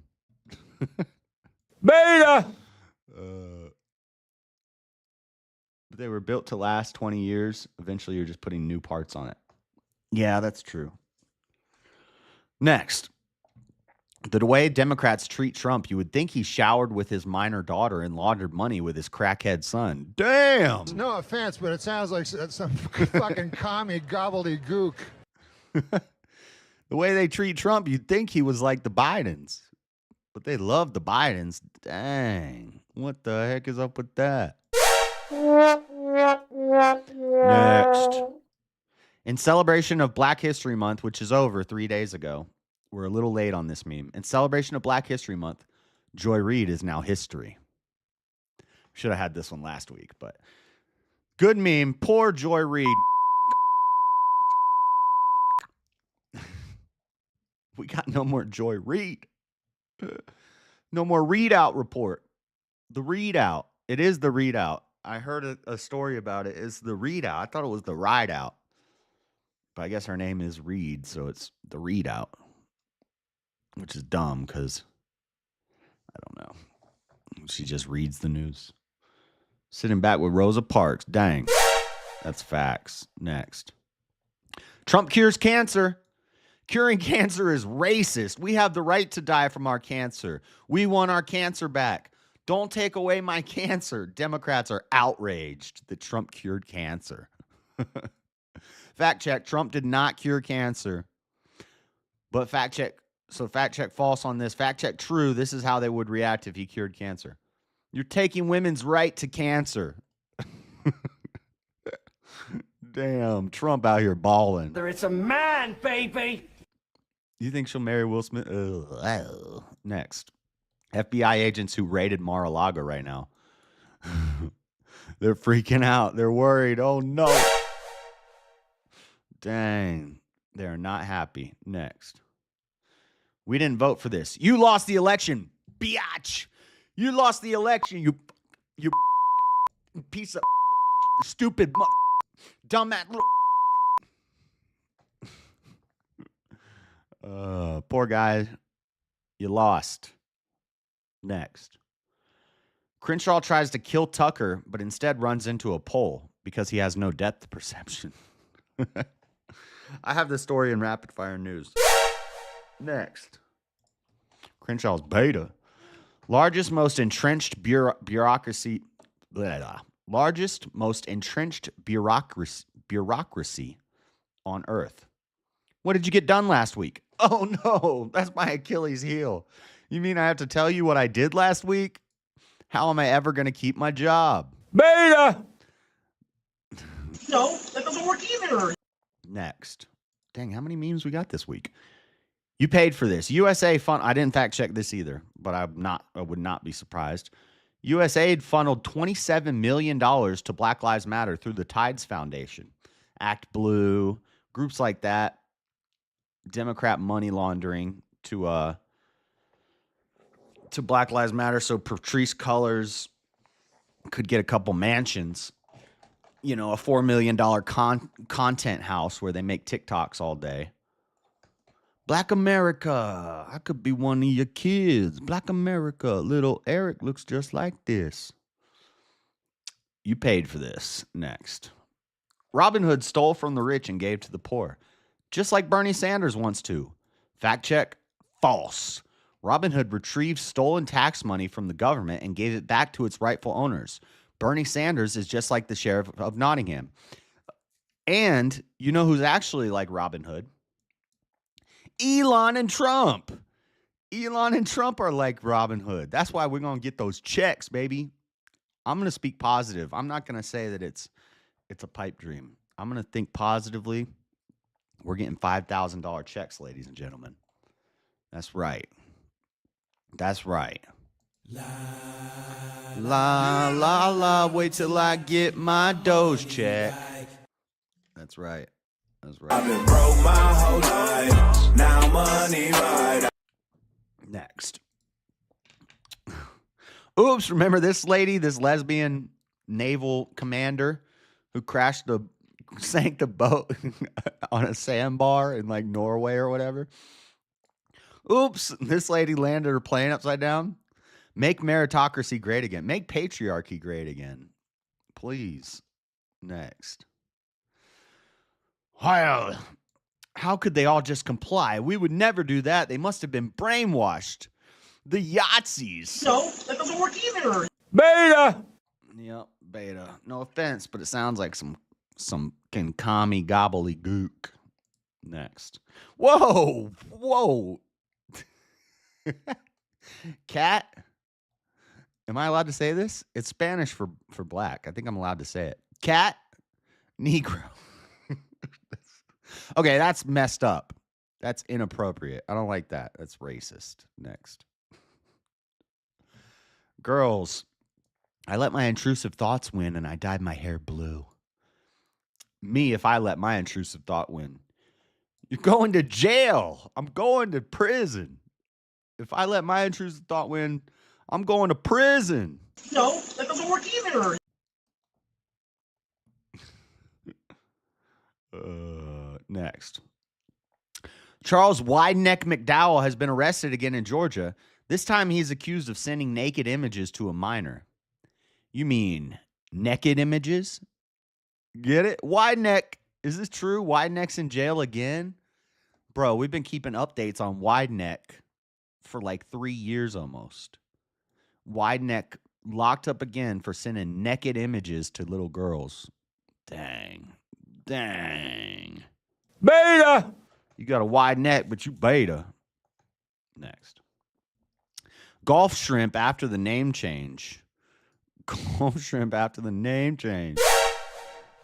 Beta. But they were built to last 20 years. Eventually, you're just putting new parts on it. Yeah, that's true. Next. The way Democrats treat Trump, you would think he showered with his minor daughter and laundered money with his crackhead son. Damn. No offense, but it sounds like some fucking commie gobbledygook. The way they treat Trump, you'd think he was like the Bidens. But they love the Bidens. Dang. What the heck is up with that? Next. In celebration of Black History Month, which is over 3 days ago, we're a little late on this meme. In celebration of Black History Month, Joy Reid is now history. Should have had this one last week, but good meme. Poor Joy Reid. We got no more Joy Reid. No more readout report. The readout. It is the readout. I heard a story about it. It's the readout. I thought it was the ride out. But I guess her name is Reed, so it's the readout. Which is dumb because, I don't know. She just reads the news. Sitting back with Rosa Parks. Dang. That's facts. Next. Trump cures cancer. Curing cancer is racist. We have the right to die from our cancer. We want our cancer back. Don't take away my cancer. Democrats are outraged that Trump cured cancer. Fact check. Trump did not cure cancer. But fact check. So fact check false on this. Fact check true. This is how they would react if he cured cancer. You're taking women's right to cancer. Damn, Trump out here balling. It's a man, baby. You think she'll marry Will Smith? Ugh. Next. FBI agents who raided Mar-a-Lago right now. They're freaking out. They're worried. Oh, no. Dang. They're not happy. Next. We didn't vote for this. You lost the election, biatch. You lost the election, you piece of stupid dumbass. Poor guy. You lost. Next. Crenshaw tries to kill Tucker, but instead runs into a pole because he has no depth perception. I have this story in rapid fire news. Next. Crenshaw's beta. Largest, most entrenched bureaucracy. Largest, most entrenched bureaucracy on Earth. What did you get done last week? Oh no, that's my Achilles heel. You mean I have to tell you what I did last week? How am I ever going to keep my job? Beta! No, that doesn't work either. Next. Dang, how many memes we got this week? You paid for this. USA fund. I didn't fact check this either, but I would not be surprised. USAID funneled $27 million to Black Lives Matter through the Tides Foundation, Act Blue, groups like that. Democrat money laundering to Black Lives Matter, so Patrice Cullors could get a couple mansions. You know, a $4 million content house where they make TikToks all day. Black America, I could be one of your kids. Black America, little Eric looks just like this. You paid for this. Next. Robin Hood stole from the rich and gave to the poor, just like Bernie Sanders wants to. Fact check, false. Robin Hood retrieved stolen tax money from the government and gave it back to its rightful owners. Bernie Sanders is just like the sheriff of Nottingham. And you know who's actually like Robin Hood? Elon and Trump. Elon and Trump are like Robin Hood. That's why we're going to get those checks, baby. I'm going to speak positive. I'm not going to say that it's a pipe dream. I'm going to think positively. We're getting $5,000 checks, ladies and gentlemen. That's right. That's right. La, la, la, wait till I get my Doge check. That's right. That's right. I've been broke my whole life. Now money right. Next. Oops, remember this lady, this lesbian naval commander who sank the boat on a sandbar in like Norway or whatever? Oops, this lady landed her plane upside down. Make meritocracy great again. Make patriarchy great again. Please. Next. Well, How could they all just comply? We would never do that. They must have been brainwashed. The Yahtzees. No, that doesn't work either. Beta. Yep, beta. No offense, but it sounds like some commie gobbledygook. Next. Whoa. Cat. Am I allowed to say this? It's Spanish for black. I think I'm allowed to say it. Cat. Negro. Okay, that's messed up. That's inappropriate. I don't like that. That's racist. Next. Girls. I let my intrusive thoughts win and I dyed my hair blue. Me, if I let my intrusive thought win. You're going to jail. I'm going to prison. If I let my intrusive thought win, I'm going to prison. No, that doesn't work either. Next. Charles Wideneck McDowell has been arrested again in Georgia. This time he's accused of sending naked images to a minor. You mean naked images? Get it? Wideneck. Is this true? Wideneck's in jail again? Bro, we've been keeping updates on Wideneck for like 3 years almost. Wideneck locked up again for sending naked images to little girls. Dang. Beta. You got a wide neck, but you beta. Next. Golf shrimp after the name change. Golf shrimp after the name change.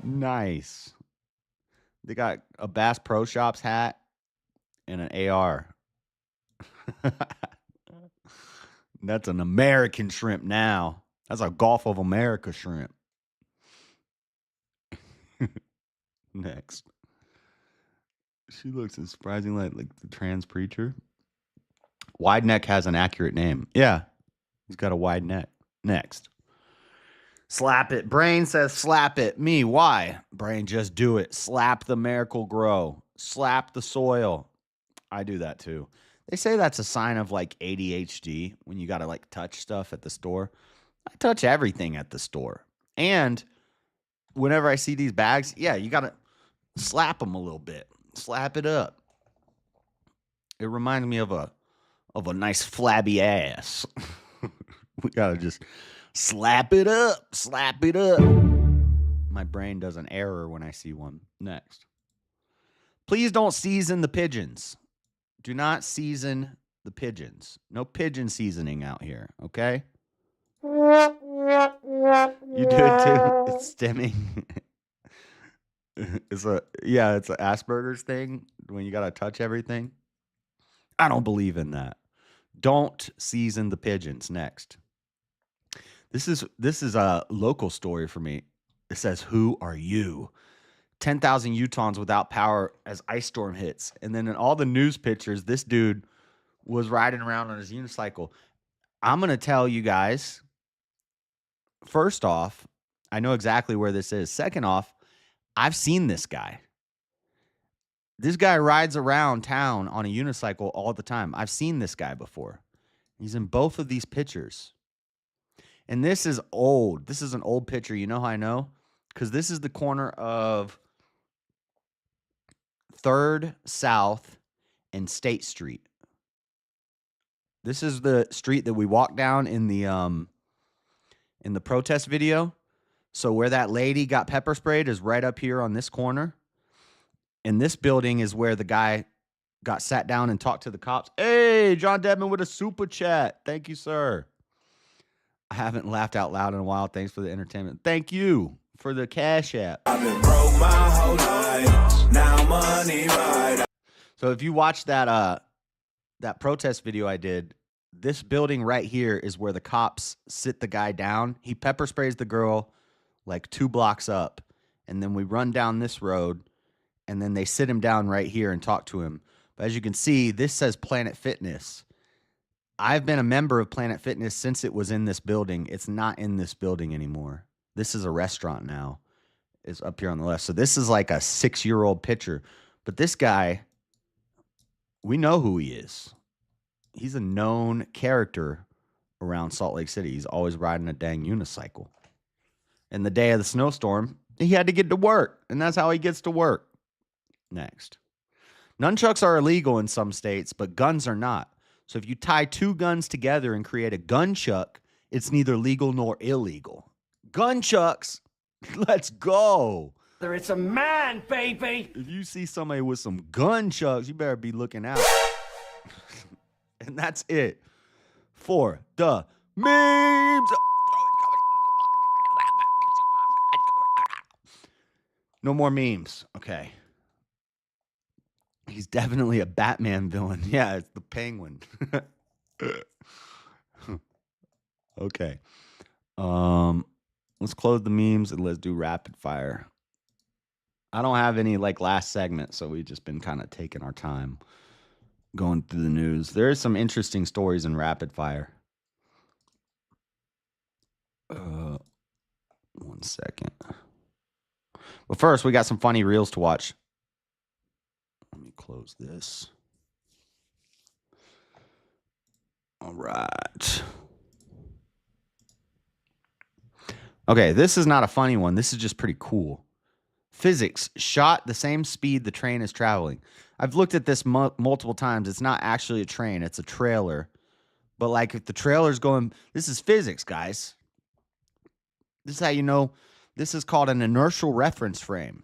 Nice. They got a Bass Pro Shops hat and an AR. That's an American shrimp now. That's a Gulf of America shrimp. Next. She looks surprisingly like the trans preacher. Wide neck has an accurate name. Yeah. He's got a wide neck. Next. Slap it. Brain says slap it. Me, why? Brain, just do it. Slap the miracle grow. Slap the soil. I do that too. They say that's a sign of like ADHD when you got to like touch stuff at the store. I touch everything at the store. And whenever I see these bags, yeah, you got to slap them a little bit. Slap it up. It reminds me of a nice flabby ass. We got to just slap it up. Slap it up. My brain does an error when I see one. Next. Please don't season the pigeons. Do not season the pigeons. No pigeon seasoning out here, okay? You do it too. It's stimming. It's an Asperger's thing when you gotta touch everything. I don't believe in that. Don't season the pigeons. Next. This is a local story for me. It says, "Who are you?" 10,000 Utahns without power as ice storm hits. And then in all the news pictures, this dude was riding around on his unicycle. I'm going to tell you guys, first off, I know exactly where this is. Second off, I've seen this guy. This guy rides around town on a unicycle all the time. I've seen this guy before. He's in both of these pictures. And this is old. This is an old picture. You know how I know? Because this is the corner of 3rd South and State Street. This is the street that we walked down in the protest video. So where that lady got pepper sprayed is right up here on this corner. And this building is where the guy got sat down and talked to the cops. Hey, John Dedman with a super chat. Thank you, sir. I haven't laughed out loud in a while. Thanks for the entertainment. Thank you for the Cashapp. I've been broke my whole life. Now money right. So if you watch that protest video I did, this building right here is where the cops sit the guy down. He pepper sprays the girl like 2 blocks up. And then we run down this road. And then they sit him down right here and talk to him. But as you can see, this says Planet Fitness. I've been a member of Planet Fitness since it was in this building. It's not in this building anymore. This is a restaurant now. It's up here on the left. So this is like a 6-year-old picture. But this guy, we know who he is. He's a known character around Salt Lake City. He's always riding a dang unicycle. And the day of the snowstorm, he had to get to work. And that's how he gets to work. Next. Nunchucks are illegal in some states, but guns are not. So if you tie two guns together and create a gunchuck, it's neither legal nor illegal. Gunchucks, let's go. It's a man, baby. If you see somebody with some gunchucks, you better be looking out. And that's it for the memes. No more memes. Okay. He's definitely a Batman villain. Yeah, it's the Penguin. Okay. Let's close the memes and let's do rapid fire. I don't have any like last segment, so we've just been kind of taking our time going through the news. There is some interesting stories in rapid fire. 1 second. But first, we got some funny reels to watch. Let me close this. All right. Okay, this is not a funny one. This is just pretty cool. Physics shot the same speed the train is traveling. I've looked at this multiple times. It's not actually a train. It's a trailer. But like if the trailer's going, this is physics, guys. This is how you know. This is called an inertial reference frame.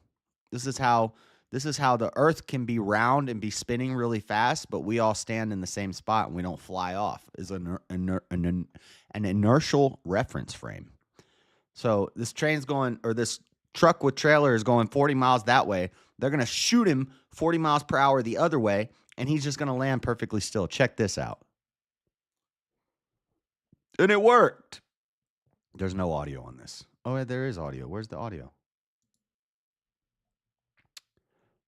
This is how the Earth can be round and be spinning really fast, but we all stand in the same spot and we don't fly off. Is an inertial reference frame. So this train's going, or this truck with trailer is going 40 miles that way. They're going to shoot him 40 miles per hour the other way, and he's just going to land perfectly still. Check this out. And it worked. There's no audio on this. Oh, yeah, there is audio. Where's the audio?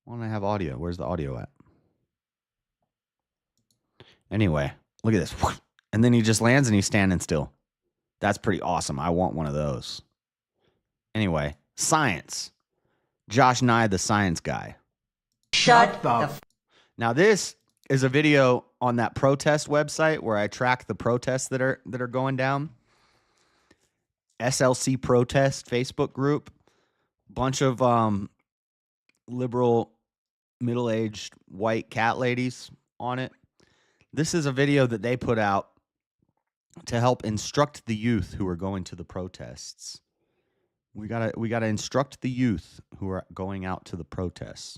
Why don't I have audio? Where's the audio at? Anyway, look at this. And then he just lands and he's standing still. That's pretty awesome. I want one of those. Anyway, science. Josh Nye, the science guy. Shut the Now, this is a video on that protest website where I track the protests that are going down. SLC protest Facebook group. Bunch of liberal, middle-aged, white cat ladies on it. This is a video that they put out to help instruct the youth who are going to the protests. We gotta instruct the youth who are going out to the protests.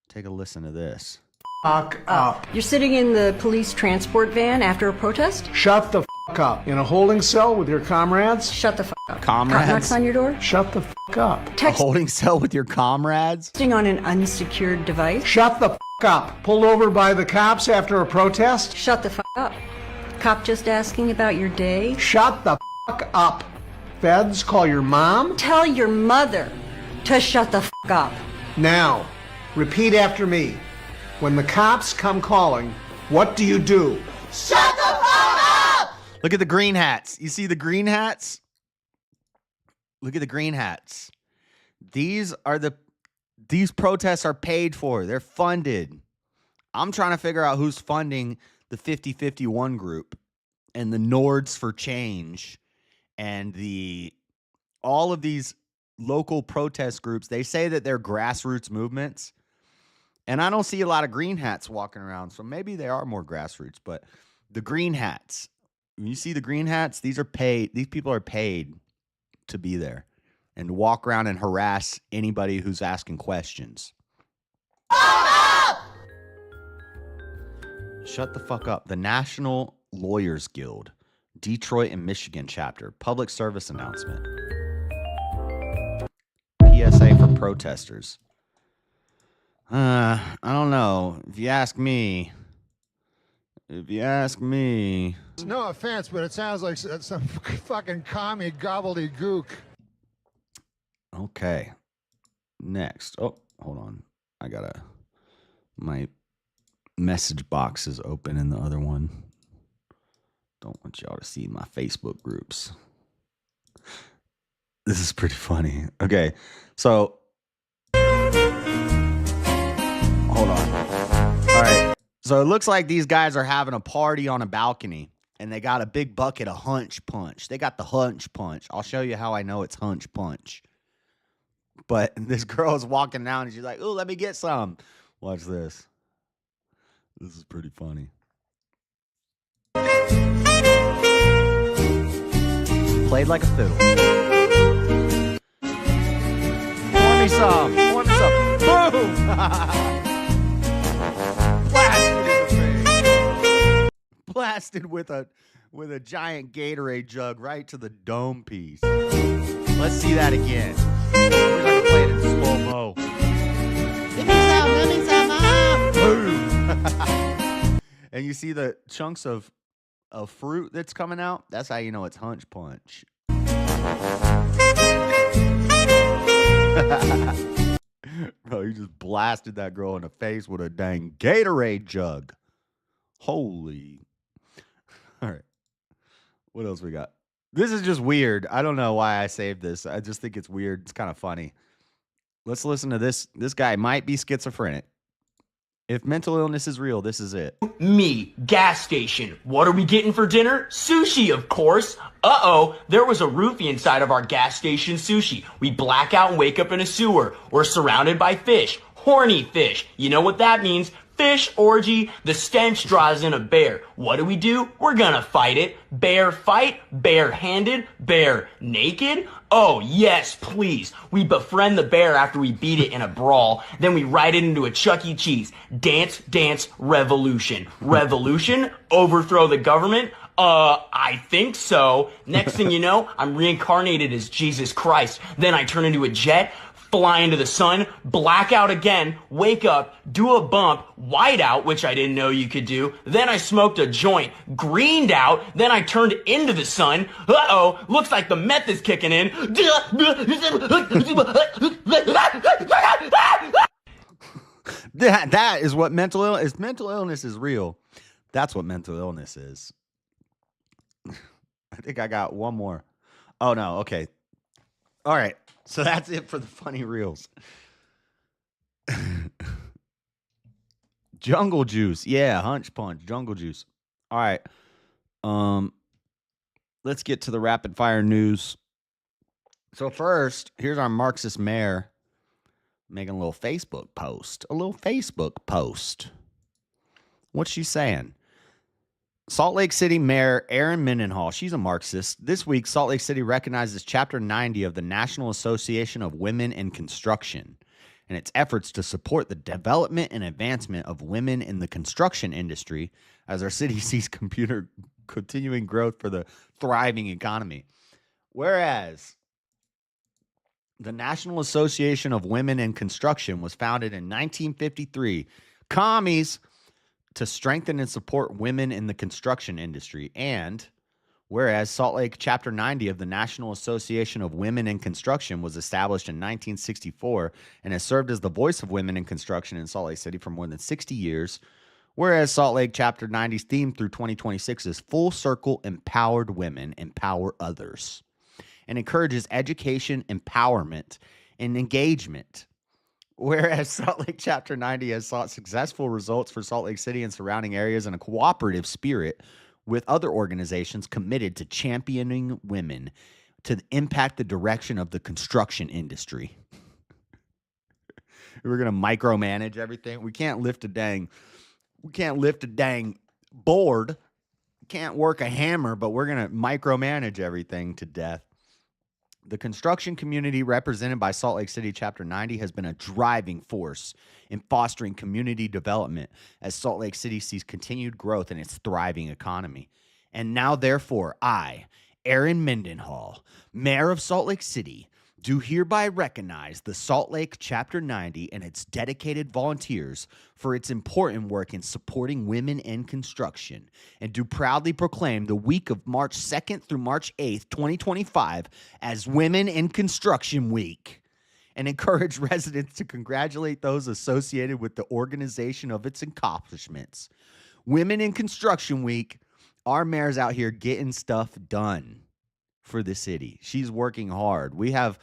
Take a listen to this. Fuck up. You're sitting in the police transport van after a protest? Shut the fuck up. In a holding cell with your comrades? Shut the fuck up. Comrades? Cop knocks on your door? Shut the fuck up. A holding cell with your comrades? Texting on an unsecured device? Shut the fuck up. Pulled over by the cops after a protest? Shut the fuck up. Cop just asking about your day? Shut the fuck up. Feds, call your mom? Tell your mother to shut the fuck up. Now, repeat after me. When the cops come calling, what do you do? Shut the fuck up! Look at the green hats. You see the green hats? Look at the green hats. These protests are paid for. They're funded. I'm trying to figure out who's funding the 5051 group and the Nords for Change and all of these local protest groups. They say that they're grassroots movements. And I don't see a lot of green hats walking around, so maybe they are more grassroots. But the green hats, when you see the green hats, these are paid. These people are paid to be there and to walk around and harass anybody who's asking questions. Shut the fuck up. The National Lawyers Guild, Detroit and Michigan chapter, public service announcement. PSA for protesters. I don't know. If you ask me. No offense, but it sounds like some fucking commie gobbledygook. Okay. Next. Oh, hold on. My message box is open in the other one. Don't want y'all to see my Facebook groups. This is pretty funny. Okay. So hold on. All right. So it looks like these guys are having a party on a balcony and they got a big bucket of Hunch Punch. They got the Hunch Punch. I'll show you how I know it's Hunch Punch. But this girl is walking down and she's like, "Ooh, let me get some." Watch this. This is pretty funny. Played like a fiddle. Pour me some. Pour me some. Boom! Blasted in the face. Blasted with a giant Gatorade jug right to the dome piece. Let's see that again. I wish I could play it in slow-mo. Give me some. Boom! And you see the chunks of fruit that's coming out? That's how you know it's Hunch Punch. Bro, you just blasted that girl in the face with a dang Gatorade jug. Holy. All right. What else we got? This is just weird. I don't know why I saved this. I just think it's weird. It's kind of funny. Let's listen to this. This guy might be schizophrenic. If mental illness is real, this is it. Me, gas station. What are we getting for dinner? Sushi, of course. Uh-oh, there was a roofie inside of our gas station sushi. We black out and wake up in a sewer. We're surrounded by fish. Horny fish. You know what that means? Fish orgy. The stench draws in a bear. What do? We're gonna fight it. Bear fight? Bare-handed? Bear naked? Oh, yes, please. We befriend the bear after we beat it in a brawl. Then we ride it into a Chuck E. Cheese. Dance, dance, revolution. Revolution? Overthrow the government? I think so. Next thing you know, I'm reincarnated as Jesus Christ. Then I turn into a jet, fly into the sun, black out again, wake up, do a bump, white out, which I didn't know you could do. Then I smoked a joint, greened out, then I turned into the sun. Uh-oh, looks like the meth is kicking in. That is what mental illness is. Mental illness is real. That's what mental illness is. I think I got one more. Oh, no. Okay. All right. So that's it for the funny reels. Jungle juice. Yeah, Hunch Punch. Jungle juice. All right. Let's get to the rapid fire news. So first, here's our Marxist mayor making a little Facebook post. What's she saying? Salt Lake City Mayor Erin Mendenhall, she's a Marxist. This week, Salt Lake City recognizes Chapter 90 of the National Association of Women in Construction and its efforts to support the development and advancement of women in the construction industry as our city sees continuing growth for the thriving economy. Whereas the National Association of Women in Construction was founded in 1953, commies, to strengthen and support women in the construction industry. And whereas Salt Lake Chapter 90 of the National Association of Women in Construction was established in 1964 and has served as the voice of women in construction in Salt Lake City for more than 60 years. Whereas Salt Lake Chapter 90's theme through 2026 is Full Circle Empowered Women Empower Others, and encourages education, empowerment, and engagement. Whereas Salt Lake Chapter 90 has sought successful results for Salt Lake City and surrounding areas in a cooperative spirit with other organizations committed to championing women to impact the direction of the construction industry. We're going to micromanage everything. We can't lift a dang board. Can't work a hammer, but we're going to micromanage everything to death. The construction community represented by Salt Lake City Chapter 90 has been a driving force in fostering community development as Salt Lake City sees continued growth in its thriving economy. And now, therefore, I, Erin Mendenhall, Mayor of Salt Lake City, do hereby recognize the Salt Lake Chapter 90 and its dedicated volunteers for its important work in supporting women in construction, and do proudly proclaim the week of March 2nd through March 8th, 2025 as Women in Construction Week, and encourage residents to congratulate those associated with the organization of its accomplishments. Women in Construction Week, our mayor's out here getting stuff done for the city. She's working hard. We have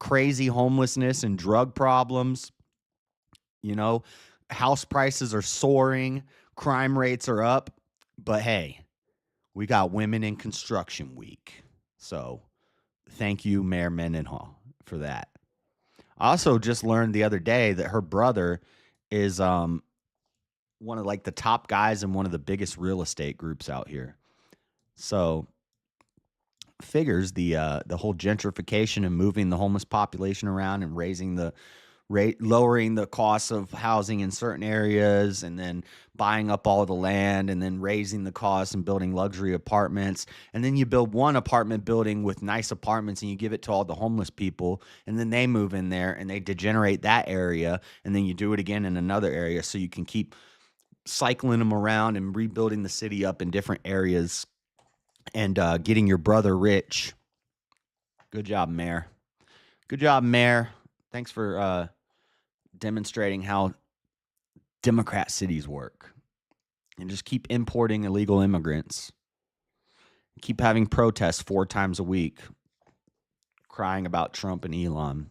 crazy homelessness and drug problems. You know, house prices are soaring, crime rates are up. But hey, we got Women in Construction Week. So thank you, Mayor Mendenhall, for that. I also just learned the other day that her brother is one of like the top guys in one of the biggest real estate groups out here. So figures the whole gentrification and moving the homeless population around and raising the lowering the cost of housing in certain areas, and then buying up all the land, and then raising the cost and building luxury apartments. And then you build one apartment building with nice apartments and you give it to all the homeless people, and then they move in there and they degenerate that area, and then you do it again in another area, so you can keep cycling them around and rebuilding the city up in different areas and getting your brother rich. Good job, Mayor. Good job, Mayor. Thanks for demonstrating how Democrat cities work. And just keep importing illegal immigrants. Keep having protests 4 times a week, crying about Trump and Elon.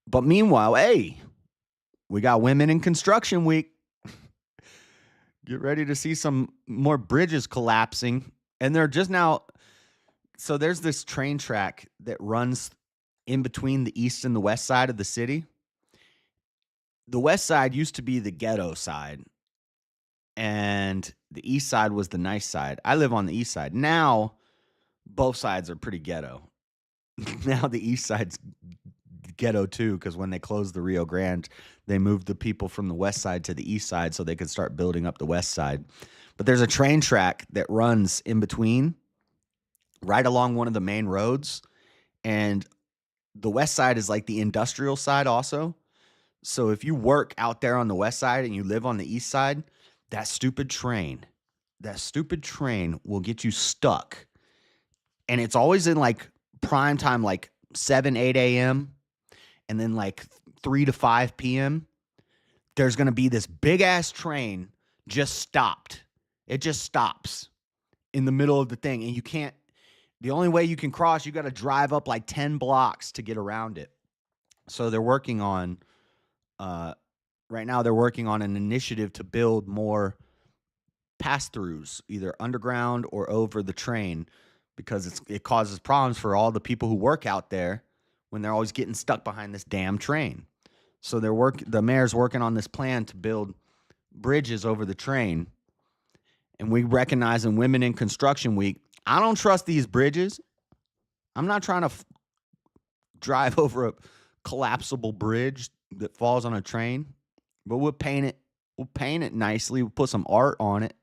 But meanwhile, hey, we got Women in Construction Week. Get ready to see some more bridges collapsing. And they're just now, so there's this train track that runs in between the east and the west side of the city. The west side used to be the ghetto side, and the east side was the nice side. I live on the east side. Now, both sides are pretty ghetto. Now the east side's ghetto too, because when they closed the Rio Grande, they moved the people from the west side to the east side so they could start building up the west side. But there's a train track that runs in between, right along one of the main roads, and the west side is like the industrial side also. So if you work out there on the west side and you live on the east side, that stupid train will get you stuck. And it's always in like prime time, like 7, 8 a.m. And then like 3 to 5 p.m. There's going to be this big ass train just stopped. It just stops in the middle of the thing. And you can't, the only way you can cross, you got to drive up like 10 blocks to get around it. So they're working on, right now they're working on an initiative to build more pass-throughs, either underground or over the train, because it causes problems for all the people who work out there when they're always getting stuck behind this damn train. So the mayor's working on this plan to build bridges over the train. And we recognize in Women in Construction Week, I don't trust these bridges. I'm not trying to drive over a collapsible bridge that falls on a train, but we'll paint it. We'll paint it nicely. We'll put some art on it.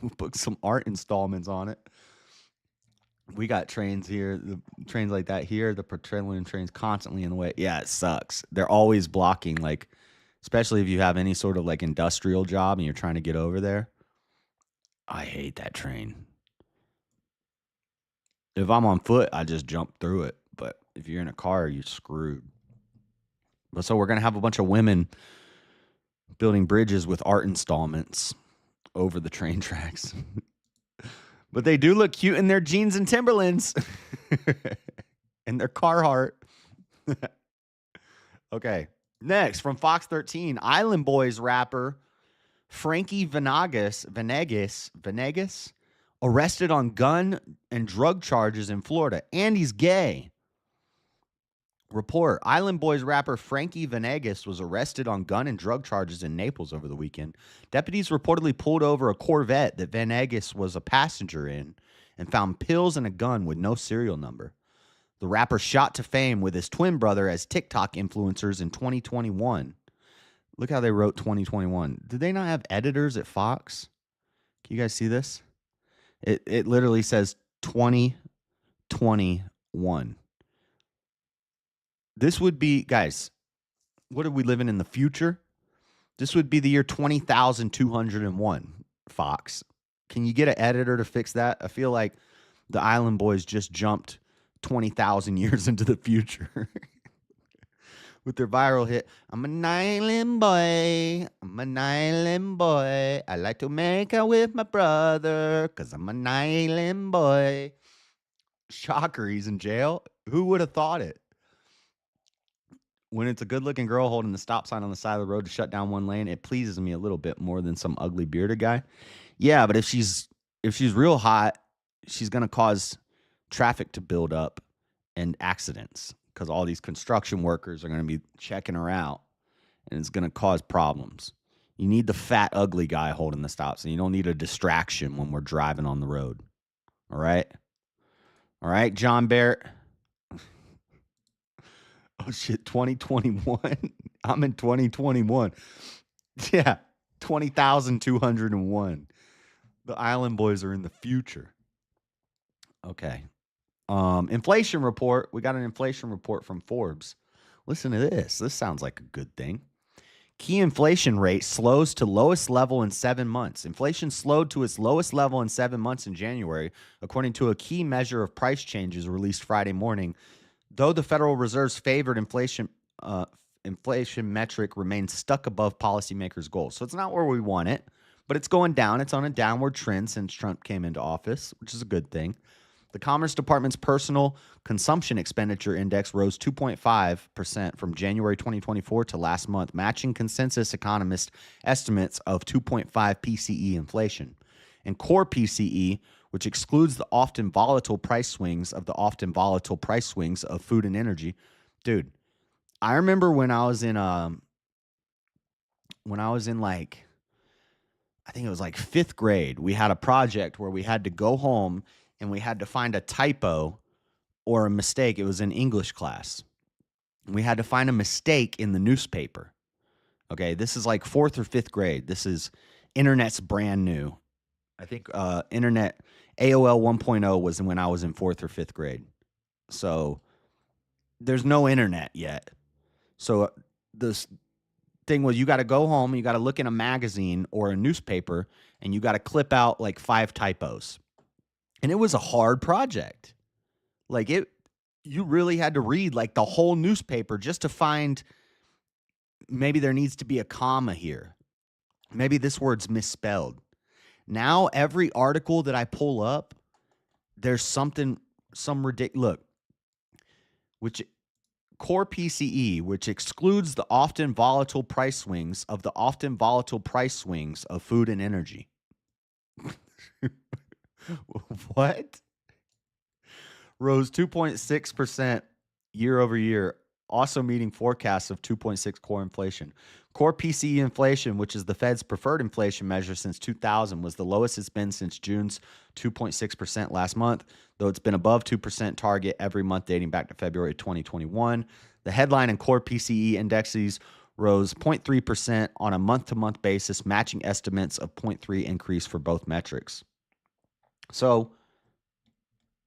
We'll put some art installments on it. We got trains here, the trains like that here, the petroleum trains constantly in the way. Yeah, it sucks. They're always blocking, like, especially if you have any sort of like industrial job and you're trying to get over there. I hate that train. If I'm on foot, I just jump through it. But if you're in a car, you're screwed. But so we're going to have a bunch of women building bridges with art installments over the train tracks. But they do look cute in their jeans and Timberlands. And their Carhartt. Okay. Next, from Fox 13, Island Boys rapper Frankie Venegas, arrested on gun and drug charges in Florida. And he's gay. Report, Island Boys rapper Frankie Venegas was arrested on gun and drug charges in Naples over the weekend. Deputies reportedly pulled over a Corvette that Venegas was a passenger in and found pills and a gun with no serial number. The rapper shot to fame with his twin brother as TikTok influencers in 2021. Look how they wrote 2021. Did they not have editors at Fox? Can you guys see this? It literally says 2021. This would be, guys, what are we living in the future? This would be the year 20,201, Fox. Can you get an editor to fix that? I feel like the Island Boys just jumped 20,000 years into the future. With their viral hit, I'm an island boy, I'm an island boy. I like to make out with my brother, because I'm an island boy. Shocker, he's in jail. Who would have thought it? When it's a good-looking girl holding the stop sign on the side of the road to shut down one lane, it pleases me a little bit more than some ugly bearded guy. Yeah, but if she's real hot, she's going to cause traffic to build up and accidents, because all these construction workers are going to be checking her out. and it's going to cause problems. You need the fat, ugly guy holding the stops, and you don't need a distraction when we're driving on the road. All right? All right, John Barrett. Oh, shit, 2021. I'm in 2021. Yeah, 20,201. The Island Boys are in the future. Okay. Inflation report. We got an inflation report from Forbes. Listen to this. This sounds like a good thing. Key inflation rate slows to lowest level in 7 months. Inflation slowed to its lowest level in 7 months in January, according to a key measure of price changes released Friday morning. Though the Federal Reserve's favored inflation metric remains stuck above policymakers' goals. So it's not where we want it, but it's going down. It's on a downward trend since Trump came into office, which is a good thing. The Commerce Department's personal consumption expenditure index rose 2.5% from January 2024 to last month, matching consensus economist estimates of 2.5 PCE inflation. And core PCE, which excludes the often volatile price swings of food and energy. Dude, I remember when I was in like, I think it was like 5th grade, we had a project where we had to go home and we had to find a typo or a mistake. It was in English class. We had to find a mistake in the newspaper. Okay, this is like 4th or 5th grade. This is internet's brand new. I think internet AOL 1.0 was when I was in 4th or 5th grade. So there's no internet yet. So this thing was, you got to go home, you got to look in a magazine or a newspaper, and you got to clip out like 5 typos. And it was a hard project. Like you really had to read like the whole newspaper just to find maybe there needs to be a comma here. Maybe this word's misspelled. Now every article that I pull up, there's some ridiculous. Look, which core PCE, which excludes the often volatile price swings of food and energy. What? Rose 2.6% year over year, also meeting forecasts of 2.6 core inflation. Core PCE inflation, which is the Fed's preferred inflation measure since 2000, was the lowest it's been since June's 2.6% last month, though it's been above 2% target every month dating back to February 2021. The headline and core PCE indexes rose 0.3% on a month-to-month basis, matching estimates of 0.3 increase for both metrics. So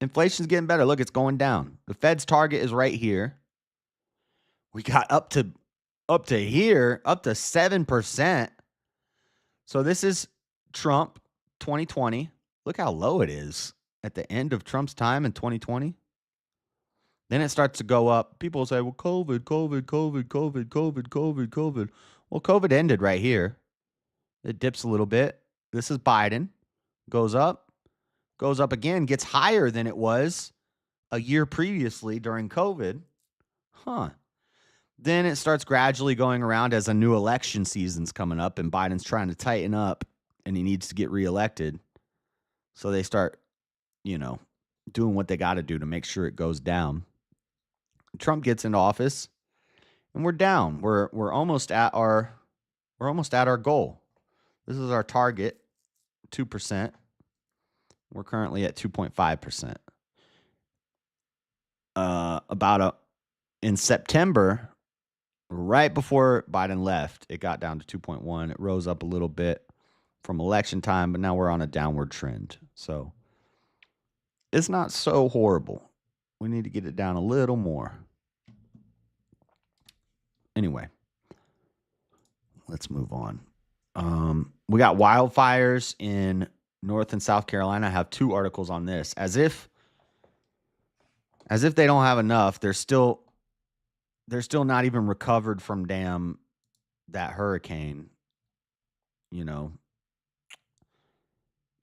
inflation's getting better. Look, it's going down. The Fed's target is right here. We got up to here, up to 7%. So this is Trump 2020. Look how low it is at the end of Trump's time in 2020. Then it starts to go up. People say, well, COVID. Well, COVID ended right here. It dips a little bit. This is Biden. Goes up again, gets higher than it was a year previously during COVID. Then it starts gradually going around as a new election season's coming up and Biden's trying to tighten up and he needs to get reelected. So they start, doing what they got to do to make sure it goes down. Trump gets into office and we're down. We're almost at our goal. This is our target, 2%. We're currently at 2.5%. In September, right before Biden left, it got down to 2.1. It rose up a little bit from election time, but now we're on a downward trend. So it's not so horrible. We need to get it down a little more. Anyway, let's move on. We got wildfires in North and South Carolina. I have 2 articles on this. As if they don't have enough, they're still not even recovered from that hurricane.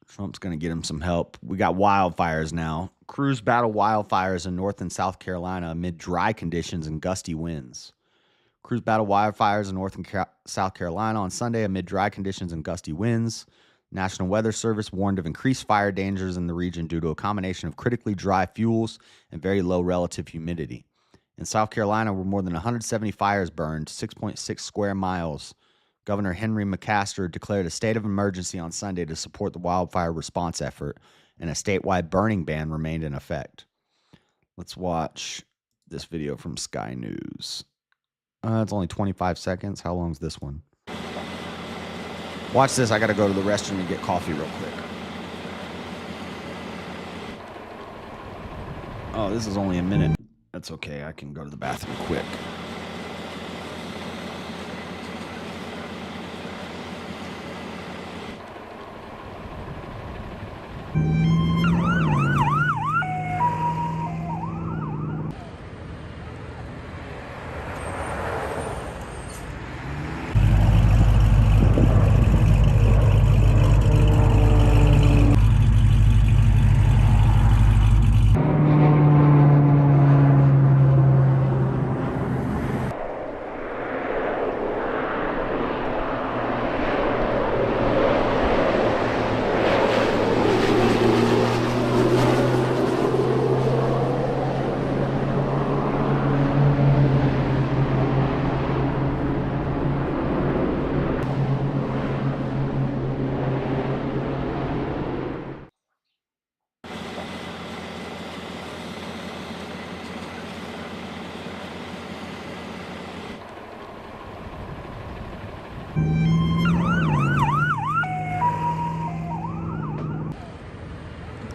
Trump's going to get him some help. We got wildfires now. Crews battle wildfires in North and South Carolina amid dry conditions and gusty winds. Crews battle wildfires in North and South Carolina on Sunday amid dry conditions and gusty winds. National Weather Service warned of increased fire dangers in the region due to a combination of critically dry fuels and very low relative humidity. In South Carolina, where more than 170 fires burned 6.6 square miles, Governor Henry McMaster declared a state of emergency on Sunday to support the wildfire response effort, and a statewide burning ban remained in effect. Let's watch this video from Sky News. It's only 25 seconds. How long is this one? Watch this. I got to go to the restroom and get coffee real quick. Oh, this is only a minute. That's okay. I can go to the bathroom quick.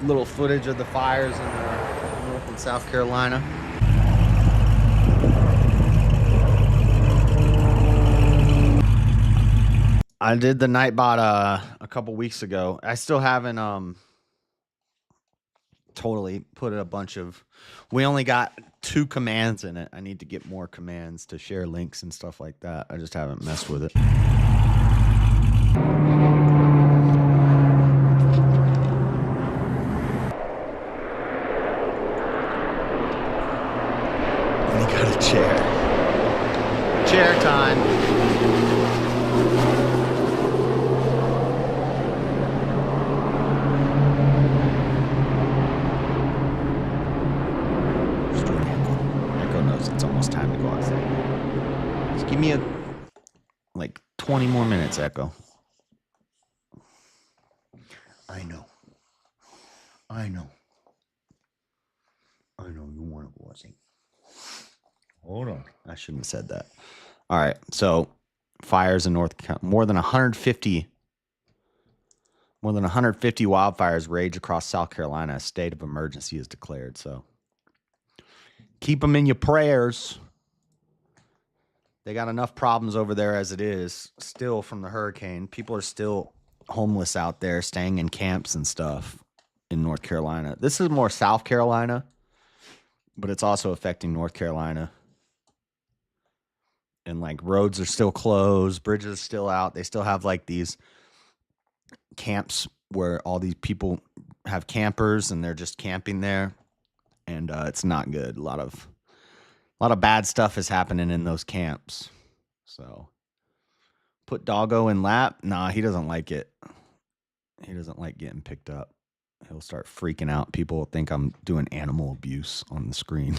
Little footage of the fires in North and South Carolina. I did the Nightbot a couple weeks ago. I still haven't totally put a bunch of. We only got 2 commands in it. I need to get more commands to share links and stuff like that. I just haven't messed with it. Chair time. Just doing Echo. Echo knows it's almost time to go outside. Just give me like 20 more minutes, Echo. I know. I know you want to go outside. Hold on. I shouldn't have said that. All right. So fires in North Carolina, more than 150 wildfires rage across South Carolina. A state of emergency is declared. So keep them in your prayers. They got enough problems over there as it is still from the hurricane. People are still homeless out there, staying in camps and stuff in North Carolina. This is more South Carolina, but it's also affecting North Carolina. And like roads are still closed, bridges are still out. They still have like these camps where all these people have campers and they're just camping there, and it's not good. A lot of bad stuff is happening in those camps. So put Doggo in lap. Nah, he doesn't like it. He doesn't like getting picked up. He'll start freaking out. People will think I'm doing animal abuse on the screen.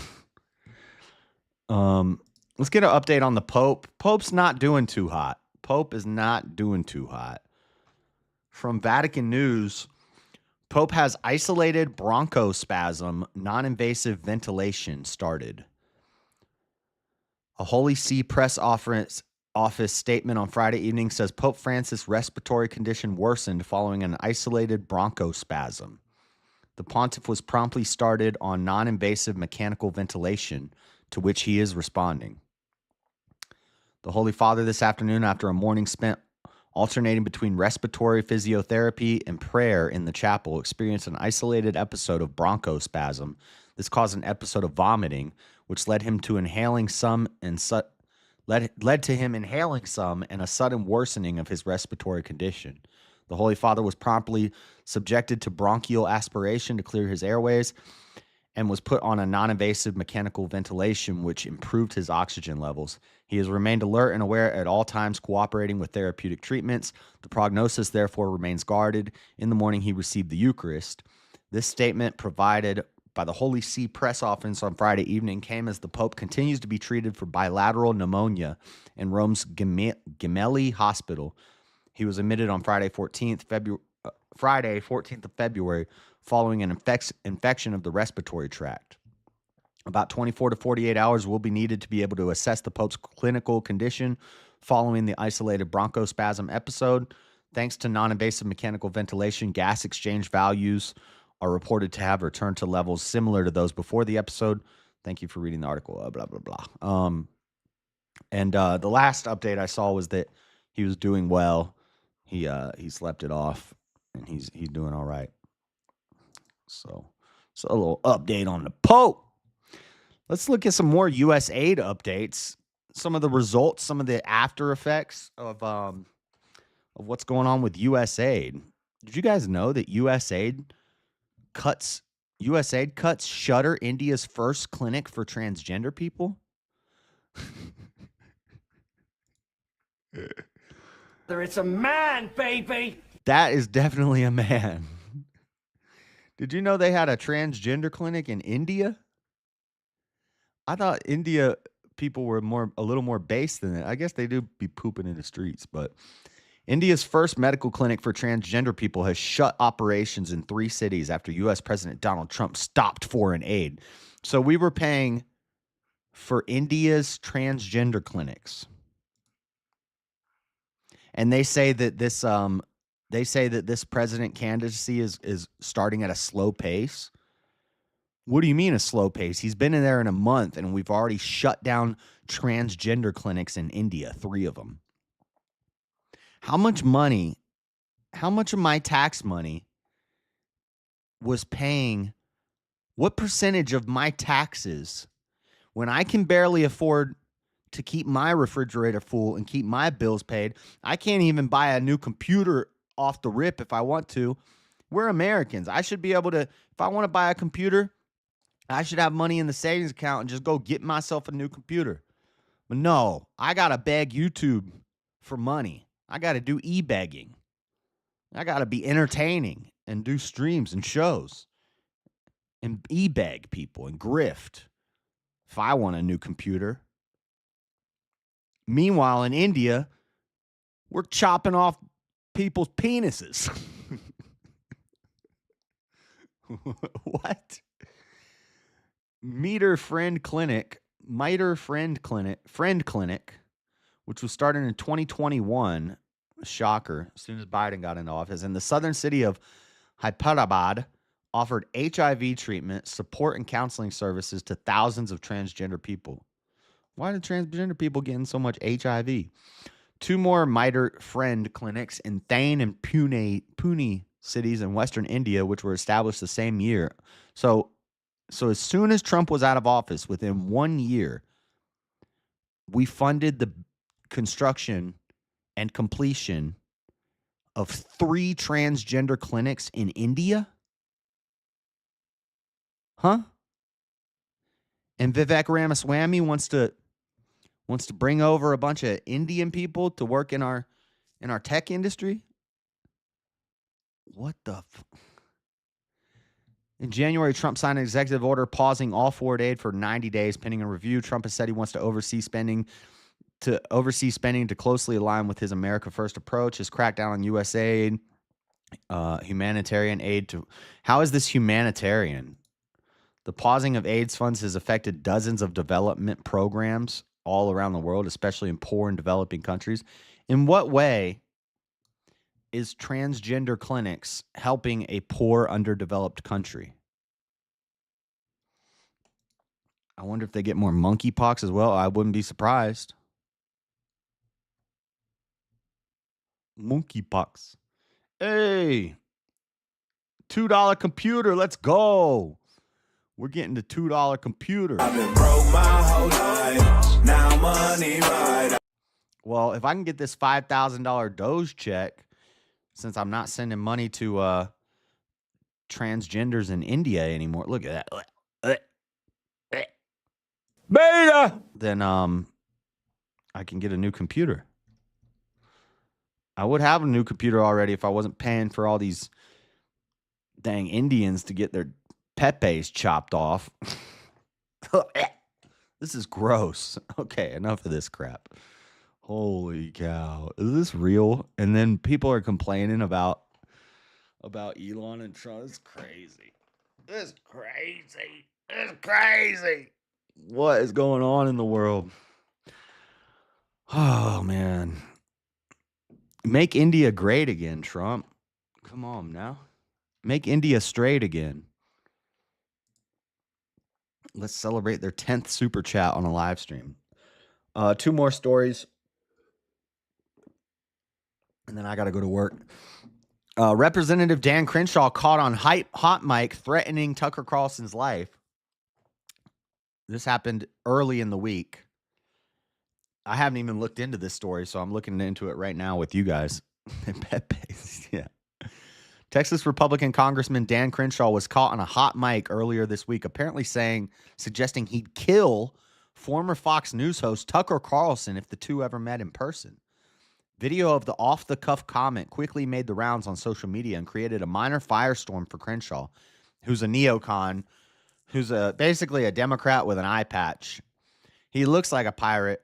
Let's get an update on the Pope. Pope's not doing too hot. Pope is not doing too hot. From Vatican News, Pope has isolated bronchospasm, non-invasive ventilation started. A Holy See press office statement on Friday evening says Pope Francis' respiratory condition worsened following an isolated bronchospasm. The pontiff was promptly started on non-invasive mechanical ventilation, to which he is responding. The Holy Father this afternoon, after a morning spent alternating between respiratory physiotherapy and prayer in the chapel, experienced an isolated episode of bronchospasm. This caused an episode of vomiting, which led him to inhaling some and led to him inhaling some and a sudden worsening of his respiratory condition. The Holy Father was promptly subjected to bronchial aspiration to clear his airways and was put on a non-invasive mechanical ventilation, which improved his oxygen levels. He has remained alert and aware at all times, cooperating with therapeutic treatments. The prognosis, therefore, remains guarded. In the morning, he received the Eucharist. This statement provided by the Holy See press office on Friday evening came as the Pope continues to be treated for bilateral pneumonia in Rome's Gemelli Hospital. He was admitted on Friday, 14th of February, following an infection of the respiratory tract. About 24 to 48 hours will be needed to be able to assess the Pope's clinical condition following the isolated bronchospasm episode. Thanks to non-invasive mechanical ventilation, gas exchange values are reported to have returned to levels similar to those before the episode. Thank you for reading the article. Blah, blah, blah. And the last update I saw was that he was doing well. He slept it off, and he's doing all right. So a little update on the Pope. Let's look at some more U.S. aid updates. Some of the results, some of the after effects of what's going on with U.S. aid. Did you guys know that U.S. aid cuts shutter India's first clinic for transgender people? It's a man, baby. That is definitely a man. Did you know they had a transgender clinic in India? I thought India people were a little more base than that. I guess they do be pooping in the streets, but India's first medical clinic for transgender people has shut operations in 3 cities after U.S. President Donald Trump stopped foreign aid. So we were paying for India's transgender clinics. And they say that this president candidacy is starting at a slow pace. What do you mean a slow pace? He's been in there in a month, and we've already shut down transgender clinics in India, 3 of them. How much of my tax money was paying, what percentage of my taxes, when I can barely afford to keep my refrigerator full and keep my bills paid, I can't even buy a new computer off the rip if I want to. We're Americans. I should be able to, if I want to buy a computer, I should have money in the savings account and just go get myself a new computer. But no, I got to beg YouTube for money. I got to do e-begging. I got to be entertaining and do streams and shows and e-beg people and grift if I want a new computer. Meanwhile, in India, we're chopping off people's penises. What? Friend Clinic, which was started in 2021, shocker, as soon as Biden got into office, in the southern city of Hyderabad, offered HIV treatment, support, and counseling services to thousands of transgender people. Why did transgender people get in so much HIV? 2 more Miter Friend clinics in Thane and Pune cities in western India, which were established the same year. So as soon as Trump was out of office, within 1 year, we funded the construction and completion of 3 transgender clinics in India? Huh? And Vivek Ramaswamy wants to bring over a bunch of Indian people to work in our tech industry? What the In January, Trump signed an executive order pausing all foreign aid for 90 days pending a review. Trump has said he wants to oversee spending to closely align with his America First approach. His crackdown on U.S. aid, humanitarian aid to... How is this humanitarian? The pausing of AIDS funds has affected dozens of development programs all around the world, especially in poor and developing countries. In what way is transgender clinics helping a poor, underdeveloped country? I wonder if they get more monkeypox as well. I wouldn't be surprised. Monkeypox. Hey, $2 computer. Let's go. We're getting the $2 computer. I've been broke my whole life. Now money right. Well, if I can get this $5,000 Doge check, since I'm not sending money to transgenders in India anymore. Look at that. Beta. Then I can get a new computer. I would have a new computer already if I wasn't paying for all these dang Indians to get their Pepe's chopped off. This is gross. Okay, enough of this crap. Holy cow. Is this real? And then people are complaining about Elon and Trump. It's crazy. It's crazy. It's crazy. What is going on in the world? Oh, man. Make India great again, Trump. Come on now. Make India straight again. Let's celebrate their 10th super chat on a live stream. 2 more stories. And then I got to go to work. Representative Dan Crenshaw caught on hot mic threatening Tucker Carlson's life. This happened early in the week. I haven't even looked into this story, so I'm looking into it right now with you guys. Yeah. Texas Republican Congressman Dan Crenshaw was caught on a hot mic earlier this week, apparently suggesting he'd kill former Fox News host Tucker Carlson if the two ever met in person. Video of the off-the-cuff comment quickly made the rounds on social media and created a minor firestorm for Crenshaw, who's a neocon, who's basically a Democrat with an eye patch. He looks like a pirate,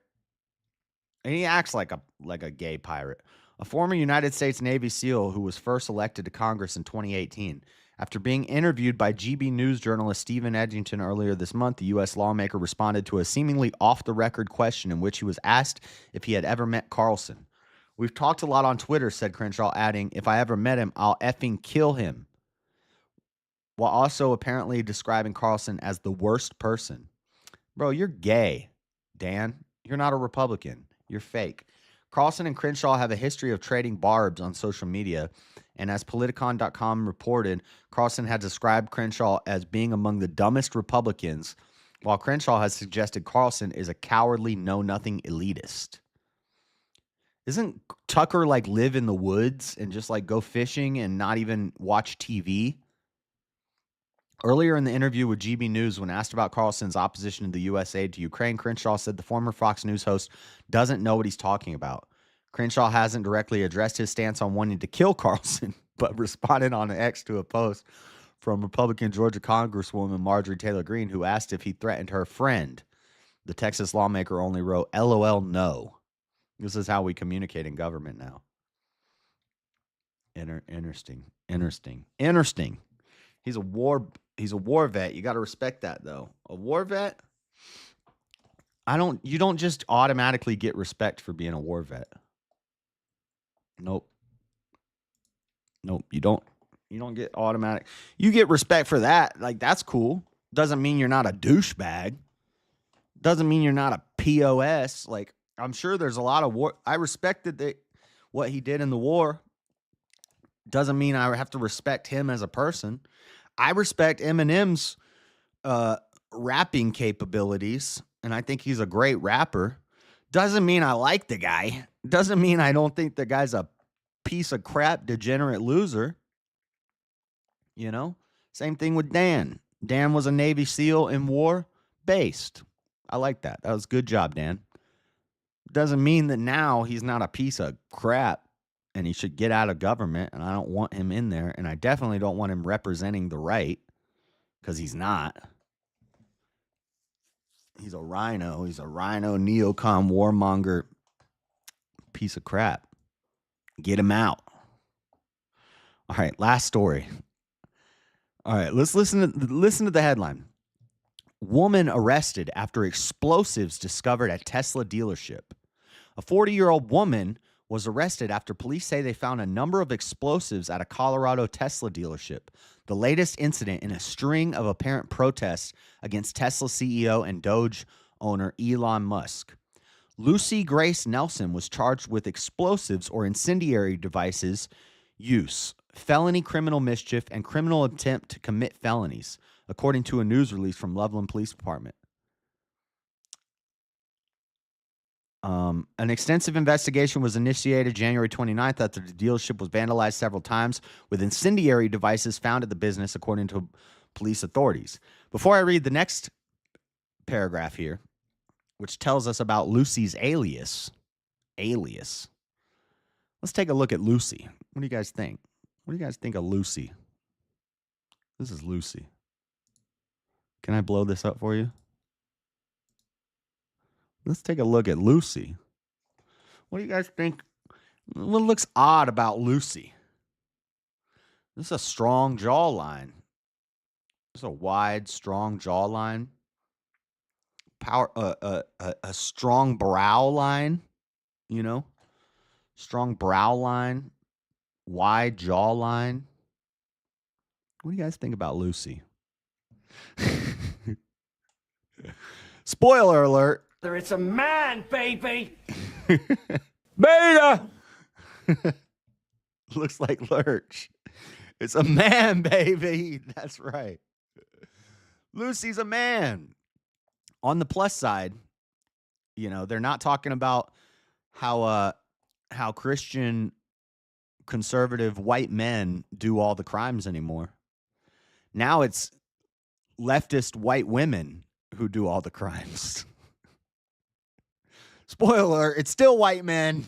and he acts like a gay pirate. A former United States Navy SEAL who was first elected to Congress in 2018. After being interviewed by GB News journalist Stephen Edgington earlier this month, the U.S. lawmaker responded to a seemingly off-the-record question in which he was asked if he had ever met Carlson. We've talked a lot on Twitter, said Crenshaw, adding, if I ever met him, I'll effing kill him. While also apparently describing Carlson as the worst person. Bro, you're gay, Dan. You're not a Republican. You're fake. Carlson and Crenshaw have a history of trading barbs on social media, and as Politicon.com reported, Carlson had described Crenshaw as being among the dumbest Republicans, while Crenshaw has suggested Carlson is a cowardly, know-nothing elitist. Isn't Tucker like live in the woods and just like go fishing and not even watch TV? Earlier in the interview with GB News, when asked about Carlson's opposition to the U.S. aid to Ukraine, Crenshaw said the former Fox News host doesn't know what he's talking about. Crenshaw hasn't directly addressed his stance on wanting to kill Carlson, but responded on X to a post from Republican Georgia Congresswoman Marjorie Taylor Greene, who asked if he threatened her friend. The Texas lawmaker only wrote, LOL, no. This is how we communicate in government now. Interesting. He's a war vet. You got to respect that, though. A war vet, you don't just automatically get respect for being a war vet. Nope, you don't get automatic. You get respect for that. Like, that's cool. Doesn't mean you're not a douchebag. Doesn't mean you're not a POS. Like, I'm sure there's a lot of war. I respected what he did in the war. Doesn't mean I have to respect him as a person. I respect Eminem's rapping capabilities, and I think he's a great rapper. Doesn't mean I like the guy. Doesn't mean I don't think the guy's a piece of crap, degenerate loser. You know? Same thing with Dan. Dan was a Navy SEAL in war based. I like that. That was a good job, Dan. Doesn't mean that now he's not a piece of crap and he should get out of government, and I don't want him in there, and I definitely don't want him representing the right, because he's not. He's a rhino. He's a rhino, neocon, warmonger, piece of crap. Get him out. All right, last story. All right, let's listen to the headline. Woman arrested after explosives discovered at Tesla dealership. A 40-year-old woman was arrested after police say they found a number of explosives at a Colorado Tesla dealership, the latest incident in a string of apparent protests against Tesla CEO and Doge owner Elon Musk. Lucy Grace Nelson was charged with explosives or incendiary devices use, felony criminal mischief, and criminal attempt to commit felonies, according to a news release from Loveland Police Department. An extensive investigation was initiated January 29th after the dealership was vandalized several times with incendiary devices found at the business, according to police authorities. Before I read the next paragraph here, which tells us about Lucy's alias, let's take a look at Lucy. What do you guys think? What do you guys think of Lucy? This is Lucy. Can I blow this up for you? Let's take a look at Lucy. What do you guys think? What looks odd about Lucy? This is a strong jawline. This is a wide, strong jawline. A strong brow line, you know? Strong brow line, wide jawline. What do you guys think about Lucy? Spoiler alert. It's a man, baby. Beta. Looks like Lurch. It's a man, baby. That's right. Lucy's a man. On the plus side, you know, they're not talking about how Christian conservative white men do all the crimes anymore. Now it's leftist white women who do all the crimes. Spoiler alert, it's still white men.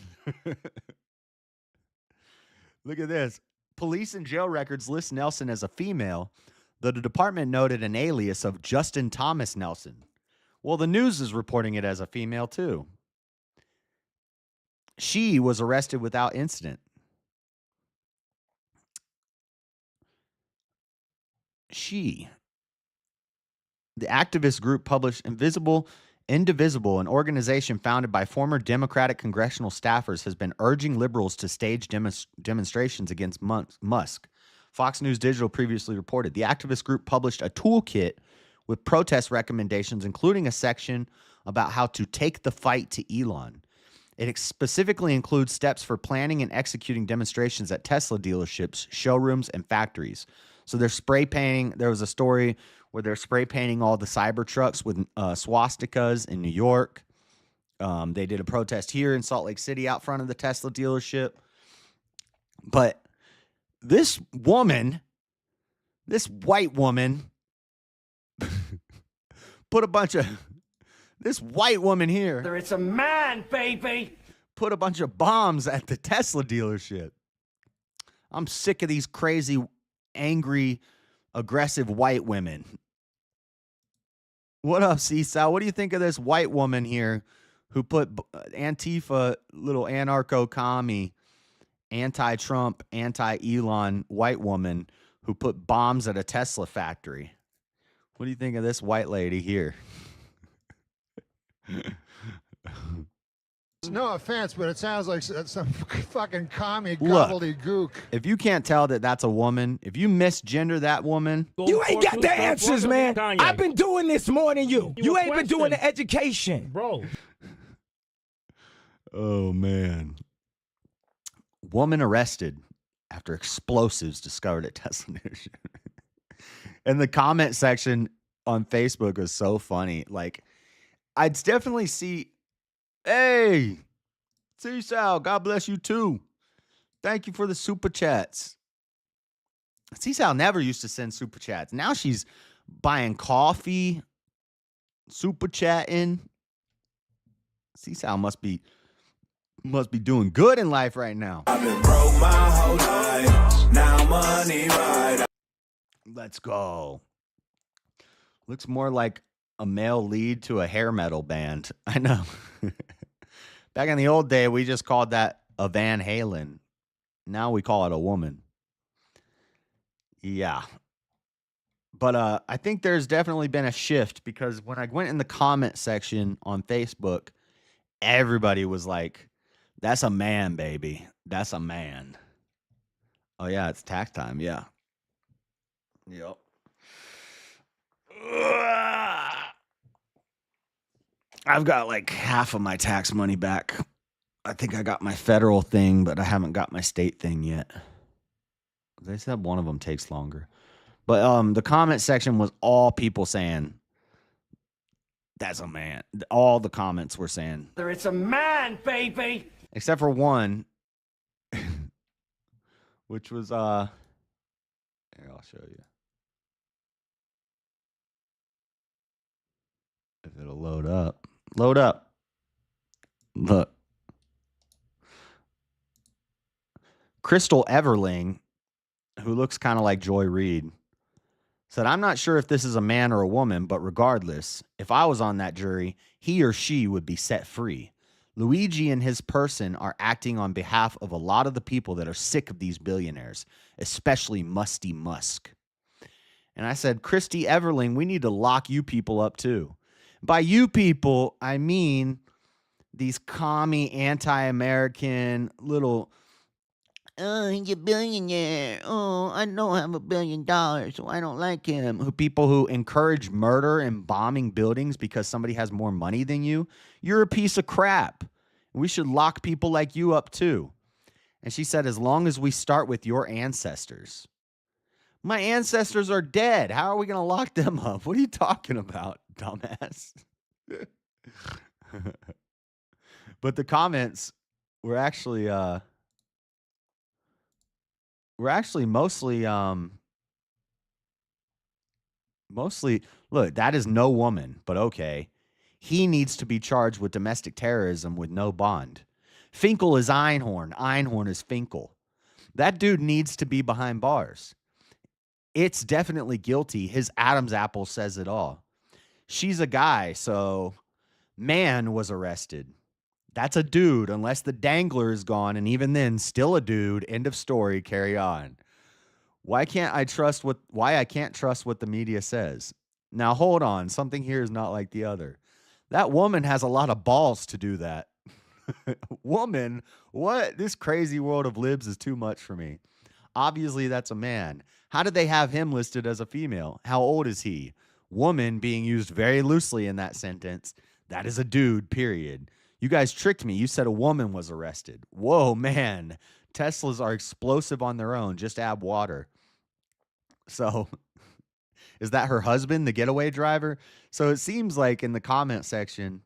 Look at this. Police and jail records list Nelson as a female, though the department noted an alias of Justin Thomas Nelson. Well, the news is reporting it as a female, too. She was arrested without incident. The activist group published Indivisible, an organization founded by former Democratic congressional staffers, has been urging liberals to stage demonstrations against Musk. Fox News Digital previously reported the activist group published a toolkit with protest recommendations, including a section about how to take the fight to Elon. It specifically includes steps for planning and executing demonstrations at Tesla dealerships, showrooms, and factories. So they're spray painting. There was a story where they're spray painting all the Cybertrucks with swastikas in New York. They did a protest here in Salt Lake City out front of the Tesla dealership. But this woman, this white woman, put a bunch of, this white woman here. It's a man, baby. Put a bunch of bombs at the Tesla dealership. I'm sick of these crazy, angry, aggressive white women. What up, Seasal? What do you think of this white woman here who put Antifa, little anarcho-commie, anti-Trump, anti-Elon white woman who put bombs at a Tesla factory? What do you think of this white lady here? No offense, but it sounds like some fucking commie gobbledygook. If you can't tell that that's a woman, if you misgender that woman, You ain't got the answers, man. I've been doing this more than you. You ain't been doing the education. Bro. Oh, man. Woman arrested after explosives discovered at Tesla dealership. And the comment section on Facebook was so funny. Like, I'd definitely see, hey, Sal, God bless you too. Thank you for the super chats. Sal never used to send super chats. Now she's buying coffee, super chatting. Sal must be doing good in life right now. I've been broke my whole life. Now money right. Let's go. Looks more like a male lead to a hair metal band. I know. Back in the old day, we just called that a Van Halen. Now we call it a woman. Yeah. But I think there's definitely been a shift, because when I went in the comment section on Facebook, everybody was like, that's a man, baby. That's a man. Oh, yeah, it's tax time. Yeah. Yep. I've got like half of my tax money back. I think I got my federal thing, but I haven't got my state thing yet. They said one of them takes longer. But the comment section was all people saying, that's a man. All the comments were saying, It's a man, baby. except for one, which was, here, I'll show you. If it'll load up. Load up. Look. Crystal Everling, who looks kind of like Joy Reid, Said, I'm not sure if this is a man or a woman, but regardless, if I was on that jury, he or she would be set free. Luigi and his person are acting on behalf of a lot of the people that are sick of these billionaires, especially Musty Musk. And I said, Christy Everling, we need to lock you people up too. By you people, I mean these commie, anti-American little, oh, he's a billionaire. Oh, I don't have $1 billion, so I don't like him. People who encourage murder and bombing buildings because somebody has more money than you. You're a piece of crap. We should lock people like you up too. And she said, as long as we start with your ancestors. My ancestors are dead. How are we going to lock them up? What are you talking about, dumbass? But the comments were actually mostly look, that is no woman, but okay. He needs to be charged with domestic terrorism with no bond. Finkel is Einhorn. Einhorn is Finkel. That dude needs to be behind bars. It's definitely guilty. His Adam's apple says it all. She's a guy, so man was arrested. That's a dude, unless the dangler is gone, and even then, still a dude. End of story. Carry on. Why I can't trust what the media says? Now hold on. Something here is not like the other. That woman has a lot of balls to do that. Woman, what? This crazy world of libs is too much for me. Obviously, that's a man. How did they have him listed as a female? How old is he? Woman being used very loosely in that sentence. That is a dude, period. You guys tricked me. You said a woman was arrested. Whoa, man. Teslas are explosive on their own. Just add water. So, is that her husband, the getaway driver? So it seems like in the comment section,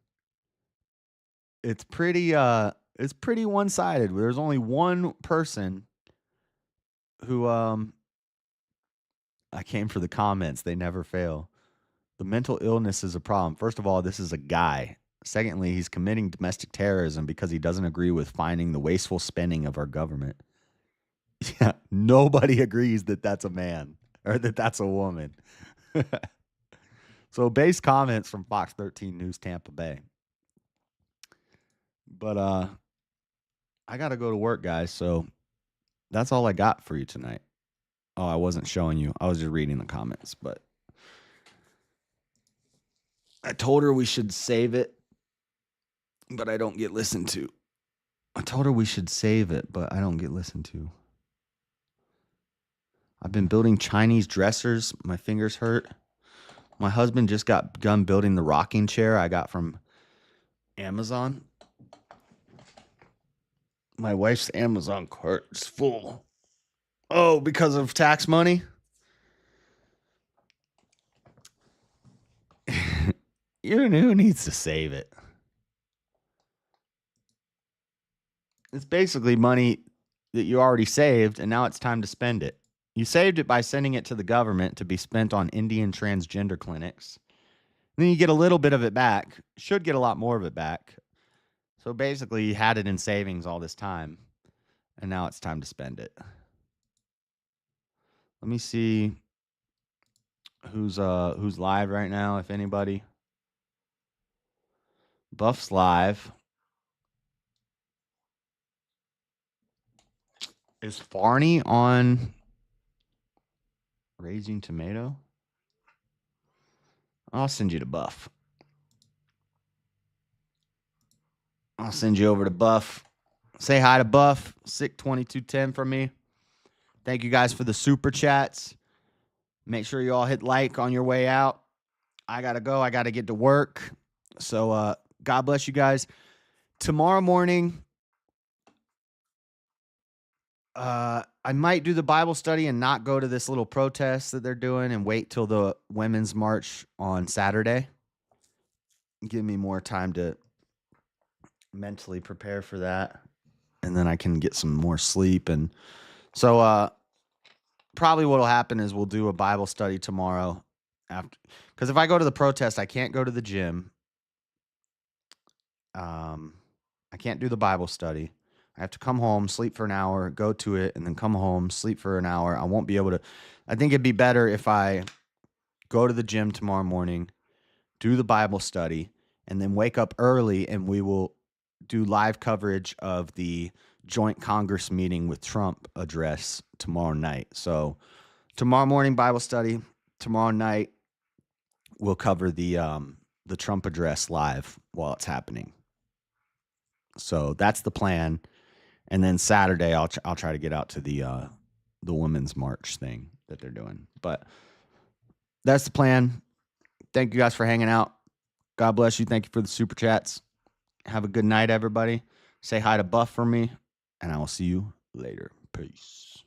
it's pretty one-sided. There's only one person who I came for the comments. They never fail. The mental illness is a problem. First of all, this is a guy. Secondly, he's committing domestic terrorism because he doesn't agree with finding the wasteful spending of our government. Yeah, nobody agrees that that's a man or that that's a woman. So base comments from Fox 13 News Tampa Bay. But I got to go to work, guys, so that's all I got for you tonight. Oh, I wasn't showing you. I was just reading the comments, but I told her we should save it, but I don't get listened to. I told her we should save it, but I don't get listened to. I've been building Chinese dressers. My fingers hurt. My husband just got done building the rocking chair I got from Amazon. My wife's Amazon cart is full. Oh, because of tax money? You know who needs to save it? It's basically money that you already saved, and now it's time to spend it. You saved it by sending it to the government to be spent on Indian transgender clinics. Then you get a little bit of it back. Should get a lot more of it back. So basically, you had it in savings all this time, and now it's time to spend it. Let me see who's live right now, if anybody. Buff's live. Is Farney on Raising Tomato? I'll send you to Buff. I'll send you over to Buff. Say hi to Buff. Sick 2210 from me. Thank you guys for the super chats. Make sure you all hit like on your way out. I got to go. I got to get to work. So God bless you guys. Tomorrow morning, I might do the Bible study and not go to this little protest that they're doing and wait till the Women's March on Saturday. Give me more time to mentally prepare for that. And then I can get some more sleep. And so probably what will happen is we'll do a Bible study tomorrow. After, because if I go to the protest, I can't go to the gym. I can't do the Bible study. I have to come home, sleep for an hour, go to it, and then come home, sleep for an hour. I won't be able to. I think it'd be better if I go to the gym tomorrow morning, do the Bible study, and then wake up early and we will do live coverage of the joint Congress meeting with Trump address tomorrow night. So tomorrow morning Bible study, tomorrow night we'll cover the Trump address live while it's happening. So that's the plan. And then Saturday I'll try to get out to the Women's March thing that they're doing. But that's the plan. Thank you guys for hanging out. God bless you. Thank you for the super chats. Have a good night, everybody. Say hi to Buff for me, and I will see you later. Peace.